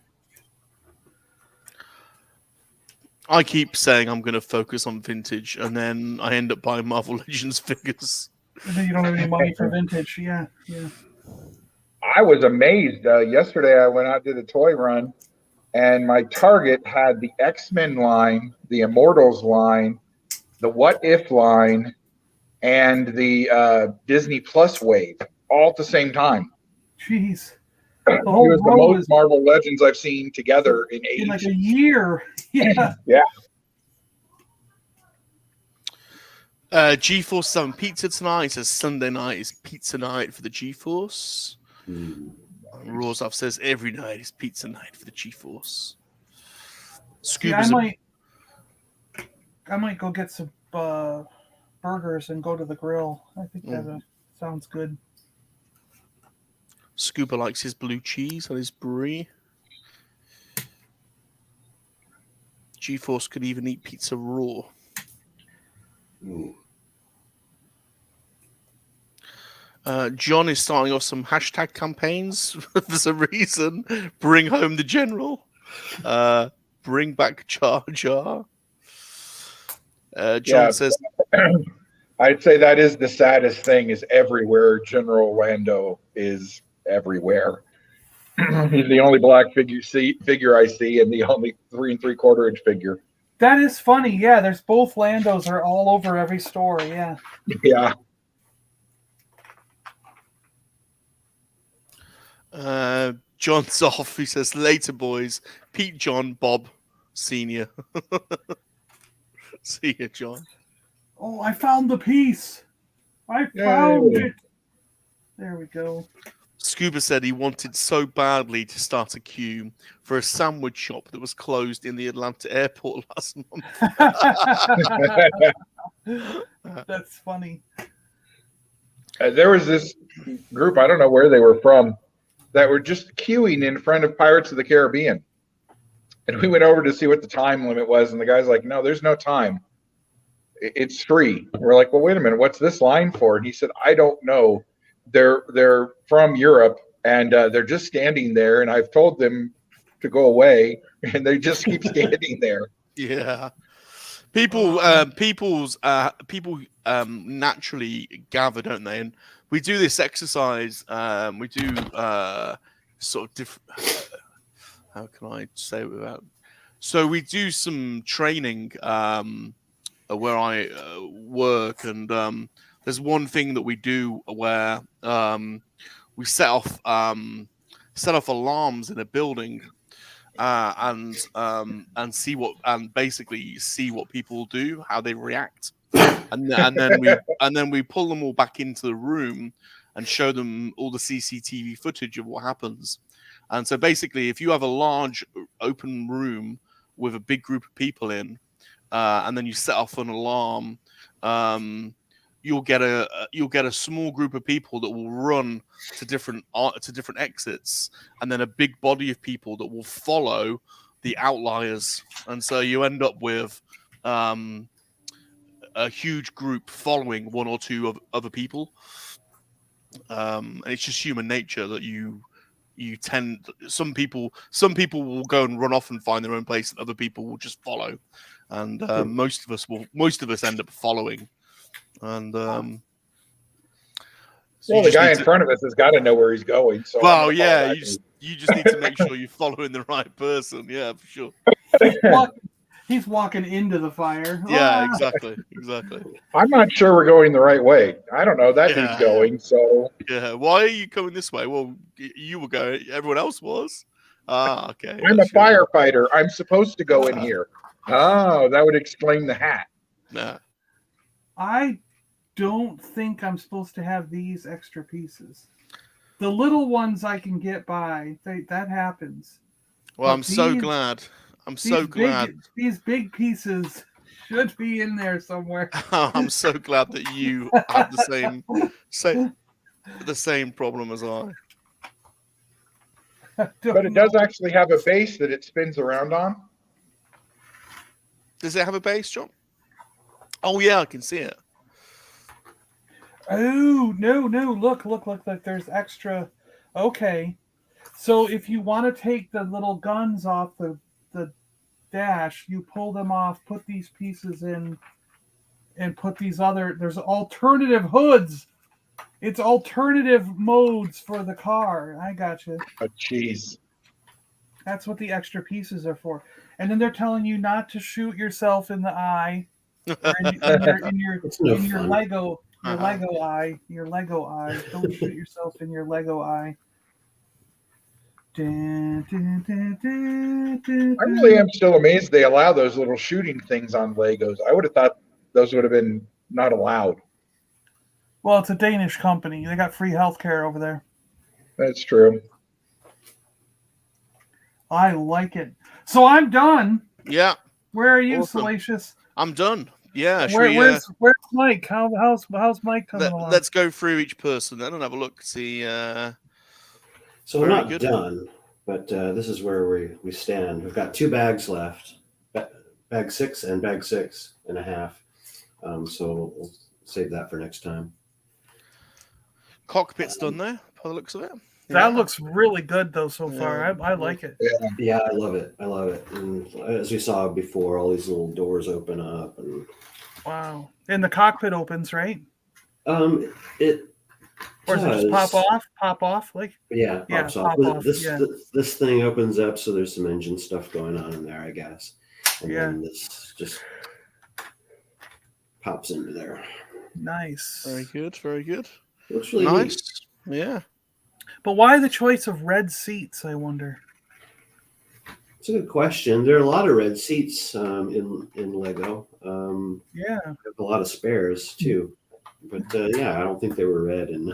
I keep saying I'm going to focus on vintage, and then I end up buying Marvel Legends figures. And then you don't have any money for vintage. Yeah. I was amazed. Yesterday I went out to the toy run, and my Target had the X-Men line, the Immortals line, the What If line, and the Disney Plus wave all at the same time. Jeez. It was the most Marvel Legends I've seen together in age. In like a year. Yeah. Yeah. G-Force 7 pizza tonight. Says Sunday night is pizza night for the G-Force. Rozov says every night is pizza night for the G-Force. I might go get some burgers and go to the grill. I think that sounds good. Scuba likes his blue cheese on his brie. G-Force could even eat pizza raw. John is starting off some hashtag campaigns for some reason. Bring home the general. Bring back Jar Jar. John says... I'd say that is the saddest thing is everywhere General Lando is everywhere. He's the only black figure I see, and the only 3 3/4 inch figure. That is funny. Yeah, there's both Landos are all over every store. Yeah. Yeah. John's off. He says, later, boys. Pete, John, Bob, Senior. See you, John. Oh, I found the piece. I found it. There we go. Scuba said he wanted so badly to start a queue for a sandwich shop that was closed in the Atlanta airport last month. That's funny. There was this group, I don't know where they were from, that were just queuing in front of Pirates of the Caribbean. And we went over to see what the time limit was, and the guy's like, no, there's no time. It's free. We're like, well, wait a minute, what's this line for? And he said, I don't know. They're from Europe, and they're just standing there, and I've told them to go away, and they just keep standing there. Yeah. People naturally gather, don't they? And we do this exercise. We do sort of different. How can I say it without? So we do some training where I work, and there's one thing that we do where we set off alarms in a building. And basically see what people do, how they react, and then we pull them all back into the room and show them all the CCTV footage of what happens. And so basically, if you have a large open room with a big group of people in, and then you set off an alarm, you'll get a small group of people that will run to different exits, and then a big body of people that will follow the outliers, and so you end up with a huge group following one or two of other people, and it's just human nature that you tend. Some people will go and run off and find their own place, and other people will just follow, and most of us end up following. And the guy in front of us has got to know where he's going. So well, yeah, you just need to make sure you're following the right person. Yeah, for sure. He's walking into the fire. Yeah, exactly. I'm not sure we're going the right way. I don't know. That dude's going. So yeah, why are you coming this way? Well, you were going. Everyone else was. Okay. I'm a firefighter. I'm supposed to go in here. Oh, that would explain the hat. Nah. I don't think I'm supposed to have these extra pieces. The little ones I can get by. That happens. Well, I'm so glad. These big pieces should be in there somewhere. I'm so glad that you have the same problem as I. But it does actually have a base that it spins around on. Does it have a base, John? Oh yeah, I can see it. Oh, no. Look. There's extra. Okay. So if you want to take the little guns off the dash, you pull them off, put these pieces in, and put these there's alternative hoods. It's alternative modes for the car. I got you. Oh, jeez. That's what the extra pieces are for. And then they're telling you not to shoot yourself in the eye. Or in your Lego eye. Your Lego eye. Don't shoot yourself in your Lego eye. I really am still amazed they allow those little shooting things on Legos. I would have thought those would have been not allowed. Well, it's a Danish company. They got free healthcare over there. That's true. I like it. So I'm done. Yeah. Where are you, Awesome. Salacious? I'm done. Yeah. Where's Mike? How's Mike coming along? Let's go through each person then and have a look. See. So we're not done, but this is where we stand. We've got 2 bags left, bag 6 and bag 6.5. So we'll save that for next time. Cockpit's done there, by the looks of it. That looks really good though so far. I like it. Yeah, I love it. And as we saw before, all these little doors open up, and wow. And the cockpit opens, right? It Or does it just pop off? Like Yeah, Yeah, pops off. pop off, This yeah. this thing opens up, so there's some engine stuff going on in there, I guess. And Yeah. then this just pops into there. Nice. Very good. Very good. Looks really neat. Nice. Yeah. But why the choice of red seats, I wonder? It's a good question. There are a lot of red seats in Lego. Yeah. Have a lot of spares too. But yeah, I don't think they were red in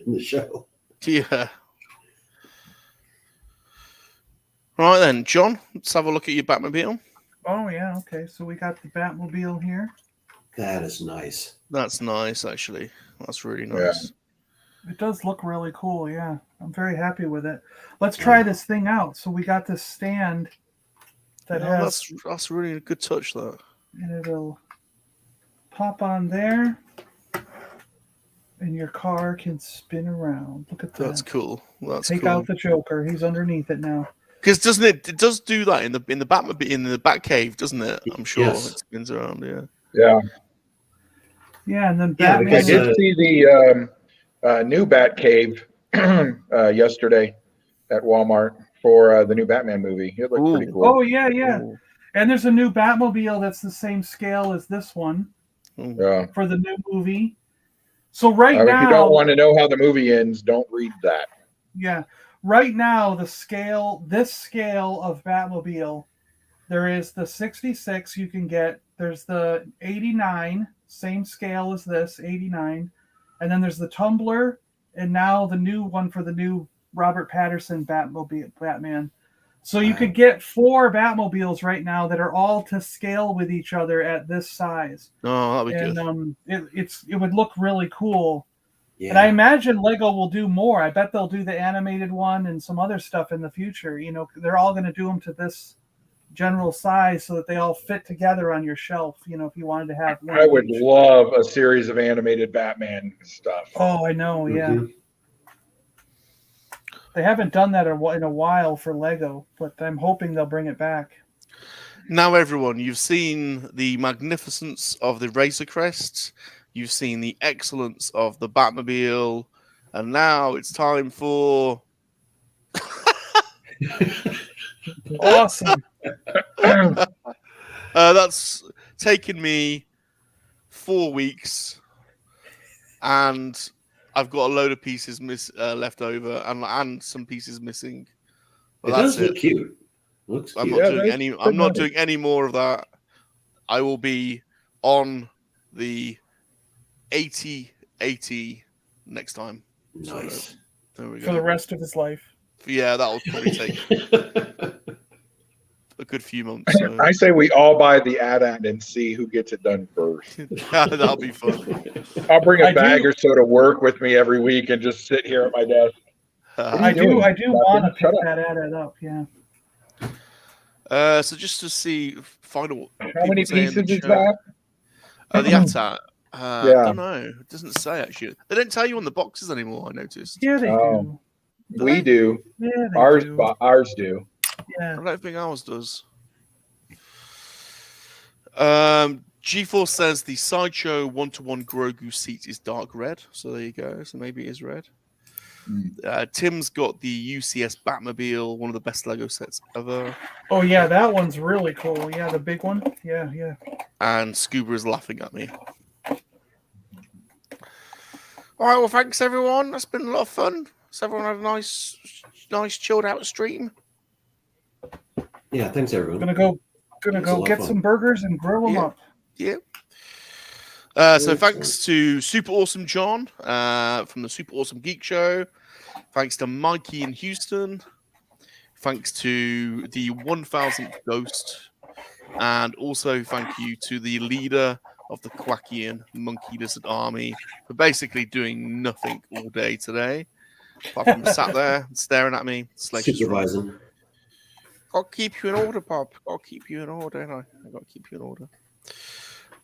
the show. Yeah. Right then, John, let's have a look at your Batmobile. Oh yeah, okay. So we got the Batmobile here. That is nice. That's nice, actually. That's really Yeah. nice. It does look really cool, yeah. I'm very happy with it. Let's try this thing out. So we got this stand that has, that's really a good touch, that. and it'll pop on there, and your car can spin around. Look at that. That's cool. That's Take cool. out the Joker. He's underneath it now. Because doesn't it does do that in the Batmobile, in the Batcave, doesn't it? I'm sure Yes. it spins around. Yeah. Yeah. Yeah, and then Yeah, Batman. I because, did see the new Batcave yesterday at Walmart for the new Batman movie. It looked pretty Ooh. cool. Oh yeah, yeah. Ooh. And there's a new Batmobile that's the same scale as this one Ooh. Yeah. for the new movie. So right If now, you don't want to know how the movie ends, don't read that. yeah, right now this scale of Batmobile, there is the 66 you can get. There's the 89, same scale as this, 89, and then there's the Tumbler, and now the new one for the new Robert Pattinson Batman. So you could get 4 Batmobiles right now that are all to scale with each other at this size. Oh, that'd be And good. it would look really cool. Yeah. And I imagine Lego will do more. I bet they'll do the animated one and some other stuff in the future. You know, they're all going to do them to this general size so that they all fit together on your shelf. You know, if you wanted to have one. I would each. love a series of animated Batman stuff. Oh, I know. Yeah. Mhm. They haven't done that in a while for Lego, but I'm hoping they'll bring it back. Now, everyone, you've seen the magnificence of the Razor Crest. You've seen the excellence of the Batmobile. And now it's time for... Awesome. That's taken me 4 weeks. And I've got a load of pieces left over and some pieces missing. But It that's does look cute. Looks I'm cute. not Yeah, doing that's any. good I'm not money. doing any more of that. I will be on the 80 next time. Nice. There we go. For the rest of his life. Yeah, that'll probably take a good few months. So. I say we all buy the add-on and see who gets it done first. That'll be fun. I'll bring a I bag do- or so to work with me every week and just sit here at my desk. I you doing? do want to pick Shut up. that ad up. Yeah. So just to see, find out what How many people say in the pieces is chat. that? The ATAT. I Yeah. don't know. It doesn't say actually. They don't tell you on the boxes anymore. I noticed. Yeah, they Oh. do. We do. Yeah, they Ours do. do. Yeah. I don't think ours does. G4 says the Sideshow 1-to-1 Grogu seat is dark red. So there you go. So maybe it is red. Tim's got the UCS Batmobile, one of the best Lego sets ever. Oh yeah, that one's really cool. Yeah, the big one. Yeah, yeah. And Scuba is laughing at me. All right, well, thanks everyone. That's been a lot of fun. So everyone had a nice chilled out stream. Yeah, thanks everyone. Gonna go It's a lot get of some fun. burgers and grill them Yeah. up. Yeah. So thanks to Super Awesome John from the Super Awesome Geek Show. Thanks to Mikey in Houston. Thanks to the 1000th Ghost. And also thank you to the leader of the Quackian Monkey Lizard Army for basically doing nothing all day today. Apart from sat there staring at me. Salacious Room. Supervising. Got to keep you in order, Bob. Got to keep you in order, ain't I? Got to keep you in order.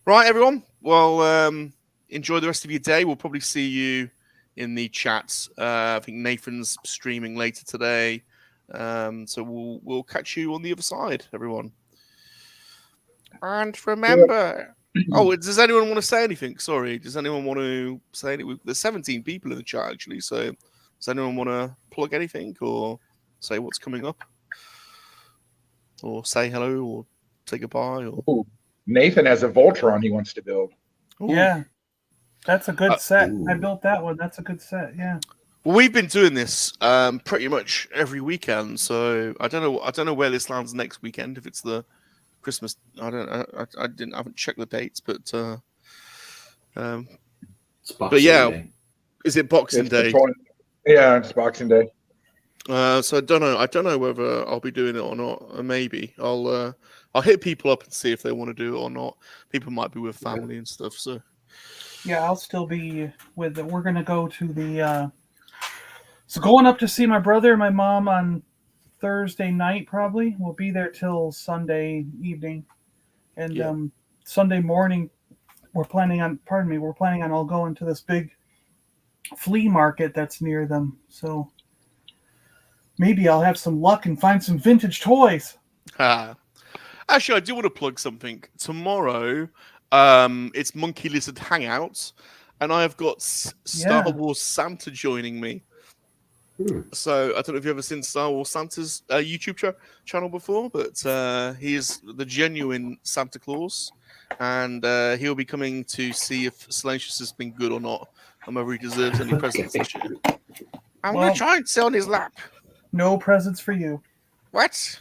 Right, everyone. Well, enjoy the rest of your day. We'll probably see you in the chats. I think Nathan's streaming later today. So we'll catch you on the other side, everyone. And remember, Oh, does anyone want to say anything? Sorry, does anyone want to say anything? There's 17 people in the chat actually, so does anyone want to plug anything or say what's coming up, or say hello, or say goodbye? Or Ooh, Nathan has a Voltron he wants to build. Ooh. Yeah, that's a good set. Ooh. I built that one. That's a good set. Yeah. Well, we've been doing this pretty much every weekend, so I don't know where this lands next weekend. If it's the Christmas, I haven't checked the dates, but It's Boxing yeah. Day. Is it Boxing It's the Day? 20 Yeah, it's Boxing Day. So I don't know. I don't know whether I'll be doing it or not. Maybe I'll hit people up and see if they want to do it or not. People might be with family and stuff. So Yeah, I'll still be with it. We're gonna go to the so going up to see my brother and my mom on Thursday night probably. We'll be there till Sunday evening. And Yeah. Sunday morning we're planning on all going to this big flea market that's near them. So maybe I'll have some luck and find some vintage toys. Actually, I do want to plug something. Tomorrow, it's Monkey Lizard Hangouts, and I have got Star Yeah. Wars Santa joining me. So I don't know if you've ever seen Star Wars Santa's YouTube channel before, but he is the genuine Santa Claus, and he'll be coming to see if Salacious has been good or not, and whether he deserves any presents this year. I'm Well- going to try and sit on his lap. No presents for you. What?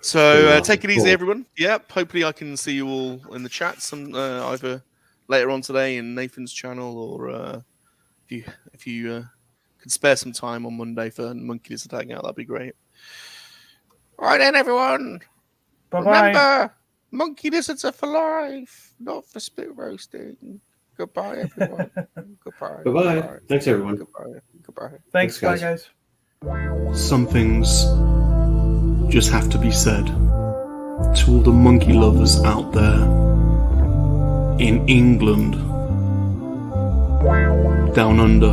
So Cool. take it easy, Cool. everyone. Yep. Hopefully, I can see you all in the chat some either later on today in Nathan's channel, or if you could spare some time on Monday for Monkey Lizard Hangout, that'd be great. All right then, everyone. Bye-bye. Remember, monkey lizards are for life, not for spit roasting. Goodbye, everyone. Goodbye. Bye-bye. Thanks, everyone. Goodbye. Goodbye. Thanks, Thanks, bye guys. guys. Some things just have to be said to all the monkey lovers out there in England, down under,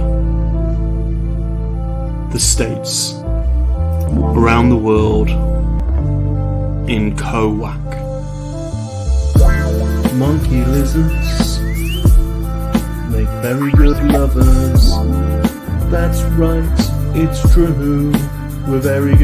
the States, around the world, in Kowak. Monkey lizards make very good lovers. That's right, it's true. We're very good.